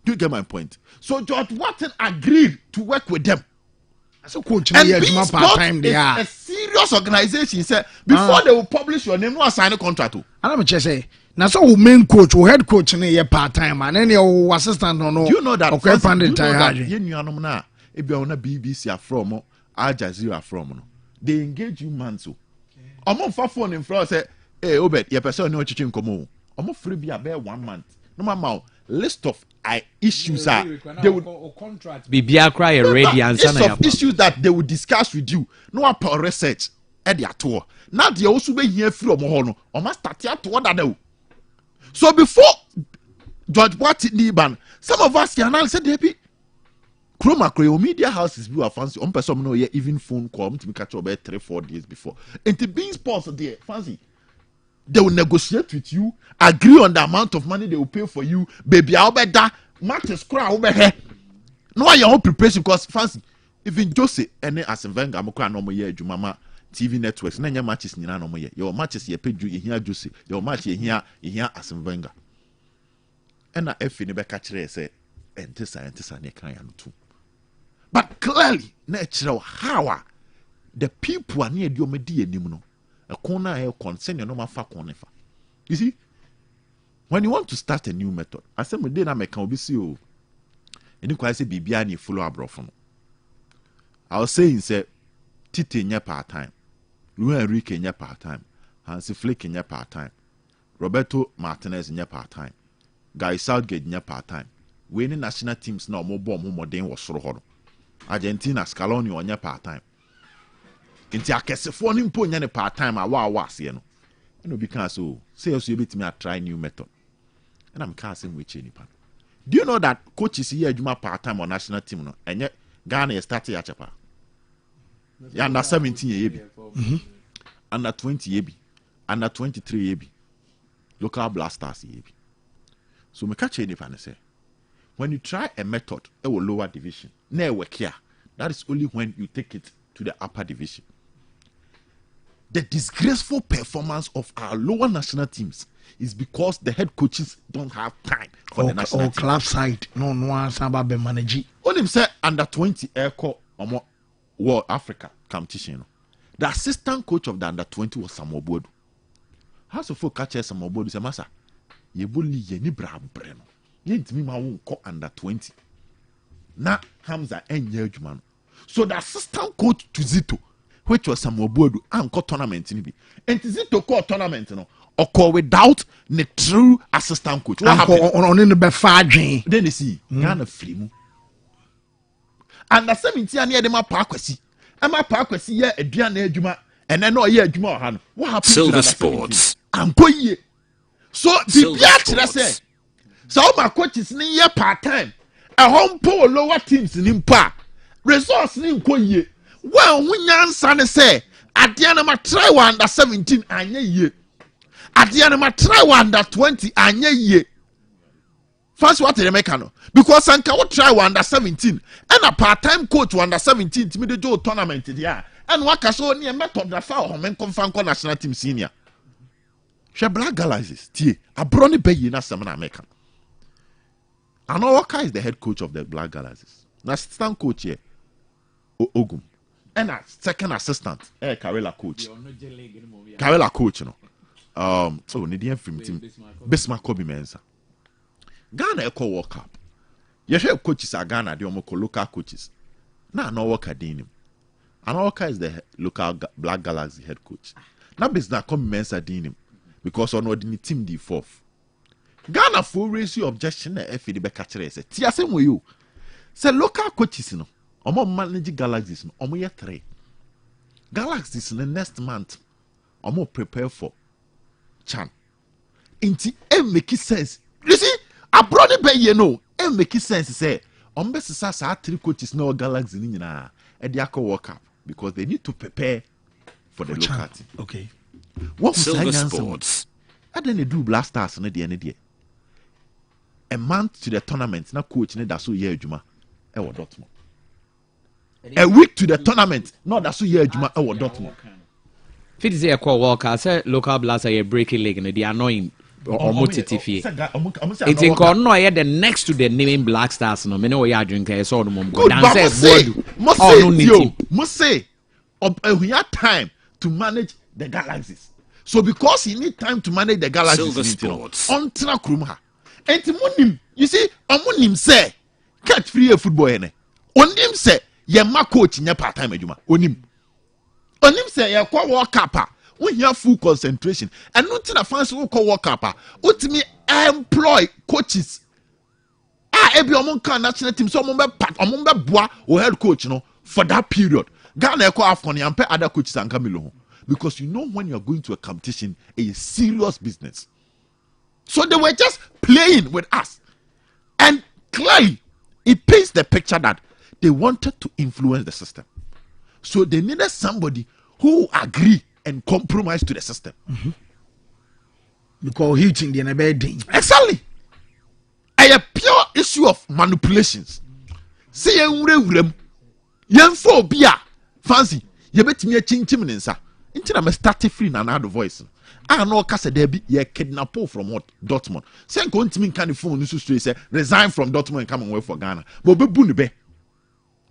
Do you get my point? So George Boateng agreed to work with them. So coach, and beIN Sports is a serious organization. Said before they will publish your name, no sign a contract. I'm just say now so main coach or head coach in a part time and then your assistant or no. Do you know that? Okay, you know that if you are on a BBC from Al Jazeera from they engage you man so. I'm on phone in front say, hey Obed, your person no chicken come. I'm free be about 1 month. No matter list of issues are they would contract bibia cry ready answer list of issues that they would discuss with you no upon research at their tour now they also be here from no or must start here to what they so before George Boateng ban some of us can now say they be Chroma media houses be fancy on person no even phone call to me catch about 3-4 days before and the beIN Sports there fancy. They will negotiate with you, agree on the amount of money they will pay for you. Baby, I'll bet that matches cry over here. No, your own preparation because fancy. Even Jose and then as a Venga, I'm crying no more year, Jumama TV networks. None your matches in no more year. Your matches you paid you here, Jose. Your match you here as a Venga. And I F in the back say, and this and they can too. But clearly, natural how the people are near your media nimuno. A corner concern your normal far corner. You see, when you want to start a new method, I said, "Medina make can be see you." Any quite say Bibia ni follow abroad from. I was saying say Tite nya part time. Luis Enrique nya part time. Hansi Flick nya part time. Roberto Martinez nya part time. Guy Southgate nya part time. Winning national teams now more bomb more than was so. Argentina Scaloni nya part time. Inti akesefo ni mpo nya ne part time awa ase no. No because so say also you bet me try new method. And I'm casting with any pan. Do you know that coaches here adwuma part time on national team no? Enye Ghana is starting achapa. Ya under 17 ye bi. Under 20 ye bi. Under 23 ye bi. Local blasters ye bi. So me catch any pan say when you try a method it will lower division. Na work here. That is only when you take it to the upper division. The disgraceful performance of our lower national teams is because the head coaches don't have time for the national team. Club side, no saba be manage. Only him say under 20 airco World Africa competition. The assistant coach of the under 20 was Samuel Bodu. How so for catch Samuel Bodu say masa ye bully ye ni bra breno. Ye ntimi ma won ko under 20. Na Hamza enye adwuma no. So the assistant coach to Zito, which was Samuel Bodu, and call tournament in be. And Zito call tournament no, or call without the true assistant coach. What happened? On in the befadge. Then you see, Ghana free. And the 17 year dem Parkwesi. Emma Parkwesi ye eduane adwuma, and then no ye adwuma han. What happened? Silver Sports. Ankoye. So the piatra say, so my coaches ni year part time. A home poor lower teams in impa. Resource ni nkoye. Well, we nyansa say at the end of my try under 17 anye ye. At the end of my try under 20 anye ye. First what they make no because Sanka will try under 17 and a part-time coach under 17 to me the do tournament there and what so near method that foul home and confirm national team senior. She black galaxies tie a brony pay na some American. And Waka is the head coach of the Black Galaxies. Na assistant coach here, Ogum. And a second assistant, Karela coach. Karela coach, you know. So Nidian film team. Bismarck Kobe Mensa. Ghana Echo World Cup. You hear coaches are Ghana, the local coaches. Now no Waka Dinim. And Waka is the local Black Galaxy head coach. Now Bismarck Kobe Mensa Dinim. Because on the team the fourth. Ghana for raise your objection if the back catcher say tia same way you say local coaches no omo manage Galaxies no omo ye 3 Galaxies in the next month omo prepare for Chan inti make sense you see abroad be ye no make sense say omo sa 3 coaches no Galaxy ni nyina e dey work up because they need to prepare for the local team. Okay, what Silver Sports I didn't do blasters no the a month to the tournament na coach ne da so ye adwuma e wo Dortmund. A week to the tournament no da so ye adwuma e wo Dortmund. Fit say e call worker say local blaster ye breaking leg no they annoying or motitify. It's in no the next to the naming Black Stars no me no ya drink e so no mo go dan say must say we have time to manage the Galaxies. So because he need time to manage the Galaxies, Silver Sports on tra krumha. And monim, you see, omonim say, catch free football ene. Onim say, ye ma coach in your part-time adwuma. Onim say, ye kwa work up. We have full concentration. And not in a fancy who call work up. Ultimately, employ coaches. Every omonka national team, so omombe boa or head coach, for that period. Ghana eko afcon and pay other coaches and Camilo. Because you know when you are going to a competition, a serious business. So they were just playing with us. And clearly, it paints the picture that they wanted to influence the system. So they needed somebody who agree and compromise to the system. Mm-hmm. Because hitting the bedding. Exactly. A pure issue of manipulations. See phobia fancy. You bet me a chinchim ninsa. Until I'm starting free and another voice. I know Casa Debbie, ye kidnap from what Dortmund. Say going to me kind of phone to say resign from Dortmund and come and work for Ghana. But be bunube.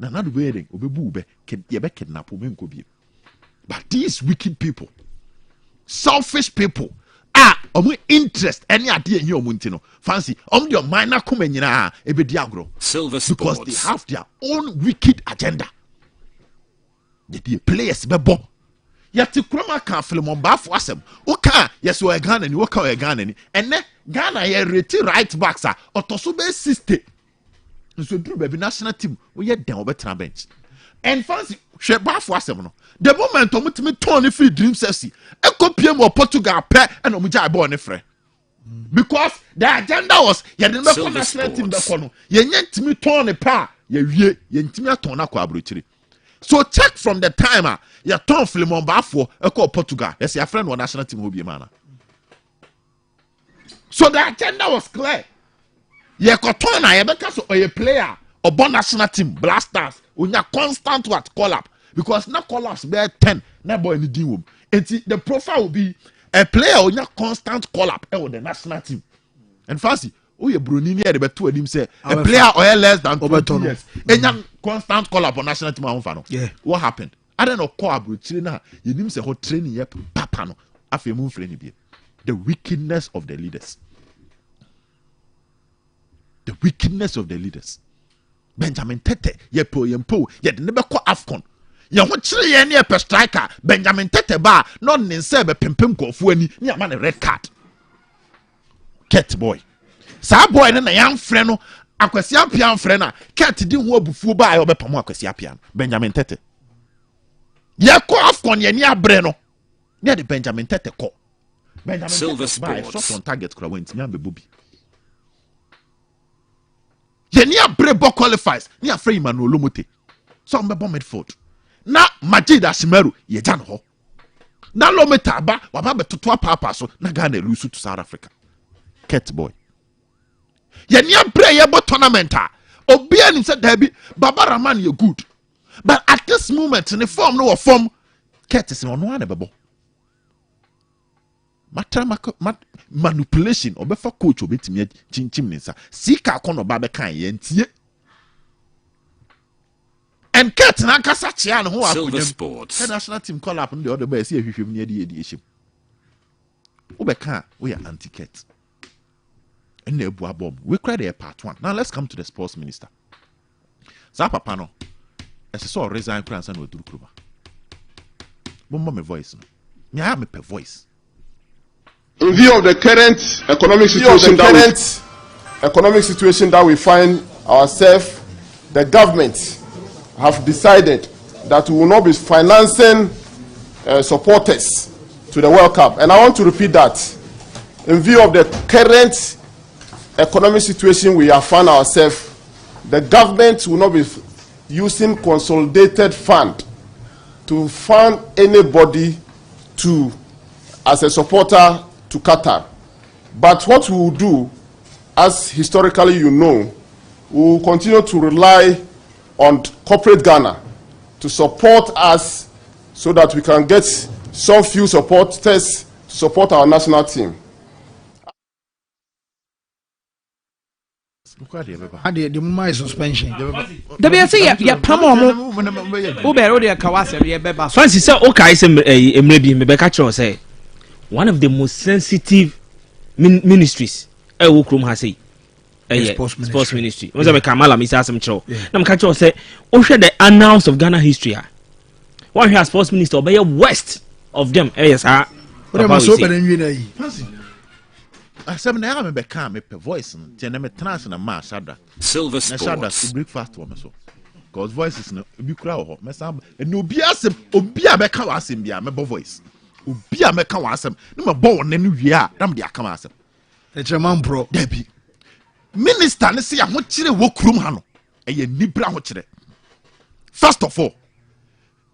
Na not wearing obebube ye be kidnap men could be. But these wicked people, selfish people, omu interest any idea in your muntino. Fancy your minor kumenina ebediagro. Silver Sports. Because they have their own wicked agenda. The players bebo. Yati kroma kan film bafo asem. Oka yes we Ghana ni oka we Ghana ni. Ene Ghana ye reti right backs a otoso be 60. So dru baby national team we ye den obetra bench. And fancy hwe bafo asem no. The moment omutimi turn free dream FC. E kopie mo Portugal pe and omujai ball ne frɛ. Because the agenda was ye den be national team be ko no. Ye nyentimi turn ne pa ye wie ye ntimi aton na kwa abrochiri. So check from the timer. You turn film on Bafo, a call Portugal. Yes, your friend was national team will be a man. So the agenda was clear. You could turn a player or born national team, blasters, when you constant what call up. Because now call ups bear 10, not boy in the room. And the profile will be a player on your constant call up with the national team. And fancy. Oh, you Brunini had about two of them say a player or less than 20 years. And you constant call up on national team. Yeah. What happened? I don't know. Call up with China. You didn't say how training yep. Papa no. After move friendly be the wickedness of the leaders. The wickedness of the leaders. Benjamin Tete yepo yempo yet never call Afcon. Ya ho chire ye ne pe striker Benjamin Tete ba no nse be pimpim kofu ani ni ama ne red card. Ket boy. Sa boy na yan frɛ no akwasi apia frɛ na cat di ho abufuo ba ayo bepam akwasi apia Benjamin Tete ye ko Afcon ye ni abre no ne de Benjamin Tete ko Benjamin Silver Tete Sports. shot on target kura went me ambebubi ye ni abre bo qualifies ni afrɛ Emmanuel Lomote so mbebo midfield na Majid Asimeru ye jan ho na Lomote aba wa ba betoto papa so na Ghana lose to South Africa. Cat boy Yenya pray about tournament. Obia ni said Debbie Baba Rahman you good. But at this moment in the form no form Curtis on one bebo. Manipulation or before coach obetimi chinchim nisa. Sika kono baba kan yentie. And Curtis na kasa chia no ho Silver Sports. The national team call up the other boy see hwehwem near the edition. Ubeka we are anti-Kurt. We cried a part one. Now let's come to the sports minister. Papa no. As I saw resign France and do Kruba. Bomba my voice. Me have me per voice. In view of the current economic situation that we find ourselves, the government have decided that we will not be financing supporters to the World Cup. And I want to repeat that. In view of the current economic situation we have found ourselves, the government will not be using consolidated fund to fund anybody as a supporter to Qatar. But what we will do, as historically you know, we will continue to rely on corporate Ghana to support us so that we can get some few supporters to support our national team. The mama is suspension. The be say ya pamo Uber the Kawase ye beba. Francis say okay say emrebi me be catch say one of the most sensitive ministries e wo krom ha say sports ministry. Mo say me Kamala me say asem chro. Na me catch say o hwe the annals of Ghana history a. One here sports minister obey west of them yes ha. What am so be nwi na yi? I said, I am a calm, a voice, and I'm a trans and a mass. Silver Sports. Breakfast for me so. Because voice is no be crowd, Messam, and no be as a becca was in the voice. Be a mecca was him, no more born, and we are, damn the Akamasam. It's a man, bro. Debbie. Minister, let's see, I want you to walk room, Hano, and you need brown. First of all,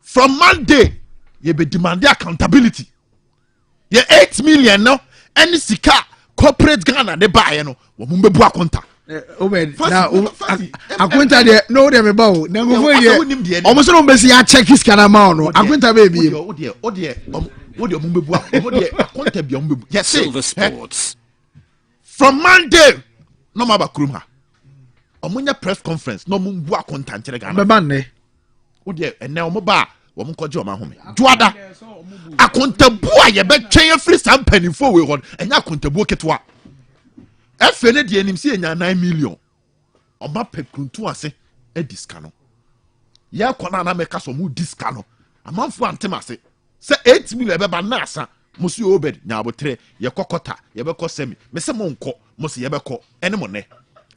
from Monday, you be demanding accountability. You're 8 million now, and it's a corporate Ghana they buy no wo mumbe bu akonta now akonta de no dem ba o na go ye o mo so no be ya check his kana ma no akonta be bi o de mumbe bu akonta bi mumbe yes Silver Sports from Monday no ma ba krum ha o munya press conference no mumbu akonta ntere Ghana be ban ne o de ene o mo ba wɔn nkɔgye wɔn ahome duada akontabu a yɛbɛtwɛn afiri saa mpanimfoɔ wei hɔ ɛnyɛ akontabu ketewa efe ne deɛ nim si enya 9 million ɔba pɛ kuntu ase edi sika no yɛ kɔ na mɛka so mu di sika no amanfo antem ase sɛ 8 million ɛbɛba na asa musu obed nyabotre yɛkɔ kɔta yɛbɛkɔ semi mese mo nkɔ mo se yɛbɛkɔ ɛne mo ne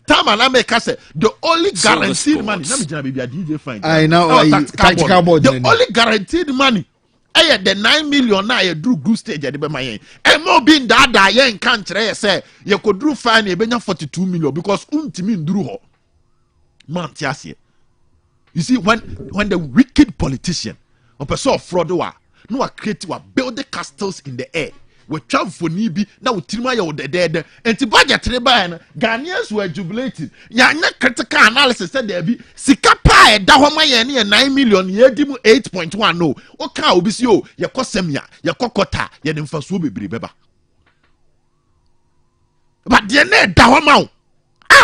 time na mɛka sɛ the only guaranteed money na me gyina baby a DJ fine I know tactical board the only guaranteed money the 9 million na ye drew group stage de be ma yen mo bi ndada yen kan kire ye say ye ko drew fine e benya 42 million because untimi nduru ho man ti ase. You see when the wicked politician or person of fraud wa no wa create wa build the castles in the air we twa mfoni bi na wo tirima ye wo dedede enti budget re ba na Ghanaians were jubilating ya nya critical analysis said there be sika pa e da ho ma ye ne 9 million ye di mu 8.1 no o ka obi si o ye kosemia ye kokota ye ne mfasuo bebre beba but the ne da ho ma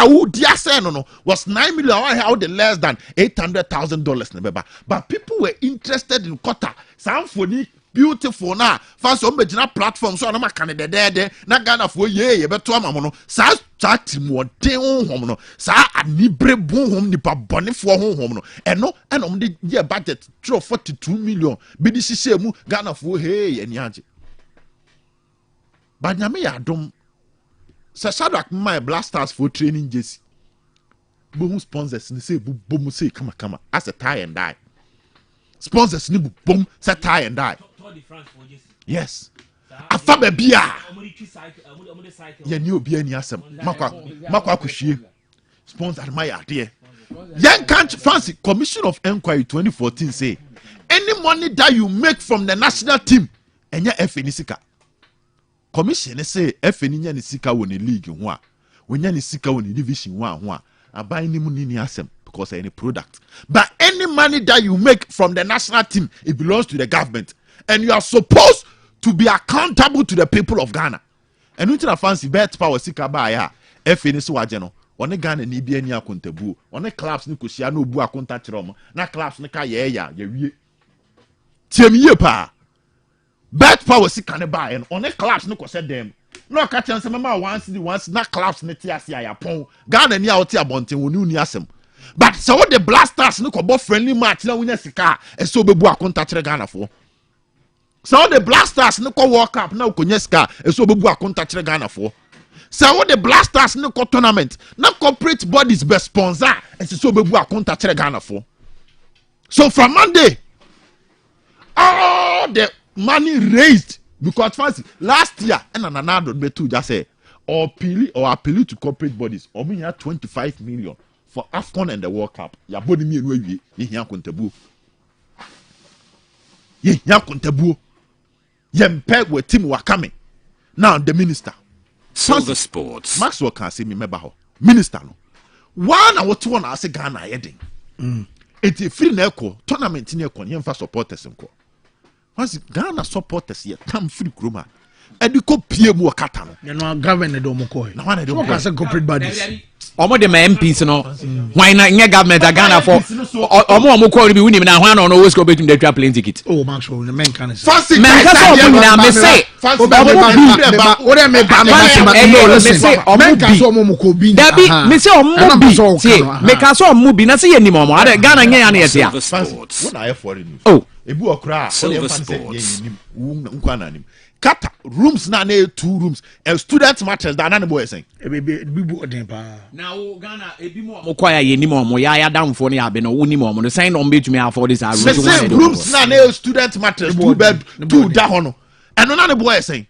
who dia say no was 9 million how the less than $800,000 ne beba but people were interested in kota samfoni beautiful na fast on begina platform so na maka ne dedede na Ghana fo ye beto amamo no sa timoden honhom no sa anibre bonhom nipa bonefo honhom no eno enom de ye budget 42 million bi di sise mu Ghana fo hey ani age ba nyame ya dom sa Shadrack my blasters for training jersey bo sponsors ni say bom say kama as a tie and die sponsors ni bom say tie and die. Yes. Afa bia. Ye ni obi ani asem. Makwa akohwie. Sponsor my ade. Young Country Fancy Commission of Inquiry 2014 say any money that you make from the national team enya FA ni sika. Commission say FA ni nya ni sika won the league ho a. Wonya ni sika won the division 1 ho a. Aban ni mu ni asem because any product. But any money that you make from the national team it belongs to the government. And you are supposed to be accountable to the people of Ghana. And until fancy bet power sika ba ya FA ni so waje no one Ghana ni bi ani akontabu one clubs ni kosia no bu akonta kire omo na clubs ni ka ye wie tiem ye pa bet power sika ne ba ya one clubs ni kose dem no ka chen se mama once na clubs ni ti ase ayapon Ghana ni a oti abonten woni uni asem but so what the blasters ni ko bo friendly match na wunya sika e so bebu akonta kire Ghana fo. So the blasters no ko World Cup na ukonye ska eso bebu akonta kire Ghana for. So the blasters no ko tournament na corporate bodies be sponsor eso bebu akonta kire Ghana for. So from Monday all the money raised because fancy last year and another be too just say or appeal to corporate bodies or me 25 million for AFCON and the World Cup. Ya body me enu awie ye hia kontabu. Ye hia kontabu. Yempe we team were coming. Now the minister. Silver Sports. Maxwell can say me meba minister no. One I want to one I say Ghana heading. It's free na eko tournament ni eko yemfa supporters nko. Once Ghana supporters here come free kroma. Ediko pie mu okata no. You know government do mo ko. Na one do mo say corporate bodies. Omo de my MPs no why na nye government Ghana for omo call bi wuni na hwan no always go between the trap plane ticket. Oh Maxwell the men can say. Fancy men ka so omo na me say omo me ba men ka so omo ko bi. Da bi me say omo bi see me ka so omo bi na say ye nim omo ade Ghana nye ya na ye tia. What are you for news? Oh ebu okra o fancy ye nim nkwa na nim. Kata rooms na 2 rooms and student matters that na boy saying be bu odin pa now Ghana ebi mo kwaya ye nim omo ya down for na be no woni mo no sign on betumi afford this rooms na student matters 2 bed 2 da hono and na boy saying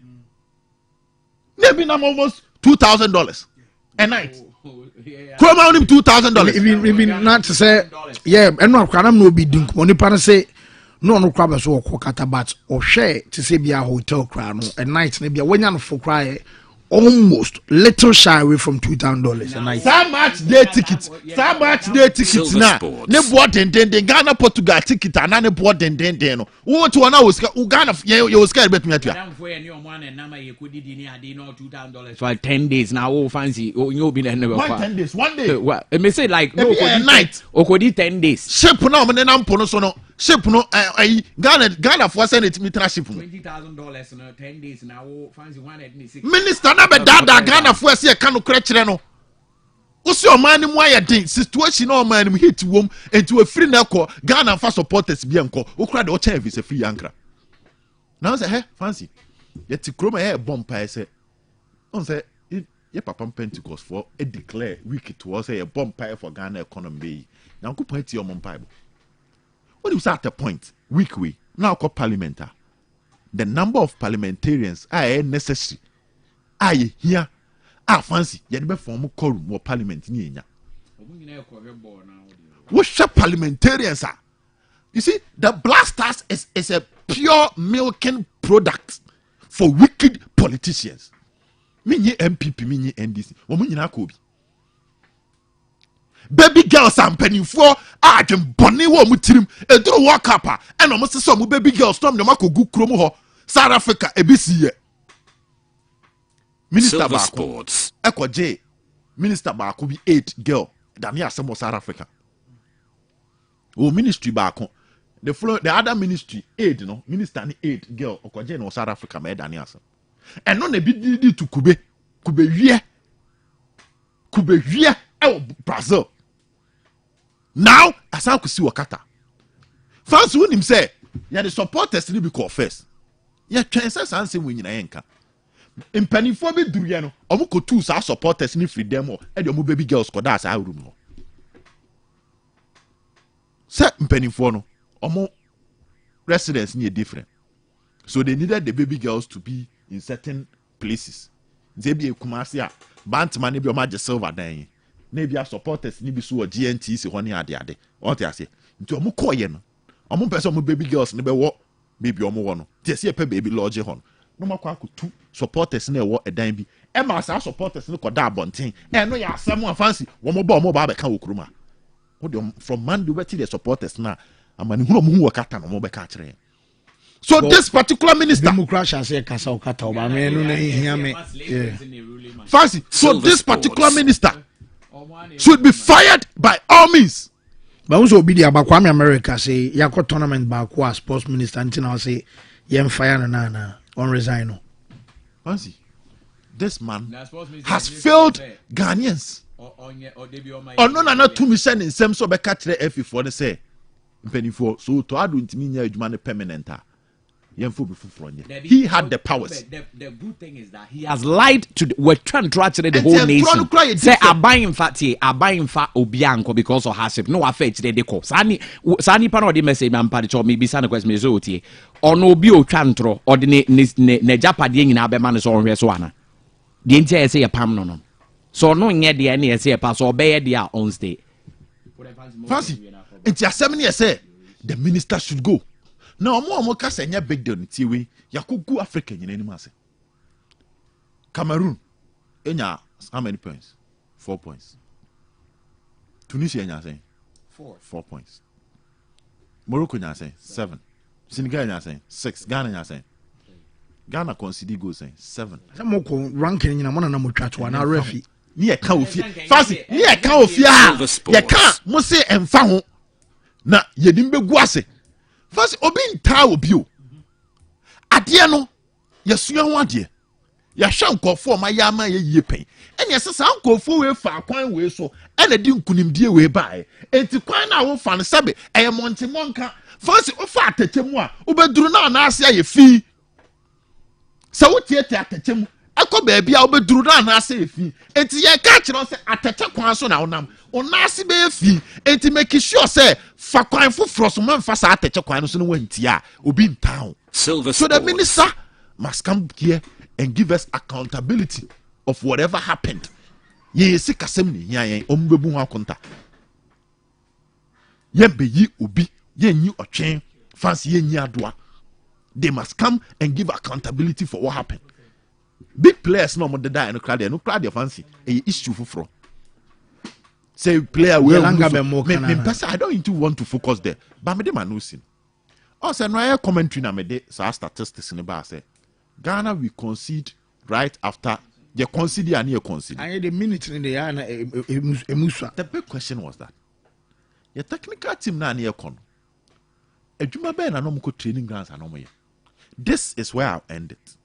maybe na almost $2,000 a night. Come on him $2,000 even not to say yeah and no kwana no be dink money pa say no crab so kata but or share to say be a hotel crowd no a night na be when you for cry almost little shy away from $2,000 a night. So much day tickets now. Ne bought den Ghana Portugal ticket and ne bought den no. What one was Ghana you was scared bet me at you. For 10 days now, oh fancy, oh you be never. 10 days, one day. Well, it may say like no night. Okodi 10 days. Ship no me na mpo no so no. Ship no Ghana for send it me ship no. $20,000 no 10 days now, oh fancy 186. Minister na be dada Ghana for say ka no kra kire no. What's your man mu ayedin situation no man mu hit wom enti we free na ko Ghana for supporters bi enko. Okra de o cha visa free ankra. Now say hey fancy. Yet kroma here bomb say on say ye papa Pentecost for a declare week to us a bomb for Ghana economy. Now go point your mom Bible. What do you say at the point? Week we now call parliament. The number of parliamentarians are necessary. Aye here. Fancy, you be form quorum more parliament ni enya. What parliamentarians are? You see, the blasters is a pure milking product for wicked politicians. Minye MPP, minye NDC. Woman nyina kobi. Baby girls and penny for dem boni wo mutirim edro walk up and almost so baby girls storm dem akogu kromo ho South Africa ebisi ye. Minister Silver Bako Sports. Ekoje Minister Bako bi 8 girl than here some South Africa. Oh ministry Bako the other ministry aid no minister ni 8 girl okoje no South Africa me than here some. And no na bi di to kube wie Brazil. Now asan kusi wakata. Fans won him say ya the supporters ni be call first. Ya twen say san say we nyina yenka. Mpanifo be duruye no omo ko two sa supporters ni freedom o e de omo baby girls ko da sa room no. Say mpanifo no omo residents ni different. So they needed the baby girls to be in certain places. They be Kumasi a Bantman ni bi o ma je silver dan. Na bi supporters ni bi so GNT se ho ne ade. O te ase. Nti omo koye no. Omo person omo baby girls ni be wo baby omo wo no. Ti ase pe baby lodge ho no. No makwa ko tu supporters na wo edan bi. E ma sa supporters ni ko da abonten. E no ya asem afansi wo mo ba omo ba ka okruma. From Monday we the supporters na amani hu omo hu wakata no mo be ka kire. So this particular minister Democracy say kasa okata oba me no na hia me. Fancy. So this particular minister should be fired by all means. But also be the Abakwame America say yako tournament bakwa sports minister until now say yem fire na on resign no. Fancy. This man has failed Ghanaians. No na to me send in sem so be catch the F for the say mpenifo so to adu ntimi nya adwuma ne permanent. He had the powers. The good thing is that he has lied to we're trying to actually the whole nation. Say I buy in fact obianko because of hardship. No affect the deco. Sani pano de message man party cho me be sana kwes mezoti. Or no bi o chantro or the ne japade nyina be man so hwe so ana. The entire say a pam no. So no nye de na say pass obey there on stay. Fancy. It's a 7 years say the minister should go. Now, more kasa nya big deal nti we yakugu Africa nyina ni mase. Cameroon enya how many points? 4 points. Tunisia enya say 4 points. Morocco enya say 7. Senegal enya say 6. Ghana enya say Ghana concede goal say 7. Some ko ranking nyina mo na mo twatwa na refi. Ni e ka ofie. Fancy, ni e ka ofie a. Ye ka mo se emfa ho. Na yedim begu ase. First, obi nta obi o. Ade no, yesua ho ade. Ya hwa nkofo ma ya ma ye yie pen. Ene sesa nkofo we fa kwan we so, ene di nkunimdie we bae. Enti kwan na wo fa no sebe, eye monte monka. First, o fa atachemu a, obeduru na na ase aye fi. Sa wo tie atachemu, akọ baabi a obeduru na na ase fi. Enti ye ka kire se atache kwan so na wonam. Onasi be fi. Enti make sure say fa kwan foforo so man fa sa atache kwan so no wantia obi in town. Silver So the minister must come here and give us accountability of whatever happened. Ye se kasem ni hia yen ombebu ho akonta. Ye be yi obi, ye nyi otwen, fancy ye nyi adoa. They must come and give accountability for what happened. big players no more die no crowd fancy a issue for say player will I don't even want to focus there but me dem no sin also no commentary na me de so statistics in the bar say Ghana we concede right after they concede and you concede and the minute in the yana emusa. The big question was that your technical team na near con adwuma be na no mo training grounds and no mo. This is where I'll end it.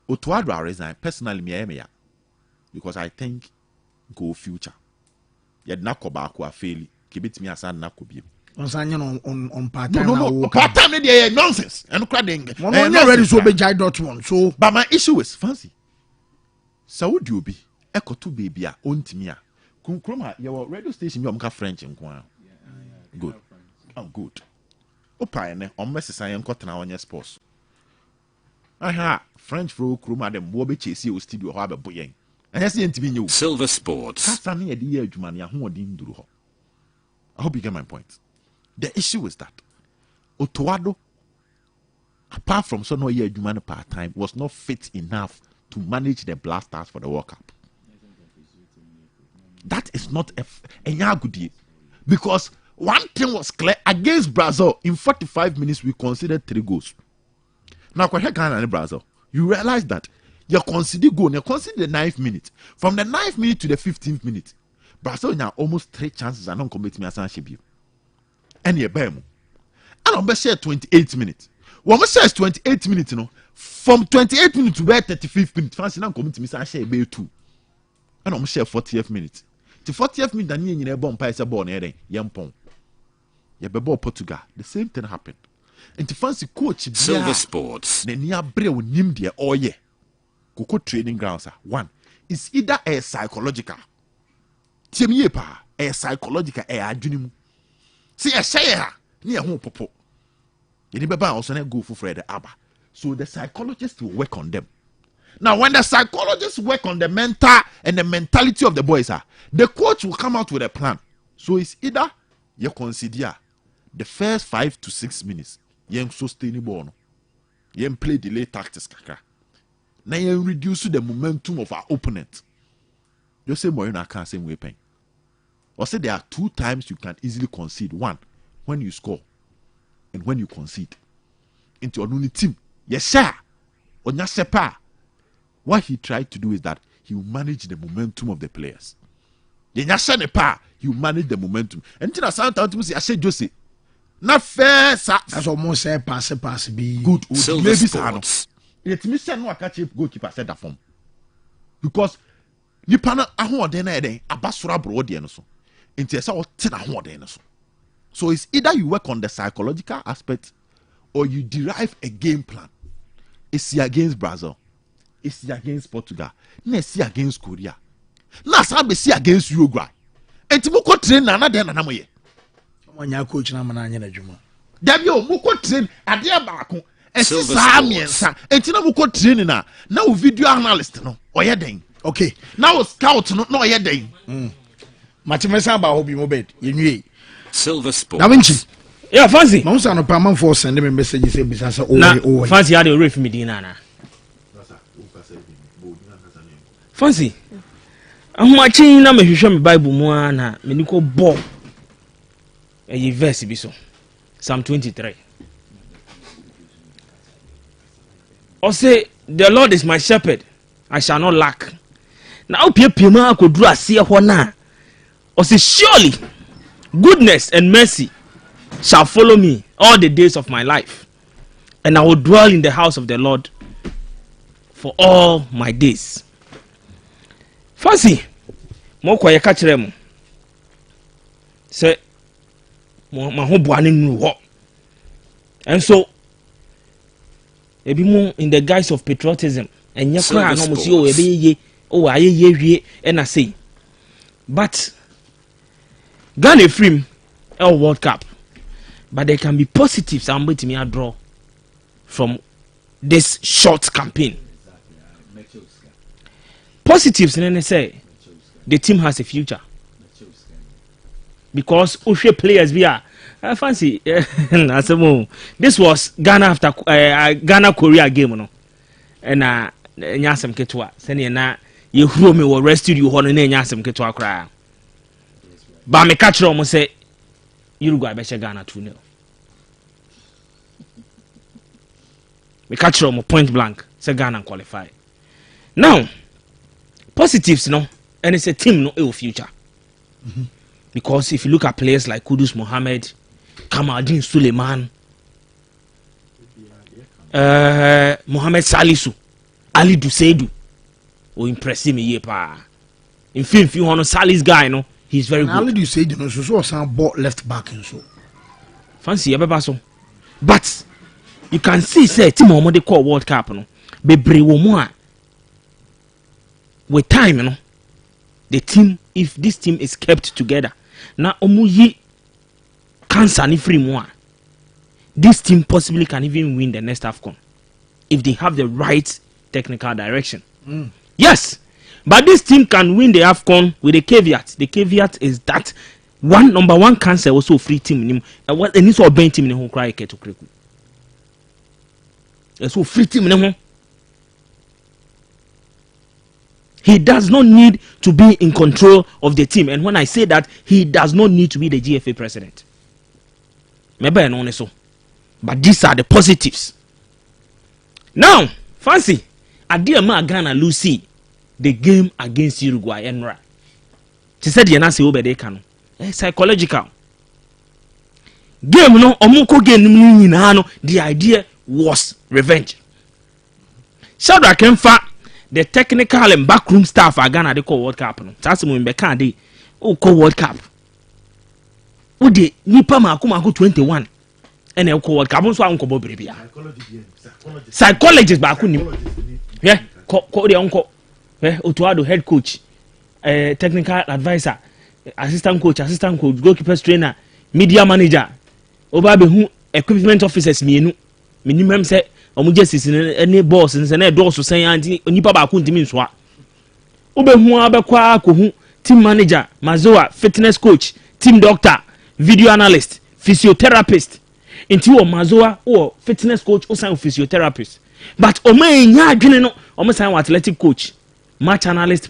Otuado I resign personally me because I think go future. Yet na ko back ko afeli kibit me asan na ko biem. On part time. No. Part time dey nonsense. And crowd no ready so be jai Dortmund. So but my issue is fancy. Saudi obi ekoto baby a ontimi a. Kunkroma your radio station you amka French nko. Good. Oh good. Opa ne on message an nkotena onye sports. Aha French fro kroma dem bo be chase o studio ho abebo yen. Anya se ntimi nyew. Silver Sports. Kasa ne ye adwuma ne ahoɔden nduru ho. I hope you get my point. The issue is that Otuado, apart from so no year adwuma part time, was not fit enough to manage the Blasters for the World Cup. That is not a good deal. Because one thing was clear against Brazil in 45 minutes we considered 3 goals. Now Ghana and Brazil, you realize that you consider goal, you consider the 9th minute. From the 9th minute to the 15th minute, Brazil now almost 3 chances and don't commit me as Shebio. And you bear and I'm best share 28 minutes. When we say 28 minutes, you know, from 28 minutes to where 35th minute, fancy now commit me as share 2. And I'm share 40th minute. The 40th minute, and you bomb pies a born here, young pong. You be ball Portugal. The same thing happened. And the fancy coach Silver Sports. Then you bring him there all year. Go training grounds. One is either a psychological. Pa a psychological a dream. See a share near home popo. You never also go for Fred Abba. So the psychologists will work on them. Now, when the psychologists work on the mental and the mentality of the boys, the coach will come out with a plan. So it's either you consider the first 5 to 6 minutes, you sustainable, you play delay tactics, now you reduce the momentum of our opponent. You say more, you can't say weapon. Or say there are 2 times you can easily concede. One, when you score, and when you concede. Into your team, yes, sir. On your sepa. What he tried to do is that he will manage the momentum of the players. He will manage the momentum. And then I say Jose. Not fair, sir. That's almost say pass be good. Silver Sports. It means no catch goalkeeper said that form. Because Nipana ahode abasura brodi no so. Into esa o tina ahode no so. So it's either you work on the psychological aspect or you derive a game plan. It's against Brazil. It's against Portugal. It's against Korea. Now it's against Uruguay. And Timuko train na den na moye. Wanya coach na mana anya na dwuma. Dabio muko train ade baako. Esi saa miensa. Enti na muko train na wo video analyst no oye den. Okay. Now scout no oye den. Matimesa ba hobi mo bed. Yenwie. Silver Sports. Da Vinci. Yeah, fancy. Mo say no pa man for send me message say bisa say oh. Fancy had a ref me dina na. Fancy. Ahumachin na me hwehwe me Bible mu ana me ni ko bo. E verse bi so. Psalm 23. Or say the Lord is my shepherd, I shall not lack. Now piema akoduru ase ho na. Or say surely goodness and mercy shall follow me all the days of my life, and I will dwell in the house of the Lord for all my days. Fancy, mo kwa yeka kire mo. Say mo ho boane nu ho. And so ebi mo in the guise of patriotism and yakra no mo si o ebe ye o ayeye hwie e na say. But Ghana free World Cup. But there can be positives I'm waiting me a draw from this short campaign. Positives and then say the team has a future. Because Oshe players we are fancy this was Ghana after Ghana Korea game no. And enya asem ketwa se ne na ye huro me wo rest studio ho no na enya asem ketwa kra ba me ka kire mo se Uruguay be Ghana 2-0 me ka kire mo point blank se Ghana qualify now positives no and it's a team no e future because if you look at players like Kudus Mohammed, Kamaldeen Suleiman, Mohamed Salisu, Ali Duseidu, or impressive me pa. In film, if you want to Salis guy, no, he's very good. Ali Duseidu, no, so some bought left back and so. Fancy, so. But you can see, say, Team Omode call World Cup, no, be brave more. With time, you know, the team, if this team is kept together, now omuyi cancer ni free more. This team possibly can even win the next AFCON if they have the right technical direction. Yes, but this team can win the AFCON with a caveat. The caveat is that number one cancer also free team. And it's all bent team in who cry to kriku. So free team in who. He does not need to be in control of the team. And when I say that, he does not need to be the GFA president. Maybe I know so. But these are the positives. Now, fancy, Adia Ma Ghana Lucy, the game against Uruguay and Ra. She said, Yanasi Obede Kano. Psychological. Game no, Omoko game no, the idea was revenge. Shadrach Kemfa. The technical and backroom staff are Ghana they call World Cup. No, that's when we can't they call World Cup. Oh, the Nipa Makuma 21 and they call World Cup. So I'm called baby. Psychologist Bakuni. Yeah, call the uncle. Yeah, Otuado head coach, technical advisor, assistant coach, goalkeepers trainer, media manager, Obabe who equipment officers me minimum say. Omu just any boss and say door so say anti nipa ba ko ntimi nsoa obehu abekwa akohu team manager mazoa fitness coach team doctor video analyst physiotherapist inti o mazoa o fitness coach o sign physiotherapist but o man nya adwene no o sign athletic coach match analyst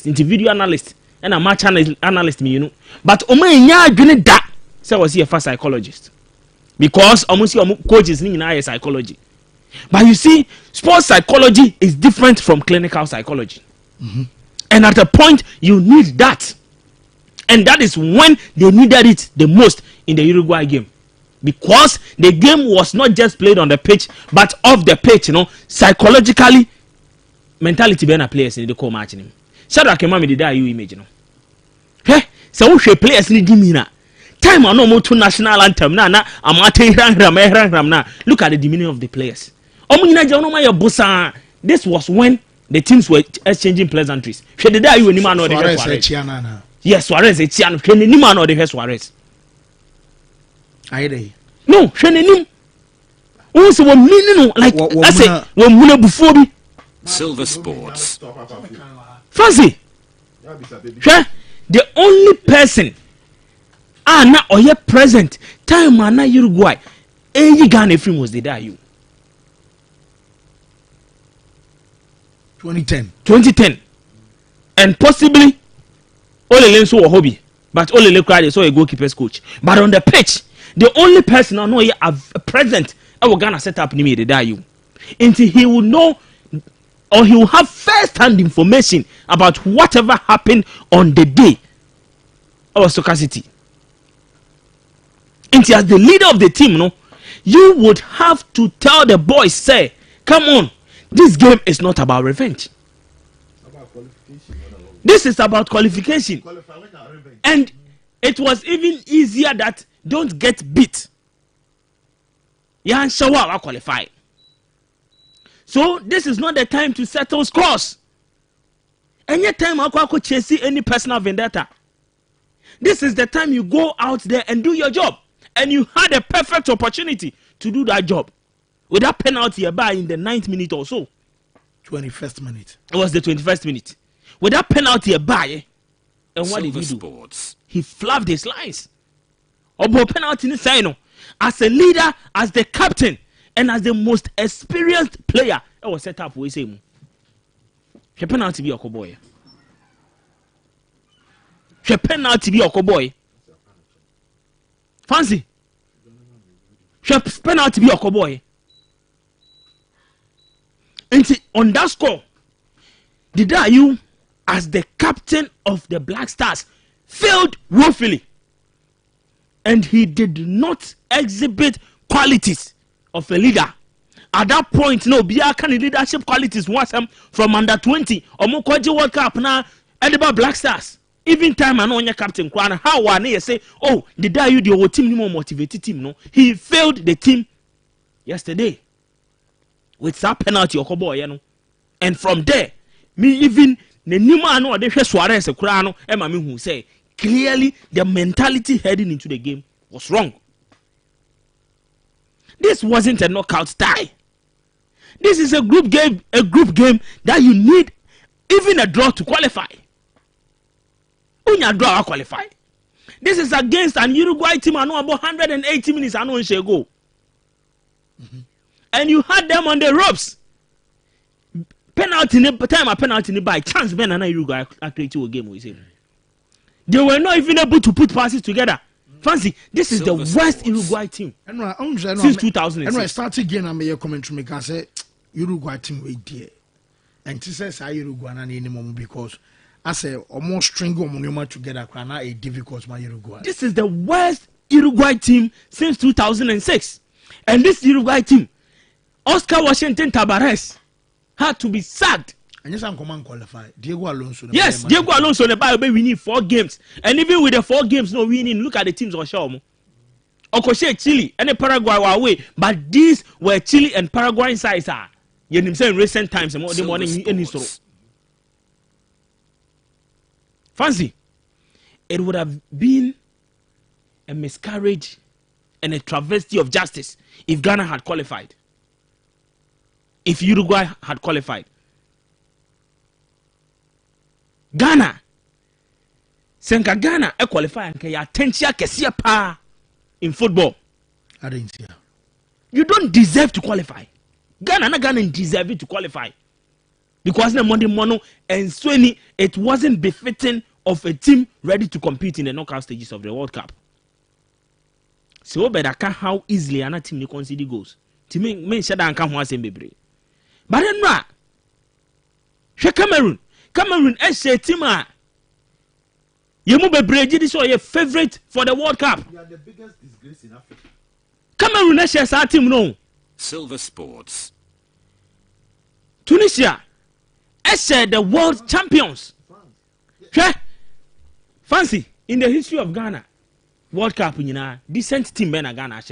inti video analyst and a match analyst me you know but o man nya adwene da say was he a psychologist because almost coaches ni na psychology. But you see, sports psychology is different from clinical psychology. And at a point, you need that. And that is when they needed it the most in the Uruguay game. Because the game was not just played on the pitch, but off the pitch, you know, psychologically, mentality being a players in the core match. Shadrach Kemame did that you image, you know. Hey, so we should players in the time I know to national anthem na amate ram na. Look at the demeanor of the players. This was when the teams were exchanging pleasantries. Yes, Suarez Echiano. Nima or the Suarez. No, Shenim. Also, one meaning like I say, when Muna before me. Silver Sports. Fancy. The only person na or yet present time na Uruguay. Ghana film was the day you. 2010 and possibly Ole Lenso or hobby but Ole Le cried so a goalkeeper's coach but on the pitch the only person I know here present I will Ghana set up the day you until he will know or he will have first-hand information about whatever happened on the day of stochasticity. Until as the leader of the team, no, you would have to tell the boys, say, come on, this game is not about revenge. This is about qualification. And it was even easier that don't get beat. Yan Shawa qualify. So this is not the time to settle scores. Any time I could chase any personal vendetta. This is the time you go out there and do your job. And you had a perfect opportunity to do that job. With that penalty about in the 9th minute or so. 21st minute. It was the 21st minute. With that penalty about, and what did he do? Sports. He fluffed his lines. Obo penalty ni as a leader, as the captain, and as the most experienced player, it was set up with him. hwɛ penalty bi ɔkɔbɔɔ hwɛ penalty bi ɔkɔbɔɔ fancy hwɛ penalty bi ɔkɔbɔɔ nti on that score did you as the captain of the Black Stars failed woefully, and he did not exhibit qualities of a leader. At that point, no, Bia can leadership qualities was from under 20 or more World Cup now, Ediba Black Stars. Even time I know your captain Kwana, how one you say, oh, did you the whole team more motivated team? No, he failed the team yesterday with that penalty Okoboy, you know. And from there, me even the new man or the Suarez Kurano, Emma who say clearly the mentality heading into the game was wrong. This wasn't a knockout tie. This is a group game that you need even a draw to qualify. Unya draw qualify. This is against an Uruguay team I know about 180 minutes I know ago. And you had them on the ropes. Penalty by chance Ben and Uruguay create a game with him. They were not even able to put passes together. Fancy, this is the worst Uruguay team since 2006. And when I started again, I made a comment to me because I said Uruguay team way dear. And this says I Uruguay anymore because I say almost string them together now a difficult my Uruguay. This is the worst Uruguay team since 2006. And this Uruguay team, Oscar Washington Tabarez had to be sacked. And yes, I'm command qualified. Diego Alonso. Yes, Diego Alonso. The Bible we need 4 games, and even with the 4 games no winning, look at the teams on show. Okoshe Chile and the Paraguay were away, but these were Chile and Paraguay sides. You know in recent times, and more the morning any so. Fancy, it would have been a miscarriage and a travesty of justice if Ghana had qualified. If Uruguay had qualified. Ghana senka Ghana e qualify nke ya tentia kese pa in football. I didn't see. You don't deserve to qualify. Ghana deserve to qualify because the money mono and Sweni it wasn't befitting of a team ready to compete in the knockout stages of the World Cup. So better how easily an team consider goes. To me shada anka ho asem bebre. But then na Cameroon is a team. You move a bridge, this is your favorite for the World Cup. You are the biggest disgrace in Africa. Cameroon is a team, no. Silver Sports. Tunisia is the world champions. Fancy in the history of Ghana, World Cup, you know, decent team ben Ghana.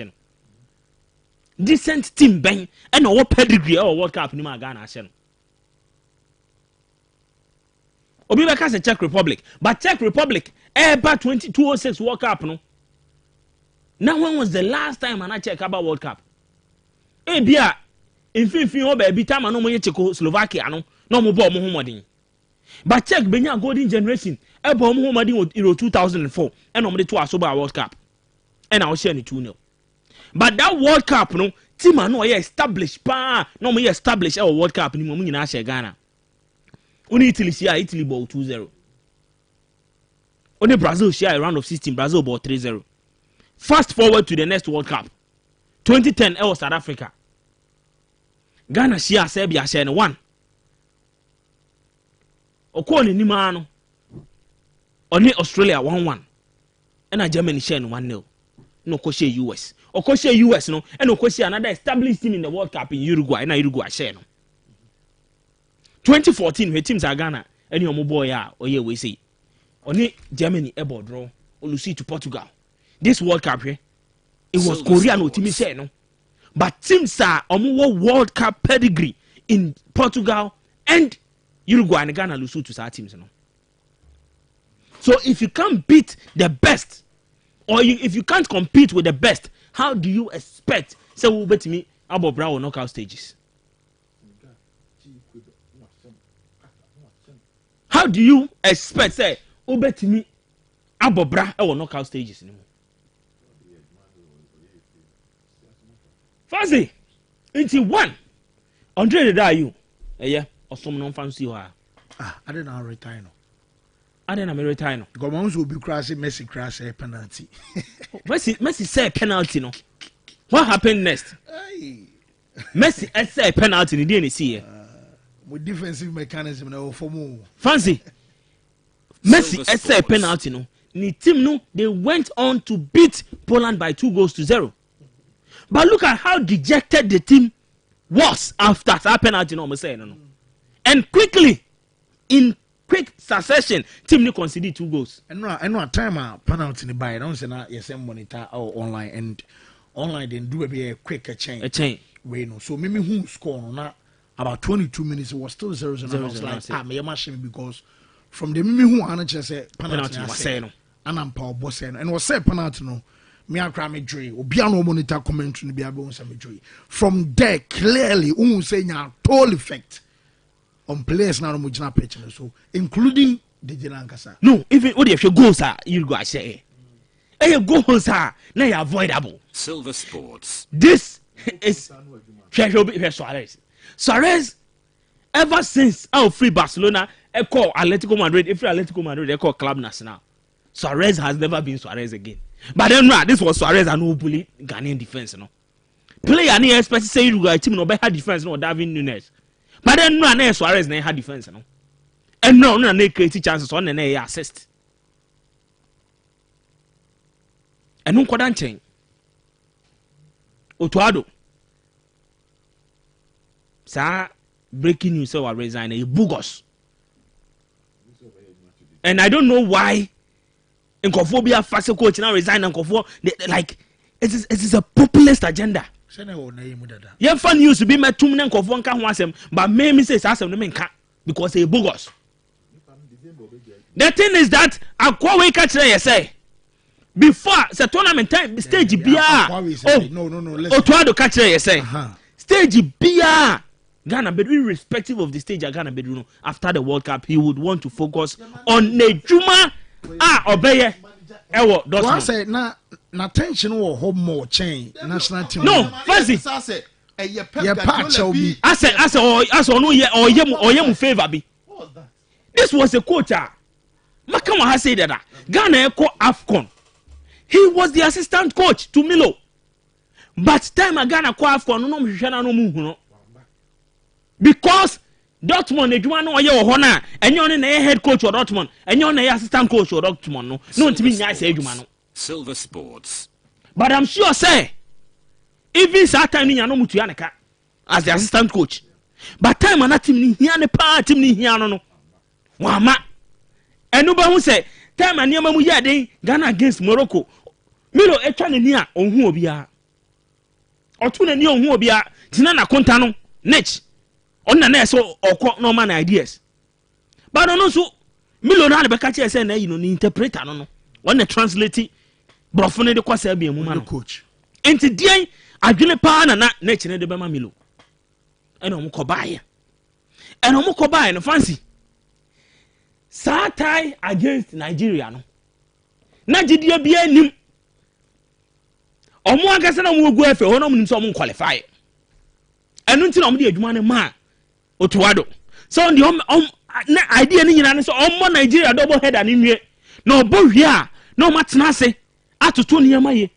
Decent team ben and no pedigree or World Cup in Ghana. Obibeka is Czech Republic, but Czech Republic ever 2006 World Cup no. Now when was the last time I check about World Cup? Bia in baby time I know mo Czechoslovakia no mo ball mo homodin. But Czech benya golden generation e ball mo homodin Euro 2004 and no mo dey to asoba World Cup. And I will share 2-0. But that World Cup no team no established pa no mo established our World Cup ni mo nyina share Ghana. Only Italy share Italy ball 2-0. Only Brazil share a round of 16 Brazil ball 3-0. Fast forward to the next World Cup. 2010 it was South Africa. Ghana share Serbia share 1. Okoni ni mano. Only Australia 1-1. And Germany share 1-0. No Okoshe US. Okoshe US no and Okoshe another established team in the World Cup in Uruguay. Na Uruguay share no. 2014 where teams are Ghana any omo boy oye we say only Germany able draw olusi to Portugal. This World Cup here it was Korea no team share no, but teams are omo World Cup pedigree in Portugal and Uruguay and Ghana lose to our teams no. So if you can't beat the best or if you can't compete with the best, how do you expect say we bet me about Brown knockout stages? How do you expect say Obetimi Abobra or knockout stages anymore? Fancy into 100 are you? Yeah, or some non fancy. I don't know retire no. I don't know retire no. Because will be crashing Messi crash a penalty. Messi say penalty no. What happened next? Messi say penalty in the DNC. With defensive mechanism now for more. Fancy. Messi say penalty no. Ni team no they went on to beat Poland by 2-0. But look at how dejected the team was after that penalty no me say no. And quickly in quick succession team no conceded 2 goals. And no time penalty ni buy don't say na yes monitor or online and online then do a quick change. We know so me who score no na about 22 minutes it was still 0-0 and I was like me machine because from the me who anache say penalty was say no and I'm power boss and was say penalty no me akra me dre obi an monitor commentary no be abo say me dre from there clearly who say nya total effect on players now mo gina pitch so including the Jinankasa no even what if your goals are you go say your goals are now avoidable. Silver Sports. This is Suarez ever since our free Barcelona call Atletico Madrid if Atletico Madrid call Club Nacional Suarez has never been Suarez again. But then this was Suarez and who bully Ghanaian defense no player any expect say you guys team no better defense no David Nunes. But then no Suarez na had defense no and no create chances on na assist and no kodan chain Otuado sa breaking news say resign a bogus and I don't know why Nkophobia fast coach now resign Nkofo like it is a populist agenda. Yeah, fun news to be met 2 million Nkofo nka ho asem but me say asem no menka because a bogus. The thing is that akwa we catch there say before the tournament time stage bia no Otuado catch there say stage bia Ghana bedroom irrespective of the stage Ghana bedroom after the World Cup he would want to focus on Nejuma obeye ewo Dortmund say na tension wo home more chain national team no fancy yeah patch obi I say no ye mu favor bi this was a coach Makama has said that Ghana echo AFCON he was the assistant coach to Milo but time Ghana ko AFCON no hwehwe no mu hu no because Dortmund edwuma no oye wo na enye na head coach of Dortmund enye na assistant coach of Dortmund no ntimi nya say edwuma no Silver Sports. But I'm sure say even that time nya no mutu ya neka as the assistant coach but time na team ni hia ne pa team ni hia no wama enu ba hu say time aniama mu ya den Ghana against Morocco Milo etwa ne ni a onhu obia otu ne ni onhu obia tina na konta no nech onna na so okọ no man ideas but no so Milo na be catch say na you know ni interpreter no one translate brofone de kwasa bia mu man coach enti dien adwene pa na nech ne de be ma Milo eno mo kobaye no fancy saa tie against Nigeria no na gidie bia nim omo agase na mo gu efe ho na mo nim so mo qualify enu nti na mo de adwuma ne ma Otuado so the na idea ni nyina ne so omo Nigeria double header ni nwie na obo hia na o matena ase atoto ne yamaye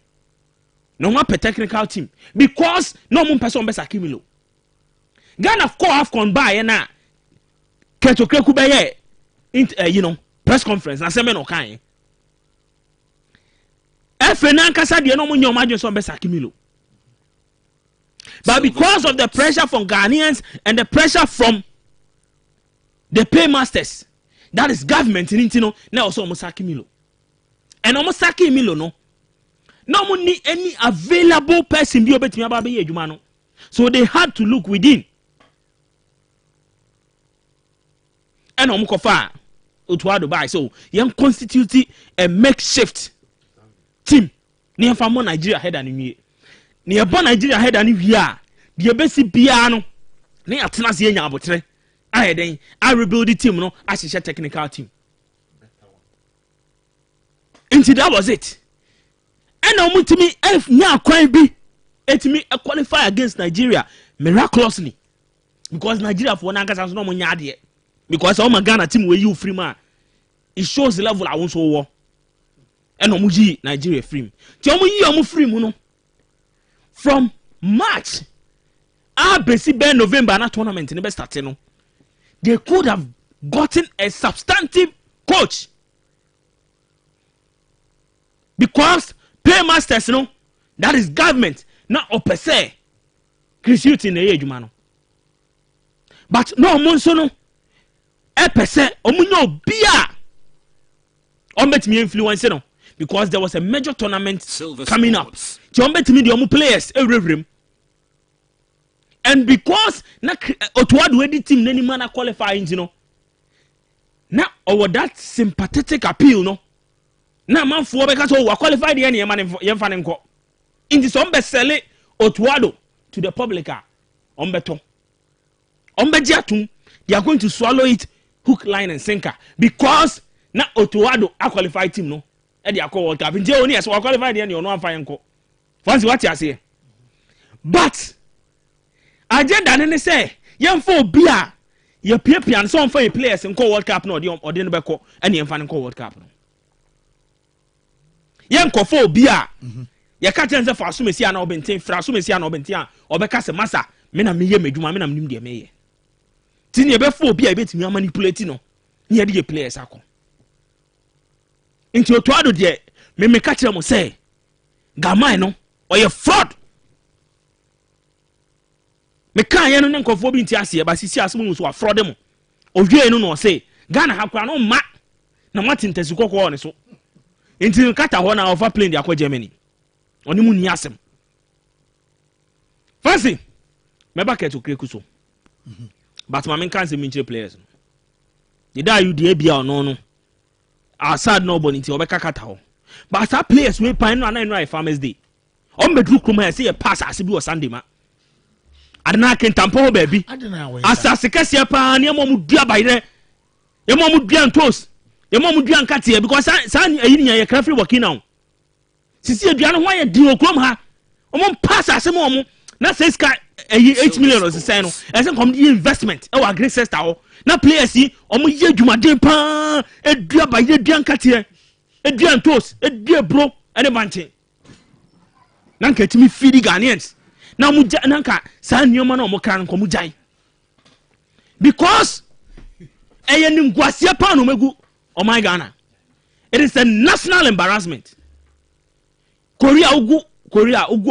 na o ma technical team because no mo person be sakimilo Ghana call AFCON by na ketokreku be ye you know press conference na seme no kan efe na nkasa de no mo nyoma adwen so be sakimilo but because of the pressure from Ghanaians and the pressure from the paymasters that is government in no na also Mosaki Milo and Mosaki Milo no mo need any available person bi obetimi aba be adwuma no so they had to look within and omukofa Otuado by so yan constitute a makeshift team ni fa mo Nigeria header ni wie ni eba Nigeria header ni wie a de besi bia no ni atena se nya abotre ayeden I rebuild the team no ahihye technical team and that was it and omutimi nya kwan bi etimi qualify against Nigeria miraculously because Nigeria for na nkasa so no mo nya ade because all my Ghana team where you free man, it shows the level I want to war. And omuji Nigeria free. Ti omuji omu free muno. From March, basic by November na tournament in the best no. They could have gotten a substantive coach. Because paymasters, that is government, not per se. Create in the age, man. But no, monso no. Per se, omunyo bia. Ombet me influence no. Because there was a major tournament coming up. Ombet me the omu players every. And because na Otuado edi team nani man qualifying, na over that sympathetic appeal, no. Na man for because we qualified the any man yemfa nko. In this ombe sell Otuado to the public ombeto. Ombejiatum, they are going to swallow it hook, line and sinker because na Otuado a qualified team no. E dey call World Cup. Nje oni as we qualified the any no amfa nko. Fancy what you say. But agenda ne say yemfa obi a ye piapia so on for players nko World Cup no odi no beko ene yemfa nko World Cup no. Yenkofo obi a ye ka tense fa so mesi ana obenten fra so mesi ana obenten a obeka se masa me na meye medwuma me na mnim de meye tini e be fo obi a betimi manipulate no ne ye de players akọ nti Otuado de me ka kire mo say gamai no oye fraud me kan ye no ne nkofo bi nti ase ba sisi ase mu so wa fraud mo owie no no say Ghana ha kwa no ma na matintesi kokko ne so nti kata ho na over plane dia kwa Germany oni mu ni asem fancy me ba keto kreku so but ma men kan se minche players the da you dey bia no no asad no boni nti obeka kata ho but sa players we pan no na farmers day on bedru krum ha say e pass ase bi o Sunday ma adena kentampo ho baby asase kase pa ne mo mu dua bayre e mo mu dua ntos e mo mu dua nkate because san ayi nya ye krafri working now sisi adua no ho ye di okrom ha o mo pass ase mo mo na say ska 8 million o say no e say come investment e wa great sector ho na players yi o mo ye adwumaden pa adua bayre dua nkate adua ntos adua bro ene banche na nkatimi feed Ghanaians na mu nanka sa nneoma na mo kran ko mu jai because nim guasia pa no megu oh my Ghana it is a national embarrassment Korea ugu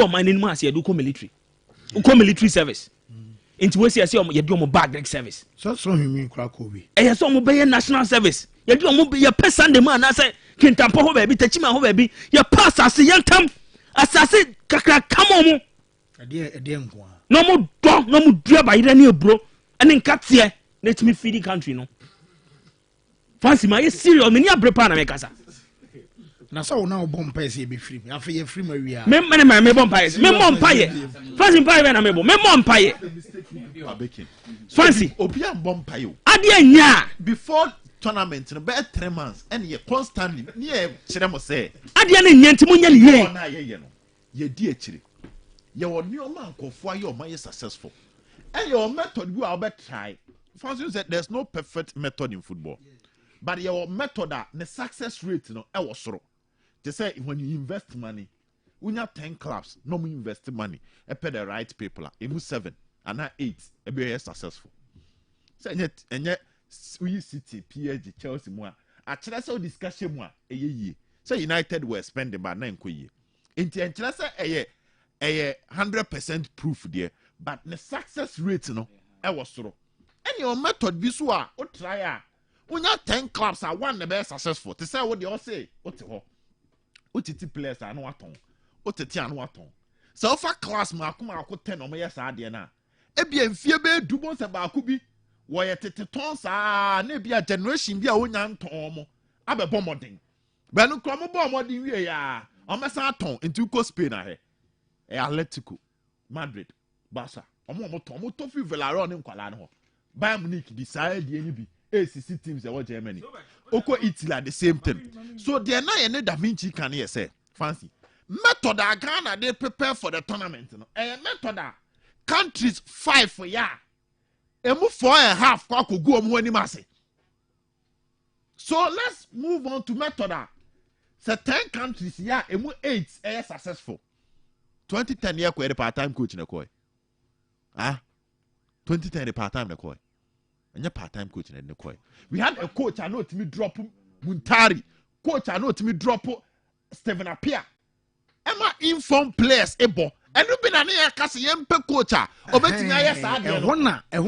o man nim ase do ko military service into we say ye do mo bag service so himi kra ko bi so mo be national service ye do mo ye person de man na say kintampo ho ba bi tachima ho ba bi ye pass ase yentam asase kakra kamo mo ade nko no mo do no mo dua ba ire ne ebro ene nkatie let me feed the country no fancy my serious me ni abrepa na me kasa na so na obom pa ese be free me afa ye free ma wi a me bom pa ese me mom pa ye fancy pa ye na me mom pa ye fancy obi am bom pa yo ade anya before tournament no be 3 months and ye constantly near kire mo say ade na nya ntimo nya ne ye na ye no ye di akire ye woni o man kofo aye o man ye successful and your method you are try fancy said there's no perfect method in football but your method the success rate no e was soro they say when you invest money when you have 10 clubs no more invest money e pay the right people emu 7 and 8 e be successful say enye we City PSG Chelsea mu a kire say discussion mu a eyeye say United were spending by 9 ko ye enti en kire say eye 100% proof there but the success rate no e was soro and your method bi so a o try a when you 10 clubs are one the best successful to say what they all say what ho otiti players are no aton otiti anu aton so for class ma akoma akọ 10 o me yes ade na e bia mfie be dubo se ba akubi wo ye tete ton sa na bia generation bia onya nton mo abebo modern be no kro mo bo modern wie ya o mesa aton into ko Spain ahe Atletico Madrid Barca mo to fi Villarreal ne nkwala no Bayern Munich decide the any bi ACC teams that were Germany. Oko Italy at the same thing. So they are not any Da Vinci can you say fancy. Method Ghana they prepare for the tournament. Method countries 5 for ya. Emu 4.5 kwa kugu omu eni mase. So let's move on to method. So 10 countries, yeah, and 8 are successful. 2010 year the part-time coach in the koi. 2010 the part-time the koi. And your part-time coach in the koi. We had a coach I know to me drop Muntari. Coach I know to me drop Stephen Appiah. Emma inform players ebo. And you been an air cassie yempe coach. Obeting I yes I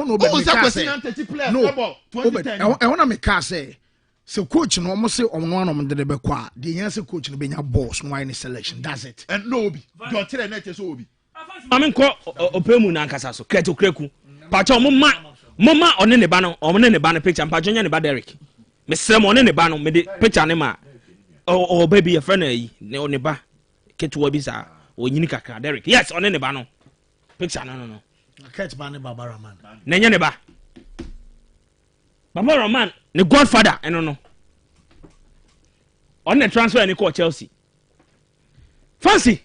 wanna make a say. So coach no almost say on one of the Bequa. The answer coach no be your boss no any selection. Does it? And no be. Don't tell net is obi. I mean call Opemu Nankasaso, Kreto Kreku. Pacho Mama on any banner or any banner picture and Pajonia and Derek. Miss Simon any banner made the picture nema. Oh baby a friend ne neba. Ketu Webisa or Unica Derek. Yes, on any banner. Picture no. Catch Banny Babaraman. Nanyaneba. Babaraman, the godfather, I don't know. On the transfer and call Chelsea. Fancy.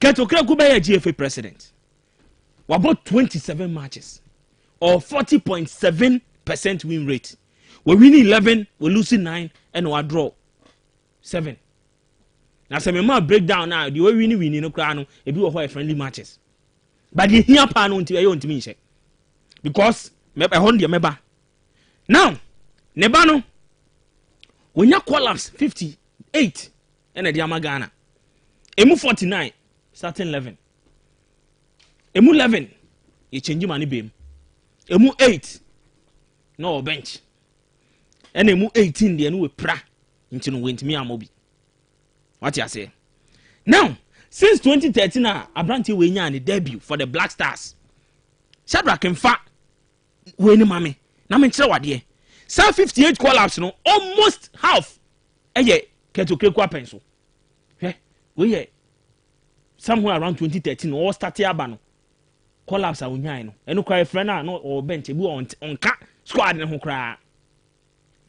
Ketu Kreku be a GFA president. We about 27 matches or 40.7% win rate. We win 11, we lose 9, and we draw 7. Now, some more breakdown now. The way we win no crown, it be a friendly matches. But the here pan until I want to me because me hold your member. Now, Nebano, when you collapse 58 and a Diamagana, Emu 49, starting 11. Emu 11, you change money beam. Emu 8, no bench. And Emu 18, the new pra into no win to me a mobi. What you say? Now, since 2013, Abranti Wenya the debut for the Black Stars. Shadrack and Fa Wayne Mammy. Now, I'm what ye. Some 58 collapse, no, almost half. Eh, Ketu Kekwa pencil. We somewhere around 2013, all started Abano. Collapse a unyano. And no cry friend, no, or bench, on cat squad and who cry.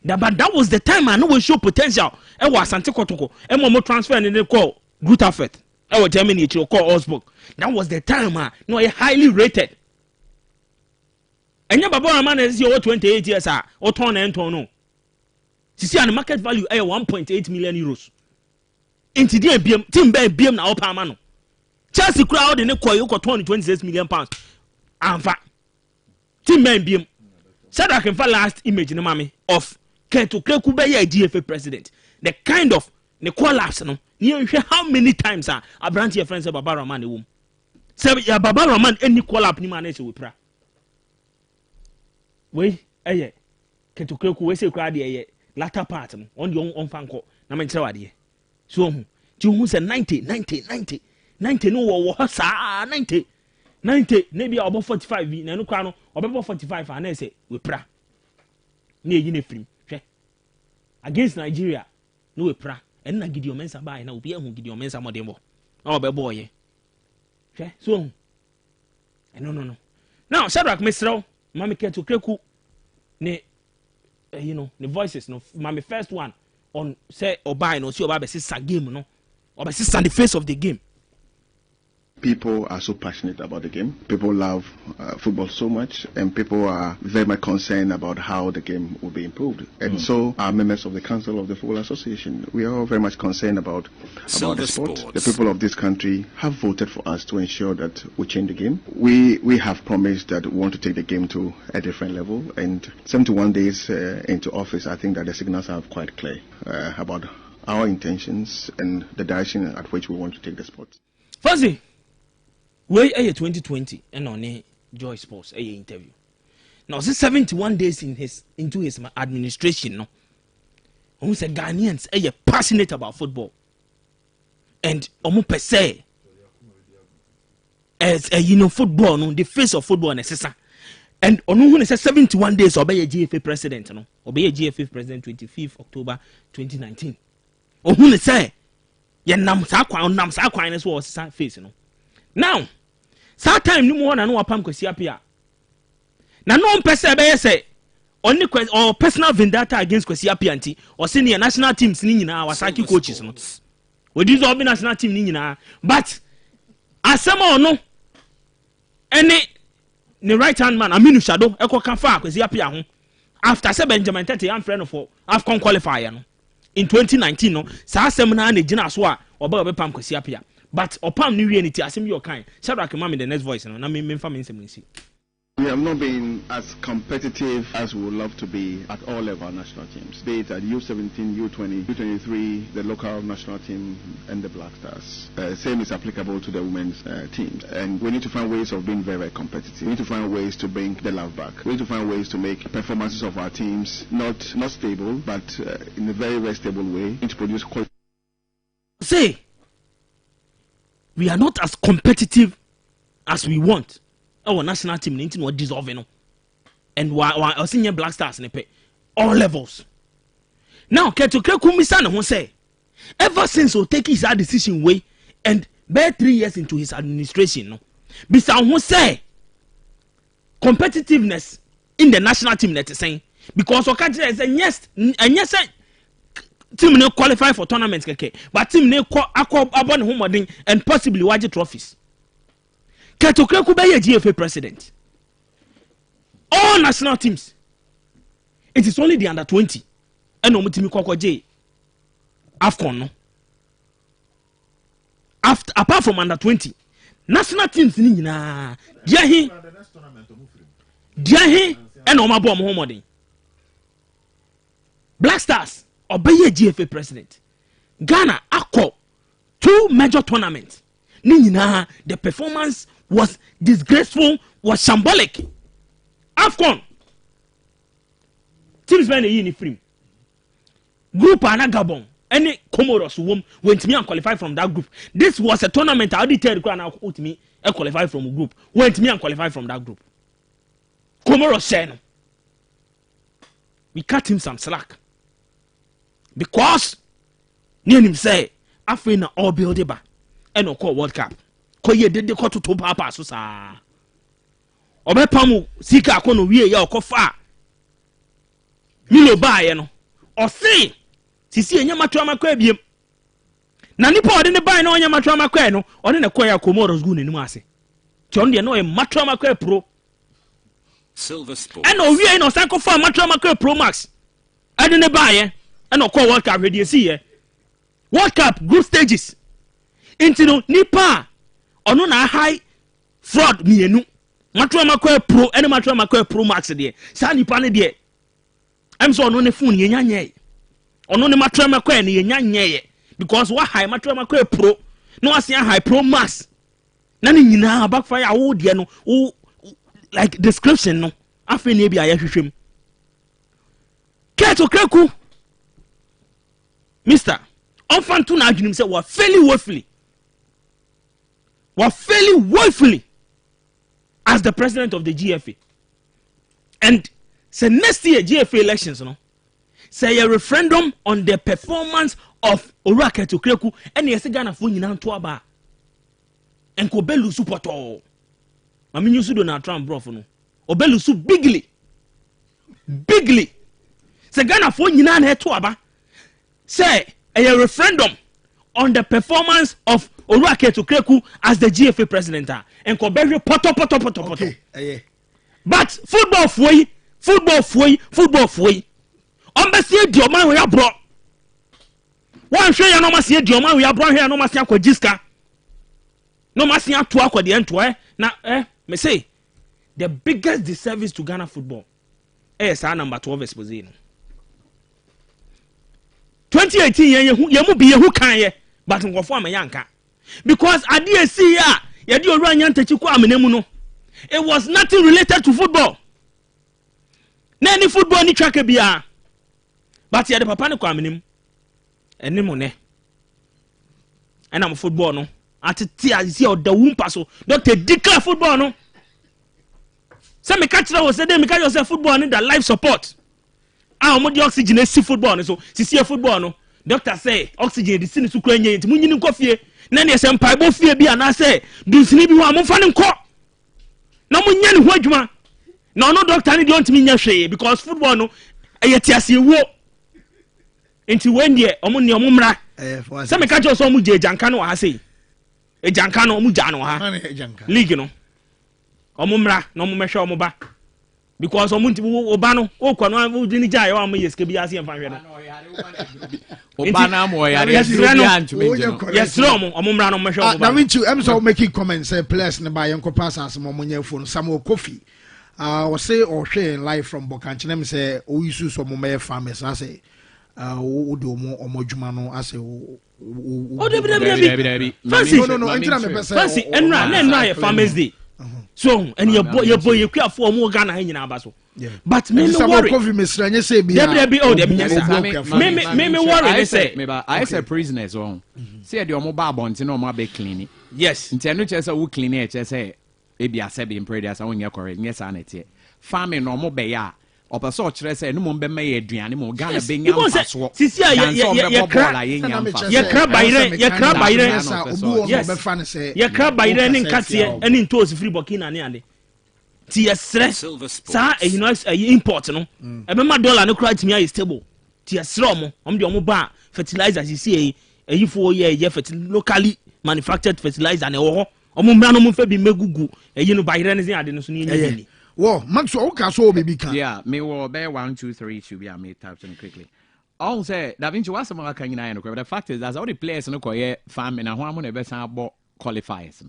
But that was the time I know we show potential. I was Santikotoko. And more transfer and they call Gutafet. I was Germany to call Osborg. That was the time no I highly rated. And your Babora man is your 28 years or turn and turn. See on the market value 1.8 million euros. Into the BM team by BM now Pamano. Chelsea crowd in a coil got 26 million pounds. And fact team by BM. Said I can find last image in the mommy of Ketu Kreku be a GFA president. The kind of the collapse no. You hear how many times Abranti your friends about Barbara man the womb. Say ya Barbara man any collapse ni manage we pra. We Ketu Kreku we say crowd the latter part on your own fan call. Na me tell wade. So who say 90 no wo sa 90 maybe about 45 na no kwa no about 45 and I say we pra. Na yi na film. Against Nigeria, no we pra. And na Gideon Mensah by na obi ehun Gideon Mensah modembo. Na obe boy. So no. Now Shadrack Mesro, Mami Ketu Kreku ne the voices no Mami first one on say oba no see oba be sister game no. Oba sister the face of the game. People are so passionate about the game. People love football so much, and people are very much concerned about how the game will be improved. And so, our members of the Council of the Football Association, we are all very much concerned about the sport. The people of this country have voted for us to ensure that we change the game. We have promised that we want to take the game to a different level. And 71 days into office, I think that the signals are quite clear about our intentions and the direction at which we want to take the sport. Fuzzy. We 2020 and on Joy Sports interview. Now, 71 days into his administration, no. Who said Ghanaians are passionate about football, and per se, as football, no, the face of football necessary. And on who says 71 days, obey a GFA president, no, obey a GFA president 25th October 2019. Or who say, nam sakwa was face, no. Now, that time no more no apam kwesi apia. Na no mpese be say only or personal vendetta against kwesi apia anti or senior national teams ni nyina wasaki coaches no. We do all national team ni nyina but asema ono ene ne right hand man Aminu Shado ekoka fa kwesi apia ho after say Benjamin Tete am friend for AFCON qualifier no in 2019 no saa asem na na gina so a oba be pam kwasi apia but opam ni wie ni ti asem your kind Shadrack Mami the next voice no na me mfa me nsem nsi. We have not been as competitive as we would love to be at all of our national teams, be it at U17, U20, U23, the local national team, and the Black Stars. Same is applicable to the women's teams. And we need to find ways of being very, very competitive. We need to find ways to bring the love back. We need to find ways to make performances of our teams not stable, but in a very, very stable way. We need to produce quality. Say, we are not as competitive as we want. Our national team need to dissolve, you know, and our senior Black Stars ne pay all levels. Now, Ketokre Kumisana who say, ever since he take his decision way and bear 3 years into his administration, no, Bisa who say competitiveness in the national team that is saying because Okaji is and yes team no qualify for tournaments keke, but team no abon home and possibly wage trophies. Ketokre Kubeye GFA president. All national teams. It is only the under 20. And no mutimi kwakwa J. AFCON no. Apart from under 20, national teams ni nyina. Diahi and omabo Muhammad. Black Stars Obeye GFA president. Ghana akọ 2 major tournaments. Ni nyina the performance was disgraceful, was shambolic. AFCON teams when they free group ana Gabon any Comoros went me and qualify from that group. This was a tournament I did tell you and me and qualify from a group. Went me and qualify from that group. Comoros said we cut him some slack because near him say Africa all build it back and no call World Cup. Koye dede ko to papa so sa obepamu sika akono wie ya okofa milo baaye no o se sisi enya matwa makwa biem na nipa ode ne baaye na onya matwa makwa no ode ne koya Comoros gu nenim ase ti on de no e matwa makwa pro Silver Sports and o wie no san ko fa matwa makwa pro max ade ne baaye and o ko World Cup we see here World Cup group stages into no nipa ono na high fraud mienu matwa makwa pro ene matwa makwa pro max de sa nipa ne de em so ono ne phone yenya nye ono ne matwa makwa ne yenya nye because wa high matwa makwa pro no asia high pro max na ne nyina backfire wo de no like description no afi ne bia ya hwehwem Ketokre ku Mr. Onfantu na adwunim se wa fairly woefully as the president of the GFA. And say next year GFA elections, no, say a referendum on the performance of Orake to Kreku and yes Ghana for nyina to aba. And ko belu support all. Mami nyusu Donald Trump bro no. Obelu su bigly. Say Ghana for nyina na to aba. Say a referendum on the performance of Orake to Kreku as the GFA president and ko be poto. Okay. But football foi. Ombesie dioma we abro. Wan hwe ya no masie dioma we abro hwe no masie akwagiska. No masie ato akwade ento na me say the biggest disservice to Ghana football is our number 12 expose no. 2018 yemu bi yehu kan ye but ngofo amayanka because ade see ya ye de oru anyantachi ko amenemu no it was nothing related to football. Na any football ni track bia but ya de papa ne ko amenem enemo ne and am football no atete asi o da wumpa so doctor declare football no say me catch that was say me catch yourself football need the life support mo di oxygen e si football no so sisi football no doctor say oxygen di sini su kura nye nti munyini nkofie na ne se mpai bo fie bia na say dunsini bi wa mo fa ne nko na munya ne ho adwuma na no doctor ne don't mean hwe because football no ayeti ase wo enti when dey omo ne omo mra say me catch yourself omo je janka no ha say e janka no omo ja no ha league no omo mra na omo mehwe omo ba because omunti obano o kwano udini jai wa mo yeske bi ase emfa hwe no obana mo ya yes no omumra no mehwe obana na winchu em so making comments say players ne ba yenko pass as mo nya phone Samuel Kofi we say or share live from Bokanchi na me say o use so mo me farmers na say o do mo omodwuma no ase o debi no entina me pese fancy enra ye farmers day so and your boy you kwafo omo Ghana ha nyina aba so but me worry Kofi mesranye say bi debi oh debi yes me worry say I say prisoners on say the omo ba abonte na omo be clean yes nti enu che say wo clean e che say e bia se be impreders won ye correct yes anete farming no omo be ya opeso kire say no mo be me aduane mo Ghana be nya mpaso sisi ye kra bayire obu ono be fa ne say ye kra bayire ne nkate eni ntoos free Burkina ne ade ti ye stress sa import no e be ma dollar ne kra timi ayi stable ti ye sro mo de omo ba fertilizer sisi eyifo ye locally manufactured fertilizer na wo ho omo mra no mo fa bi megugu eyi no bayire ne zin ade no so ne nyini Whoa, Max, okay, so baby can. Yeah, me will bear 1, 2, 3 should be a me type quickly. All say Da Vinci was some can I know. The fact is, that's all the players in the farm and I'm on the best about qualifiers.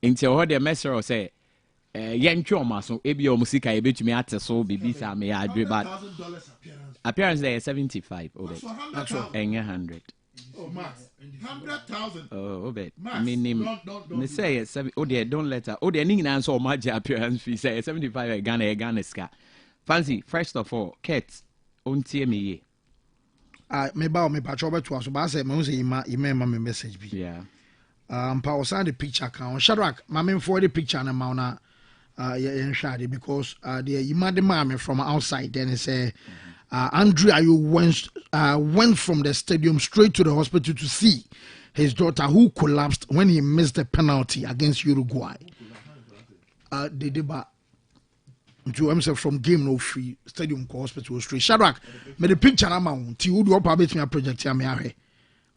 Until the messenger say, Yen Choma, so Abio Musica, a bit me at the soul, Bibisa may I do, but appearance there 75 over that's all 100. Oh, Max. 100,000. Oh, bet. Me say it 7. Oh, dear, don't let her. Oh, dear, Ning answer much appearance fee say 75 Ghana ska. Fancy, first of all, Kate, on me. Me bow me patch over to us, but I say, Mose, you may my message be. Yeah. Power send the picture account. Shadrach, my man for the picture and Mauna, in Shady because you mad the mammy from outside, then he say, Andrew Ayew went from the stadium straight to the hospital to see his daughter who collapsed when he missed the penalty against Uruguay. They did to himself from game no free stadium to hospital straight. Shadrach made the picture amount to you do up a bit me project here.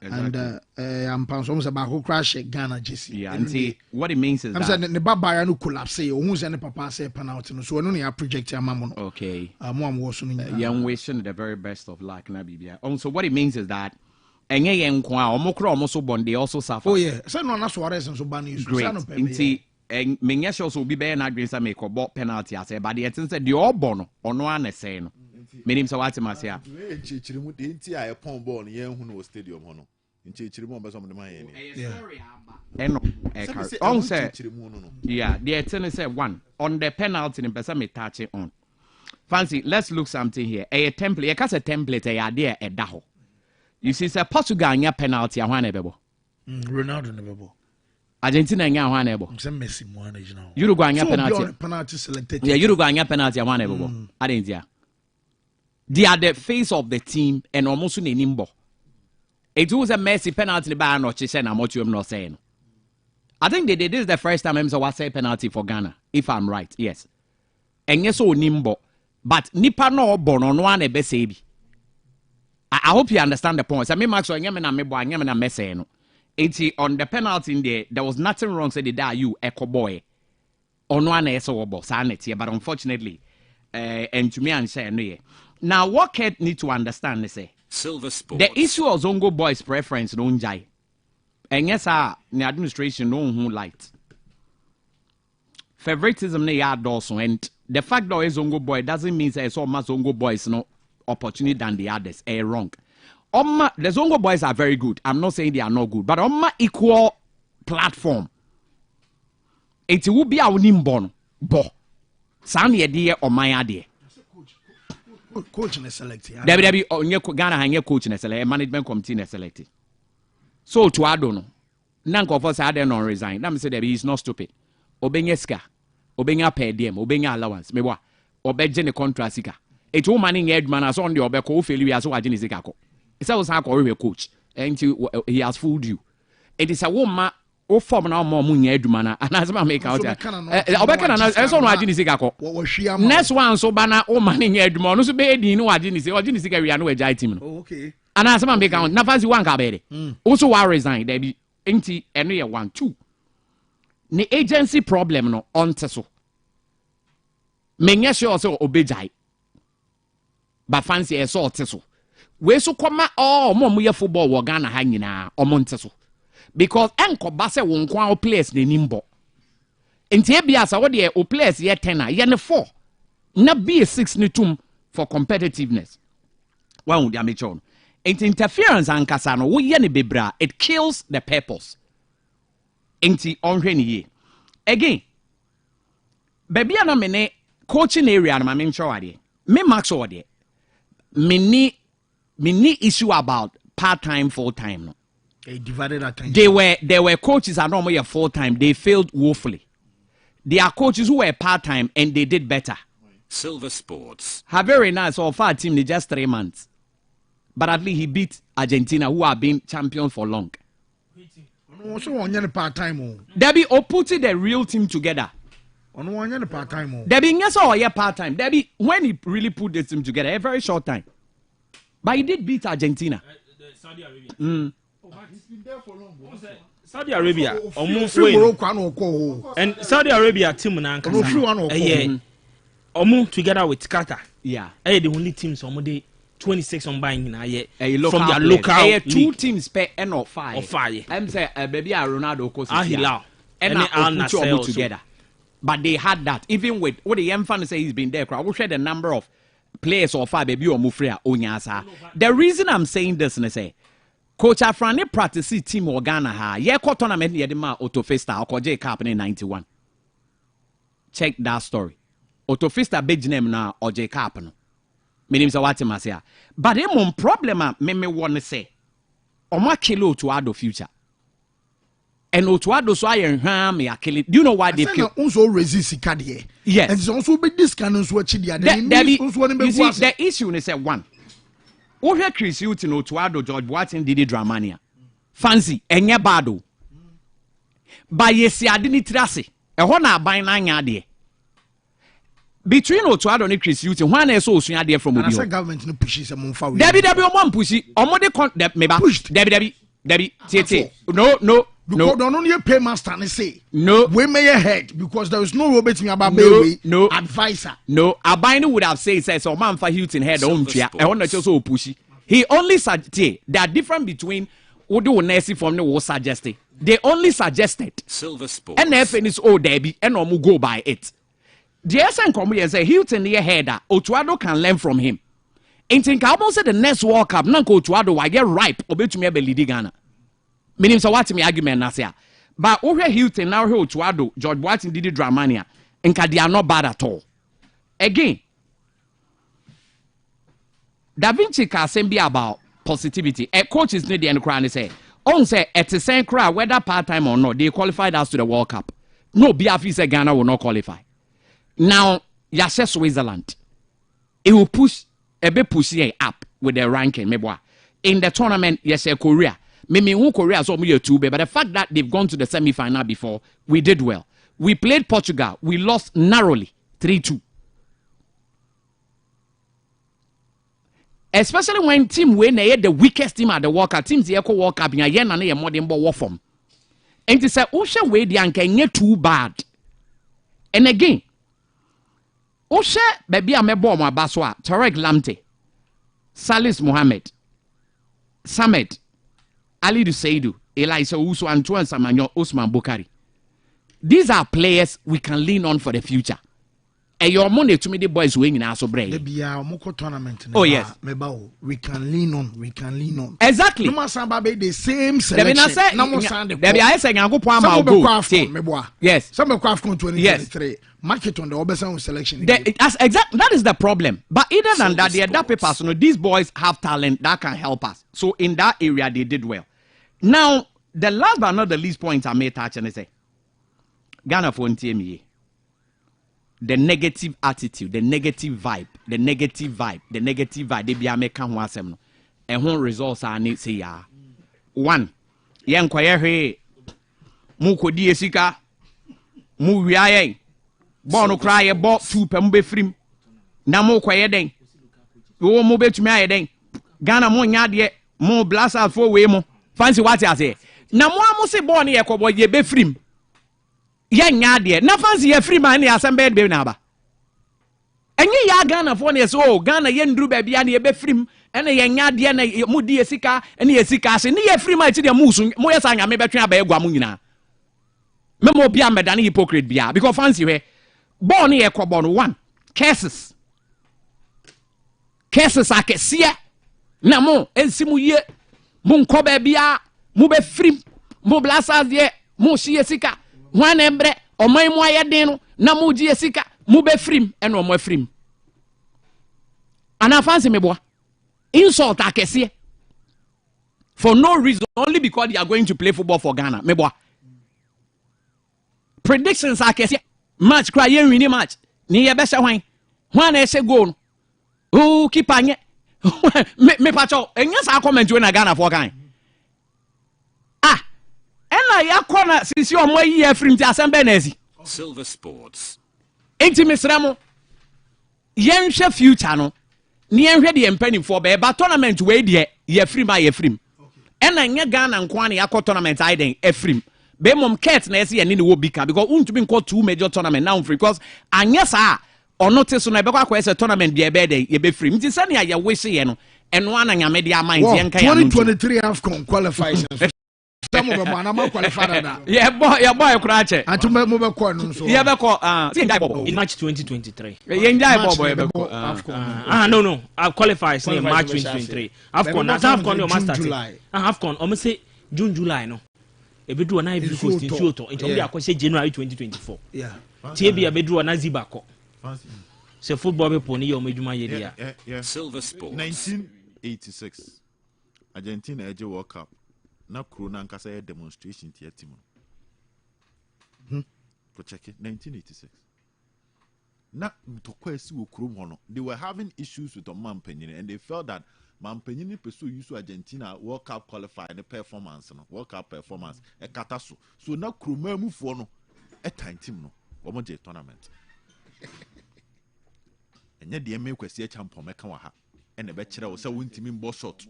And I'm almost about who crash Ghana JC. Yeah, and see what it means is I'm saying the Baba no collapse say who's any papa say penalty so only a project your mama. Okay. Mom was young wishing the very best of luck na bibia. So what it means is that enye yen kwa omokro omoso bond they also suffer. Oh yeah. Say no na Suarez and so ban you. Great. Nti menya sure so be be na adwen say make obo penalty ase but the thing say the obo no ono anese no. Menim say what ma say a. Chichirimu de nti a pon ball yen hu no stadium ho no. Chichirimu be some de man yen. Yeah. On say yeah, the thing say one on the penalty in person me touch it on. Fancy, let's look something here. A template, you cast a template a idea a daho. You see, say Portugal nya penalty a one ebebo. Ronaldo nebebo. Argentina nya one ebebo. Some Messi one is now. Uruguay nya penalty. Penalty selected. Yeah, Uruguay nya penalty a one ebebo. Argentina. They are the face of the team and almost in nimbo. It was a Messi penalty by no chise na motu no saying. I think they did this the first time I say penalty for Ghana, if I'm right. Yes. And yes, so nimbo. But nipa no bono no one ebesebi. I hope you understand the point. I mean, Max, I'm na message no. On the penalty in there was nothing wrong. Said that you echo boy. On one eso bo sanity, but unfortunately, and to me and say no. Now, what Kate need to understand is Silver Sports. The issue of Zongo boys' preference don't jai. And yes, the administration no who light. Favoritism ne yard also, and the fact that is Zongo boy doesn't mean that so much Zongo boys no opportunity than the others. Wrong. The Zongo boys are very good. I'm not saying they are not good, but on my equal platform, it will be our nimbo bo. San ye or my idea. Coach is selected. Debbie Ghana hanya coach is selected. Management committee is selected. So to Adono, Nanko of us had not resigned. Let me say that he is not stupid. Obenyeska, Obenya per diem, Obenya allowance, mewa, Obejen the contract sika. It's all manning Edman as on the Obeko failure as well as Jinizikako. It's always a coach, and he has fooled you. It is a woman. O form now more money Edmana and as I make out Obeka and so no Jinizikako. Next one so bana o manning Edmon, no so be no Jinisi or Jinisi area no jai team. Okay. And as I make out, Nafansi one cabere. Also, I resign. There be empty and 1, 2. The agency problem no on teso. menye sure so obejai ba fancy e so oteso we so koma mo ye football wo Ghana ha nyina omo nteso because enkoba se wo nko a players na nimbo enti e bia sa wo de o players ye 10 ye ne 4 na be 6 ni tum for competitiveness one would amateur no enti interference ankasa no wo ye ne bebra it kills the purpose enti onhwe ne ye again baby na me ne coaching area na me ncho ade me max ode me ni issue about part-time full-time no they divided attention. They were coaches and normally full-time. They failed woefully. There are coaches who were part-time and they did better. Silver Sports. Have very nice or far team in just 3 months. But at least he beat Argentina, who have been champions for long. Debbie or putting the real team together. Debbie, yes, or yeah, part-time. Debbie, when he really put the team together, a very short time. But he did beat Argentina. Saudi Arabia. Saudi Arabia almost win. And Saudi Arabia team na Omu together with Qatar. Yeah. The only teams almost 26 on buying in from their local 2 teams per N or 5. Or 5. I'm saying baby Ronaldo course and Al together. But they had that even with what the young fan say he's been there. I will share the number of players or 5 baby or Mufrea Onyasa. The reason I'm saying this is say Coach Afrani practice team or Ghana ha. Ye ko tournament ye ma Autofesta or J Cup in 91. Check that story. Autofesta big name na or J Cup no. Meaning say what him say. But the problem me want to say. Oma kilo to add the future. And Otuado so I me akili. Do you know why they kill? Also resist Ikadie. Yes. And it's also be this kind of switch there. You see, the issue is that one. Over Chris Hilton, Otuado, George Watson, Didi Dramania. Fancy, enye bado. By yesi adini trasi. E hona buy na nyade. Between Otuado and Chris Hilton, one is so soon there from Obio. Government no pushes a monfa. Debbie Omon pushy. Omode con meba pushed. Debbie. Tete. No. Because don't only pay master and say no. We may head because there is no Robert about baby. No advisor. No, Abine would have said so. Man for Hilton head on chair. I want to so pushy. He only suggested there are different between what do Nancy from the was suggested. They only suggested Silver Sports. And if it is old Debbie and no go by it. The SN come and say Hilton near header. Otuado can learn from him. And think I almost said the next World Cup. Nanko Otuado I get ripe. Obey to me Lady Ghana. Meaning so what me argument na say. But over Hilton now here Otuado, George Watson Didi Dramania, and they are not bad at all. Again, Da Vinci can be about positivity. A coach is needed and cry say, on say at the same cry whether part time or not, they qualified us to the World Cup. No BFC say Ghana will not qualify. Now, Yasha Switzerland, it will push a bit pushing up with the ranking. In the tournament, yes, Korea. Maybe who Korea so me too, but the fact that they've gone to the semi-final before, we did well. We played Portugal, we lost narrowly, 3-2. Especially when team win the weakest team at the World Cup, teams the Echo World Cup, and yen and more than war form. And it's a Osha way the anke too bad. And again, Osha baby a mebo my baswa, Tarek Lamte, Salis Mohammed, Samet. Ali Seidu, Elisa Uso, Antoine Samanyo, Osman Bukari. These are players we can lean on for the future. And your money to me, the boys winning also brain. Tournament. Oh, yes. We can lean on. Exactly. No matter the same selection. I say, I'm going go. Yes. Some of craft 2023. Market on the Obesan selection. That is the problem. But either than that, the other people, these boys have talent that can help us. So in that area, they did well. Now, the last but not the least point I may touch and say, Ghana for NTME. The negative attitude, the negative vibe, they be a make one sem. And one results are need say ya. One, yen kwaye he mu kodi esika mu wiaye bonu kra ye bo 2 pem be frim na mu kwaye den wo mu betumi aye den Ghana mo nya de mo blast out for we mo fancy what I say na mo amusi bonu ye kobo ye be frim ye nya de na fancy ye frim an ya sembe be na ba enye ya Ghana for ne so Ghana ye nduru ba bia ne ye be frim ene ye nya de na mu di esika ene ye sika ase ne ye frim a ti de mu so mo ye sa nya me betwe aba egwa mu nyina memo bia medane hypocrite bia because fancy we born ye kobon one cases akese na mo ensimu ye mo nko ba bia mo be frim mo blasa de mo hie sika hwan embre oman mu ayeden no na mo gi sika mo be frim ene o mo frim ana fancy me boa insult akese for no reason only because they are going to play football for Ghana me boa predictions akese match cry yen win match ni ye be hye hwan na hye goal o keeper nye me pacho enya sa comment we na Ghana for kan ena ya kona sisi o mo yi afrim ti asembe na ezi Silver Sports. enti misramo yen hwe future no ni yen hwe de empany for be ba tournament we de ye frim a ye frim ena nye Ghana nko na yakọ tournament aiden efrim be mom ket na ese ye ni wo bika because untumi nko two major tournament now free because anya sa ono te so na be kwa ese tournament de be de ye be frim nti se na ye wish ye no eno ana nyame de amand ye nka ya 2023 AFCON qualifies some of them are qualified na yeah boy kura che atuma mo be ko no so ye be ko in March 2023 ye njai bobo ye be ko no qualifies in March 2023 AFCON your master AFCON o me say June July no ebedu na Ivory Coast in Kyoto into be akose January 2024 yeah tie bia bedu na Zibako se football people ni yo meduma ye dia Silver Sports 1986 Argentina eje World Cup na kuro na nkasa ye demonstration tie team go check it 1986 na mtokwa esi wo kuro ho no they were having issues with the Mampenyin and they felt that Mampenyin pursue use Argentina World Cup qualify the performance no World Cup performance e kata so na kuro mamufo no e time team no wo je tournament enye de me kwasi champion meka wa ha e na be kire wo se wontimi mbo shot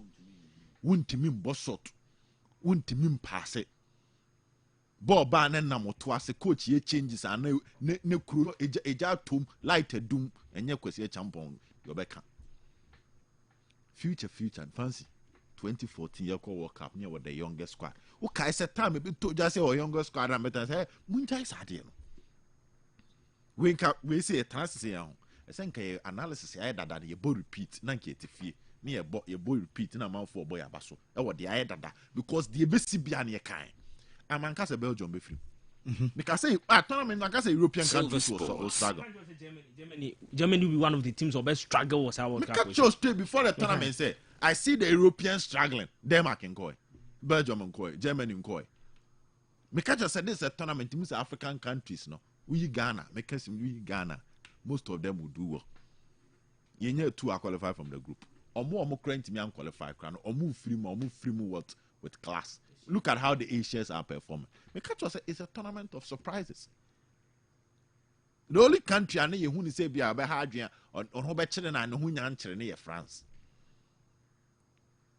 wontimi mpase ball ba na namoto ase coach ye changes and ne kuro eja tom light adum enye kwasi champion yo beka future and fancy 2014 year World Cup near with the youngest squad okay say time be to just say our youngest squad and better say munjai sade no we say a transfer ya I think analysis ya dada ye bo repeat na nke etifie na ye bo repeat na man for boy abaso e wo de ya dada because the besi bia na ye kan amanka se Belgium be free because say tournament na say European countries will struggle. Germany will be one of the teams that best struggle was our World Cup. Straight before the tournament say I see the Europeans struggling. Denmark and Koi, Belgium and Koi, Germany and Koi. Because said this is a tournament in African countries no. We Ghana, because we Ghana, most of them will do well. You know two are qualified from the group. Or more current me unqualified crown or move free what with class. Look at how the Asians are performing. Because it's a tournament of surprises. The only country I know who say be a Hadrian on Hobachel and who nyan France.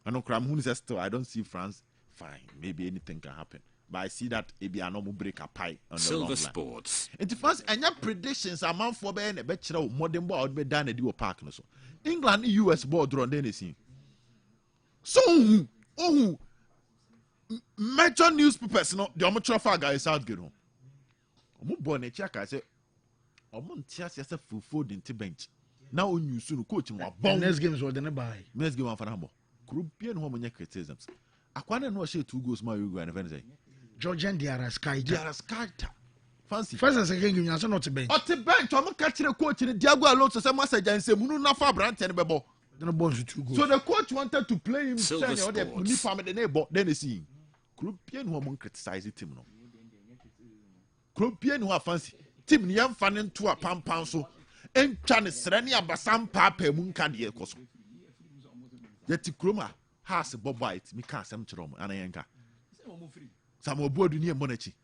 I know Kram who says still I don't see France. Fine, maybe anything can happen. But I see that it be a normal break a pie on the Silver Sports. And the first and your predictions are man for being a bachelor modern board be done at your park. So England US board run anything. So major newspapers no the amateur fag is out get home. Omo born a check I say omo ntias yesa fufu din bench. Now on you soon coach mo bon. Next games were then buy. Next game for Hambo. Kurubien ho mo criticisms. Akwana no share 2 goals my Uruguay and Venezuela. Georgian Diaraskaita. Fancy. First and second game, you are not to bench. At the bench, I'm catching a coach in Diago Alonso, some message and say, Munu Nafa Brant and Bebo. So the coach wanted to play him, saying, or the Munifam and the neighbor, then they see. Krupian who among criticize it, no. Krupian who are fancy. Tim Niam Fanning to a pam so, and Chan is Serenia Basam Papa Munkadi Koso. Yet Kruma has a bob white, Mika Sam Chrom, and a yanka. Some aboard near Monachi.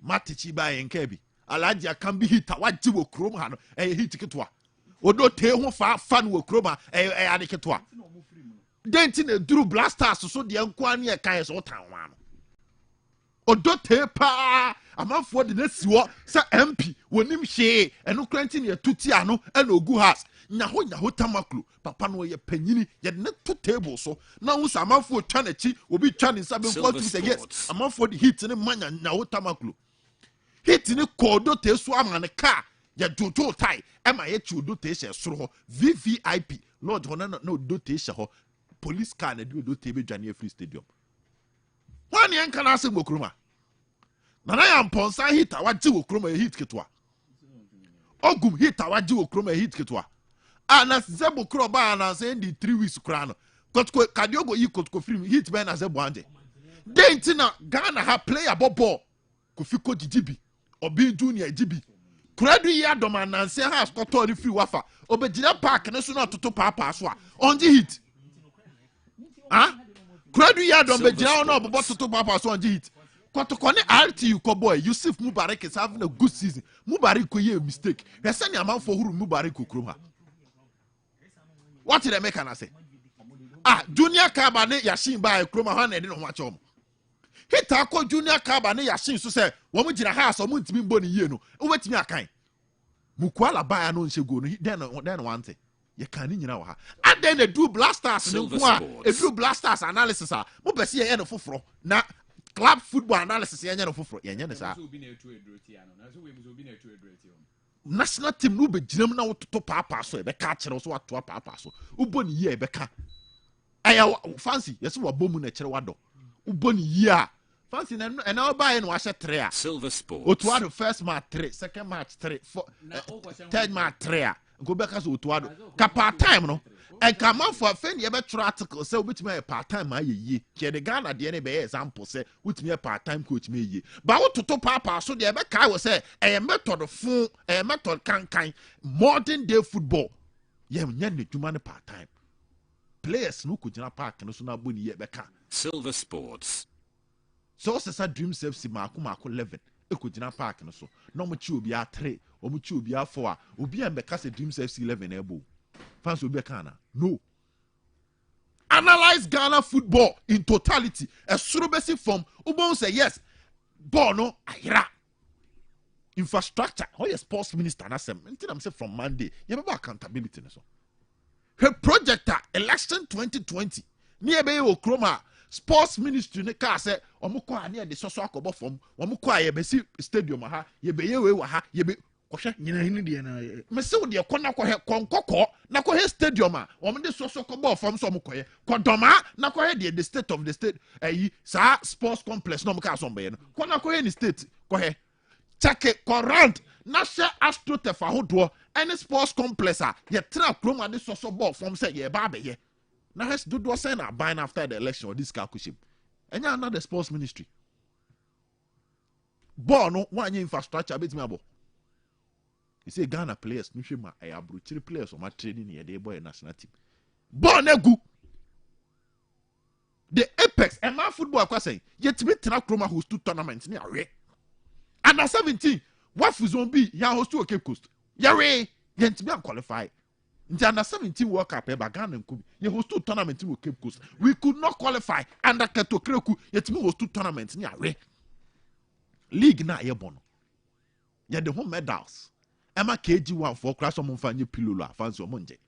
Matichi by and Kebi. Aladia can be hit at what you will chrome hand a hit kitwa. Or do tell far fun will chroma a adicatwa. Dentin a drew blasters so the Unquania Kayas or town. odote pa amanfo de na siwo sa MP wonim hwe eno kranti ne tuti ano ena ogu has nyaho tamaklo papa no ye panyini ye de to table so na wo sa amanfo twa na chi obi twa ne nsa be nko tu say yes amanfo de hit ne manya nyaho tamaklo hit ne kodo te so amane ka ye jojo tai ema ye chi odote hye soro ho VVIP lord hona na odote hye ho police car na de odote be dwane free stadium wani enka na ase gbokroma na ya mponsa hit awaji wokroma hit ketwa ogum hit awaji wokroma hit ketwa ana zebo kroba ana say ndi 3 weeks kra no kotko kadiogo yi kotko film hit be na zebo anje denti na Ghana ha player bobo kofiko jijibi obi junior jibi kradu yi adoma na say ha skoto ni free wafa obejina park ne so na toto papa so a onji hit kradu yi adoma bejina na obobo toto papa so onji hit kotokone RTU ko boy Yusuf Mubarak is having a good season Mubarak ko ye mistake he say ni amanfo huru Mubarak kokroma what did they make an say junior kaba ne yashin ba kroma ha na de no hwachom hita ko junior kaba ne yashin so say wo mu gina ha so mu ntimi mbo ne yie no wo betimi akan mukwala ba ya no nshego no den wante ye kan ni nyina wa ha aden na do blasters ne nko a do blasters analysis a mo pese ye no foforo na club football analysis ye no foforo ye ne sa national team no be ginam na wototo papa so e be ka kire so wato papa so uboni ye e be ka aya fancy yes wo bomu na kire wado uboni ye a fancy na na obaye no ahye 3 a Silver Sports otuado first match 3 second match 3 third match 3 go be ka so otuado ka part time no and come on for fen ye be tro article say obetime part time ma ye ke de Ghana de ne be example say wutime part time coach me ye ba wototo papa so de be kai we say e method fun e method kan modern day football ye nya ne dwuma ne part time players no ko gina park no so na boni ye be ka Silver Sports so sesa Dreams FC mako 11 e ko gina park no so no mo chi obi a 3 o mo chi obi a 4 obi a be ka say Dreams FC 11 ebo fans will be Ghana. No. Analyze Ghana football in totality. A surobesi from Ubon say yes. Bono ayra. Infrastructure. How your sports minister na say I'm say from Monday. You have accountability so. Her projector election 2020. Near be Okroma sports ministry ne ka say omukwa ane de soso akobo from omukwa ye be si stadium ha ye be ye we wa ha ye be kohwe nyina hini de na mese wo de kona kohwe konkoko na kohwe stadium a wo de soso kobo from so mkoye kodoma na kohwe the state of the state sa sports complex no mka so mbe no kona kohwe ni state kohwe check current na she astroturf ahodo any sports complex a ye tra kroma de soso ball from say ye ba be ye na has do say na bind after the election or this calculation enya another sports ministry ball no wanye infrastructure betimi abo. You say Ghana players, Nushima, I have 3 players on my training here, they boy national team. Bonegu. The apex, and my football, I say, yet me Tanakroma host 2 tournaments near Ray. And at 17, what was on be, ya host to a Cape Coast. Yare, yet me qualified. Under 17 World Cup, Ghana and Kubi, you host 2 tournaments to Cape Coast. We could not qualify under Kato Kreku, yet me host 2 tournaments near Ray. League na yebono. Yet the home medals. Emma KG1 for crash on Monfanye Pilula, fancy Monje.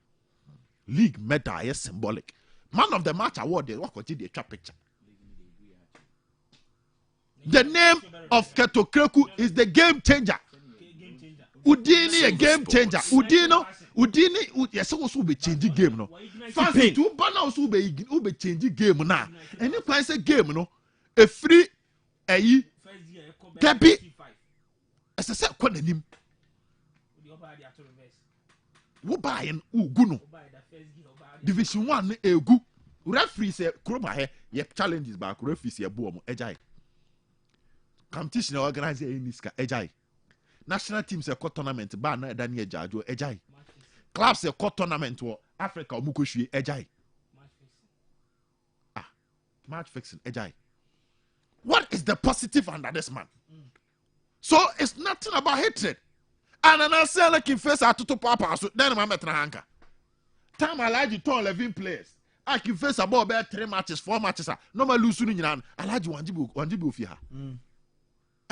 League medal is symbolic. Man of the match award, they walk the trap picture. The name of Keto Kreku is the game changer. Udini a game changer. Udini, yes, also be changing game, no. Fancy 2 banners will be changing game now. And if I say game, no, a free a Gabi. As I said, quite a name. Wo buy an uguno division 1 egu referee say kroma he ye challenges back referee say boom ejai competition organize any ska ejai national team say tournament ba na da ne ejajo ejai club say tournament wo Africa omukohwie ejai match fixing ejai. What is the positive under this man? So it's nothing about hatred. And I say like in face I to papa so then my metra hanka. Time I like you turn 11 players. I can face about 3 matches, 4 matches. No ma lose ni nyina. Alaji wanjibu fi ha.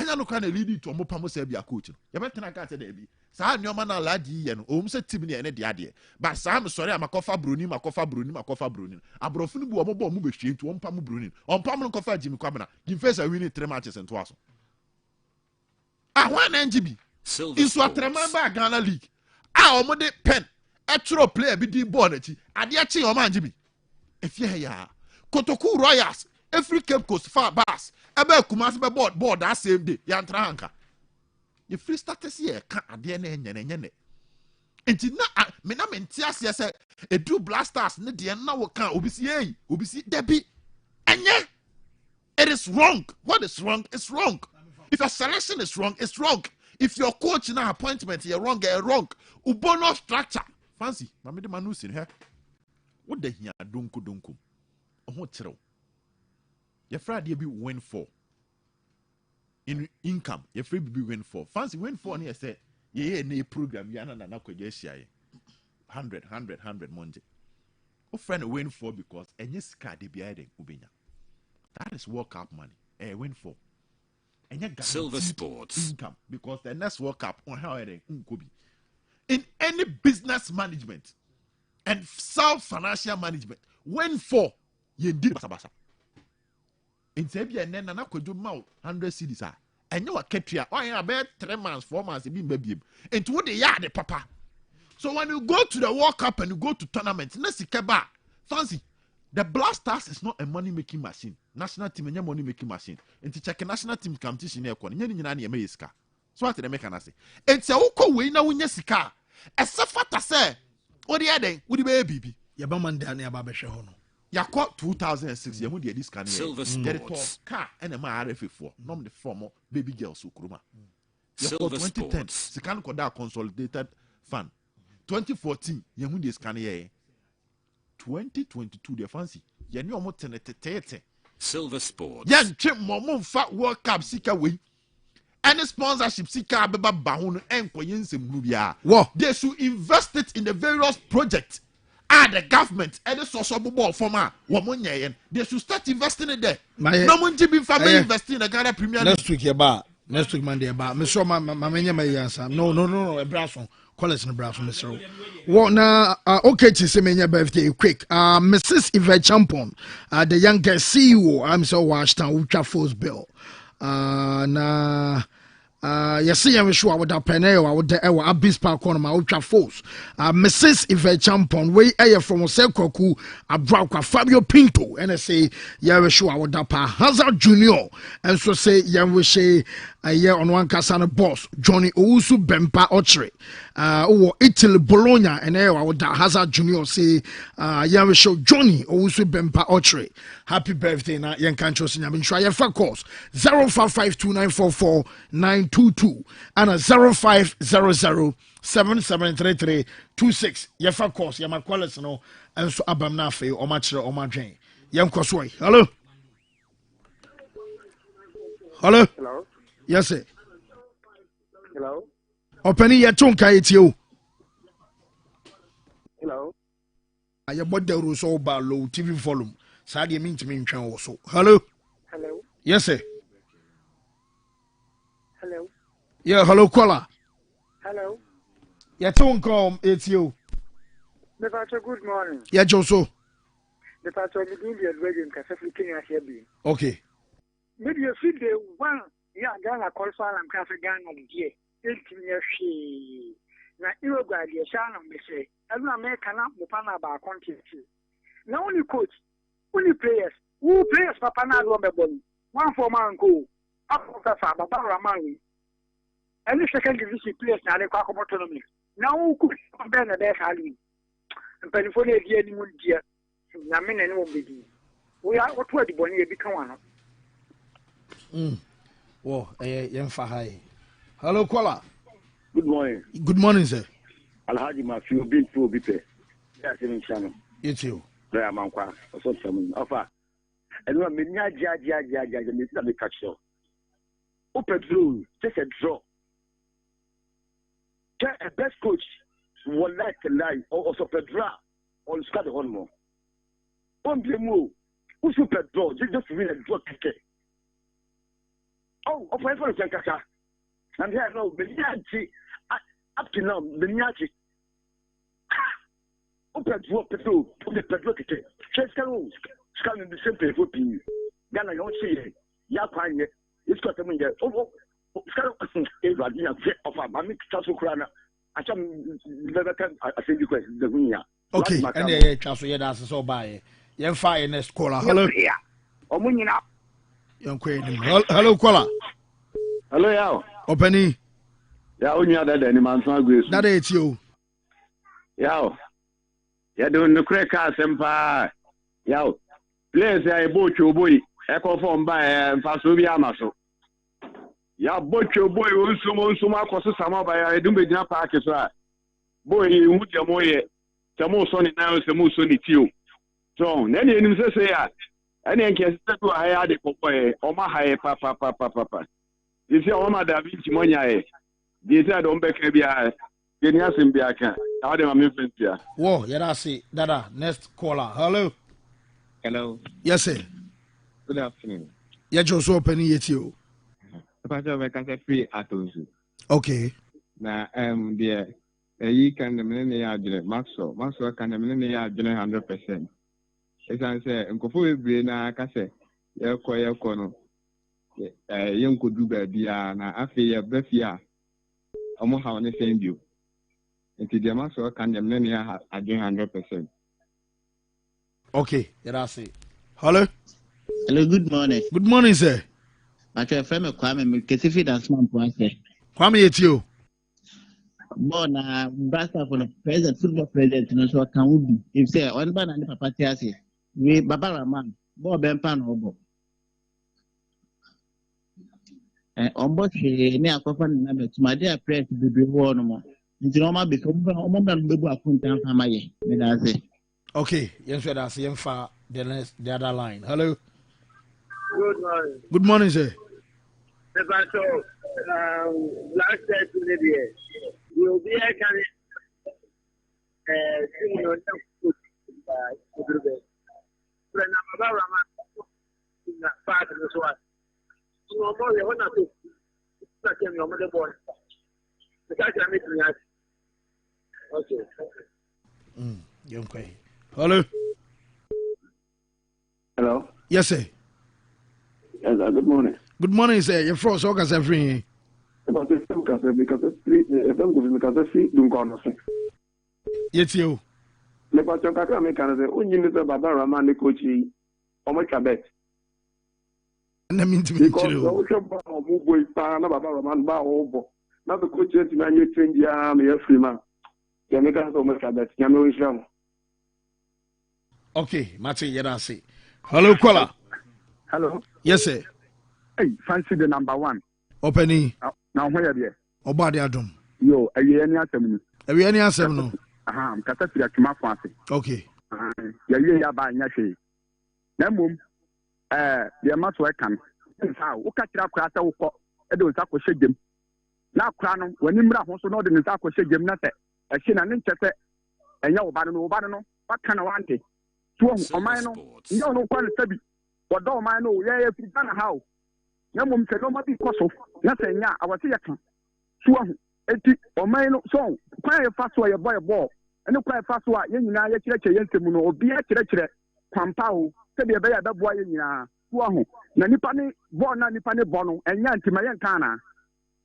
nya no kwa na lead to omo pam say bia coach no ye betena ka say da bi saa nyoma na ladi ye no se team ne ne de ade but saa me sori amakofa broni abrofo no bu omo bo mo be hwie ntu ompam broni ompam no kofa Jimmy Kwabena Jim face a winning 3 matches into aso one NGB isu atrema ba Ghana League omo de pen etro player bi di ball na chi ade a chi omo NGB efie ya Kotoku Royals every Cape Coast far bass ebe Kumasi be board that same day yantra hanka ye free status here ka ade na enye enti na me na menti ase se edu blasters ne de na wo kan obisi debi enye. It is wrong. What is wrong? It's wrong. If your selection is wrong, it's wrong. If your coach na appointment you're wrong, Ubono structure. Fancy. Mami de manu sin here. What the hiya donko. Oho tiro. Your Friday be win for. In income, your free be win for. Fancy win for ni say ye na program yana na kwaje shia 100 monje. O friend win for because enye sika de bia den ubenya. That is World Cup money. Win for. And you Silver Sports income because the next World Cup on how it could be. In any business management and self-financial management, win for you did basa. In Sabia and then I could do 100 cities. And you are Ketria, or in about 3 months, 4 months, baby. And to what they are the papa. So when you go to the World Cup and you go to tournaments, fancy. The Blasters is not a money-making machine. National team is money-making machine. And to check a national team competition, you can't so what the American say? It's a uko way now when you see car. As a fata say, what the other would be a baby. Yabaman Dania Babeshahono. You caught 2006. You would this kind of Silver Sports car and a RFA4. Nom the former baby girl Sukruma. Silver 2010. Sports. Second Koda consolidated fund. 2014. You would this kind of 2022 the fancy ye ni omo tenetete Silver Sports yan twe momo fa World Cup sika we any sponsorship sika beba ba ho no enko yensem nu bia they should invest it in the various projects the government and the social ball former woman they should start investing it there no one to be family investing in the Ghana Premier League next week Monday about me so my menya my answer no Ebrason college in Ebrason Mr. Well now okay to say menya birthday quick Mrs. Yvette Champon the youngest CEO I'm so watched on Ultra Force Bill yes, I'm sure I would have penel. I would Abyss Park on my Ultra Force. Mrs. Yvette Champon, way air from Osekoku, a broker Fabio Pinto, and I say, yeah, sure I would have Hazard Junior, and so say, yeah, we say a year on one Casana boss, Johnny Ousu Bempa Ochre, Italy Bologna, and I would have Hazard Junior say, yeah, we show Johnny Ousu Bempa Ochre. Happy birthday, na young countries in Yabin Shaya for course 0552944922 and a 0500773326. Yefa course, Yama Qualis no, and so Abamnafe or Machra or Marjane. Yam Cosway. Hello. Hello. Hello. Yes, sir. Hello. Open your tongue, it's you. Hello. I am what the rules all about low TV volume. Sadia mean to me also. Hello. Hello. Yes, sir. Hello. Yeah, hello, caller. Hello. Your tongue come, it's you. The pastor, good morning. Yeah, Joso. The pastor, the Indian wedding, Catholic here be. Okay. Maybe you feel the one, yeah, Ghana call for and Cafe Ghana, dear. 18 years she. Now, you go, dear Shannon, me say, I'm not making up the pan about content. Now, only coach. Only players. Who players Papa na Robert one for man go. Up of the Father Ramani. And the second division players now they call autonomy. Now who could compare the best Halloween? And California dear any moon dear. Namin and won't be. We are what the bonnie become one. Oh, young Fahai. Hello, caller. Good morning. Good morning, sir. Alhaji Matthew been to Bipe. That's in channel. It's you. There, Manqua, or something. Offer. And when me me catch you. Open through, just a draw. Get a best coach will like to lie or also draw or start the one more. One play move. Who super draw? Just win a draw ticket. Oh, of my friend Kaka. And here no, Beniachi up to now, Beniachi. Open to petrol, put the petrol ticket. Chase Carol, scanning the same paper pin. Ghana, you don't see it. Yapine, it's got them in there. Oh, Scarrow is of a Mammy Tasso Crana. I can never can I think you question the winner. Okay, and yeah, Chasso, yeah, that's so by. You're fire next caller. Hello. Young Queen. Hello, caller. Hello, yeah. Opening. Yeah, only other than man's grace. That is you. Yeah. Yeah, doing the crack ass empire. Yeah. Players, I bought your boy. Echo from by and Fasubia Maso. Yeah, bought your boy. Also, Marcos Sama by I do be jump park as well. Boy, you would your boy. Samo Sonny now is the most Sonny Tio. So, then you say, and then can step to a higher boy or my high papa. You see, all my David Monia. They said, don't back a beer. Genius in Biaka. How do I mean, yeah? Whoa, yeah, I see. Dada, next caller. Hello. Hello. Yes, sir. Good afternoon. Yeah, just opening it you. I can say free at those. Okay. Now, dear, you can the millionaire Maxwell can the millionaire 100%. As I say, and Kofu be na Case, your corner. Young could do baby, and I feel Bethia. Almost how they send you. And the Maxwell can the millionaire 100%. Okay, yeah, I see. Hello. Hello, good morning. Good morning, sir. I try friend Kwame Kesifi dance man point. Kwame, it's you. Born Brasta for the president, football president, no so can we be. If say one ban and Papa Tiasi, we Baba Raman, Bob Benpan Obo. Ombo she ne akofan na bet my dear press be be no more. Nti no ma be so mo dan be bu akuntan famaye. Me da say. Okay, yes, sir. That's the other line. Hello. Good morning. Good morning, sir. Last day to Libya. We'll be a can Okay. Hello. Hello. Yes, sir. Yes, good morning. Good morning, sir. You're from Sokas every. Because it's street, if I'm going to see, don't go on. Yes, you. Le patron kaka me kan say onyin ni say Baba Rama ne coach yi o mo kabet na min ti because o se ba o mo boy pa na Baba Rama ba o bo na the coach ti na nye change ya me free man ya me kan so mo kabet ya me wisdom. Okay, Mati Yedasi. Hello, caller. Hello. Yes, sir. Hey, fancy the number one. Opening. Now where there? Obadi Adum. Yo, aye any asem ni. Aye any asem no. Aha, mkata fi akima fancy. Okay. Ya ba nya hwe. Na mum the Maxwell kan. Sa wo ka kira kura sa wo ko e de nsa ko hyegem. Na kura no wani mra ho so no de nsa ko hyegem na se e hye na ne nkyese enya wo ba no wa kana wante. Tuo oman no nya no kwa ne sabi. Wodo oman no ye fi Ghana how. Na mum se no ma bi koso na se nya awase ye kan. Tuo eti oman no so kwa ye fa so ye boy ball. Ene kwa fa so a ye nyina ye kireche ye nsemu no obi a kireche kwampa o se de be ya be boa ye nyina to ho na nipa ne ball na nipa ne ball no enya ntima ye nka na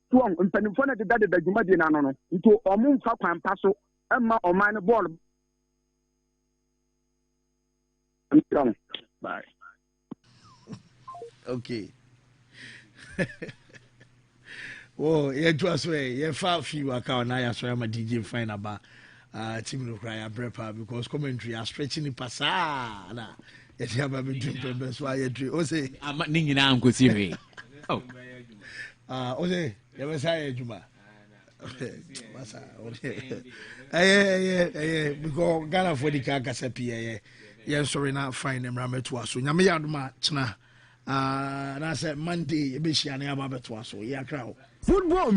to ho mpanimfo na de dade dwuma de na no nto omo mfa kwampa so emma oman ne ball bye. Okay. Oh, yeah, just way. Yeah, far few account now. So I'm a DJ fine about team look right brepa because commentary are stretching it passa. Na, yet you have a dream to best why you dream. Oh, say I'm not ninging am go see. Oh, oh, say you must say Juma. Massa, yeah, because Ghana for the Kakasapi, yeah, sorry, not fine them ramet to us. So, Yamayaduma, Chna. And I said Monday, you be sharing about to us. So, yeah, crowd. Football.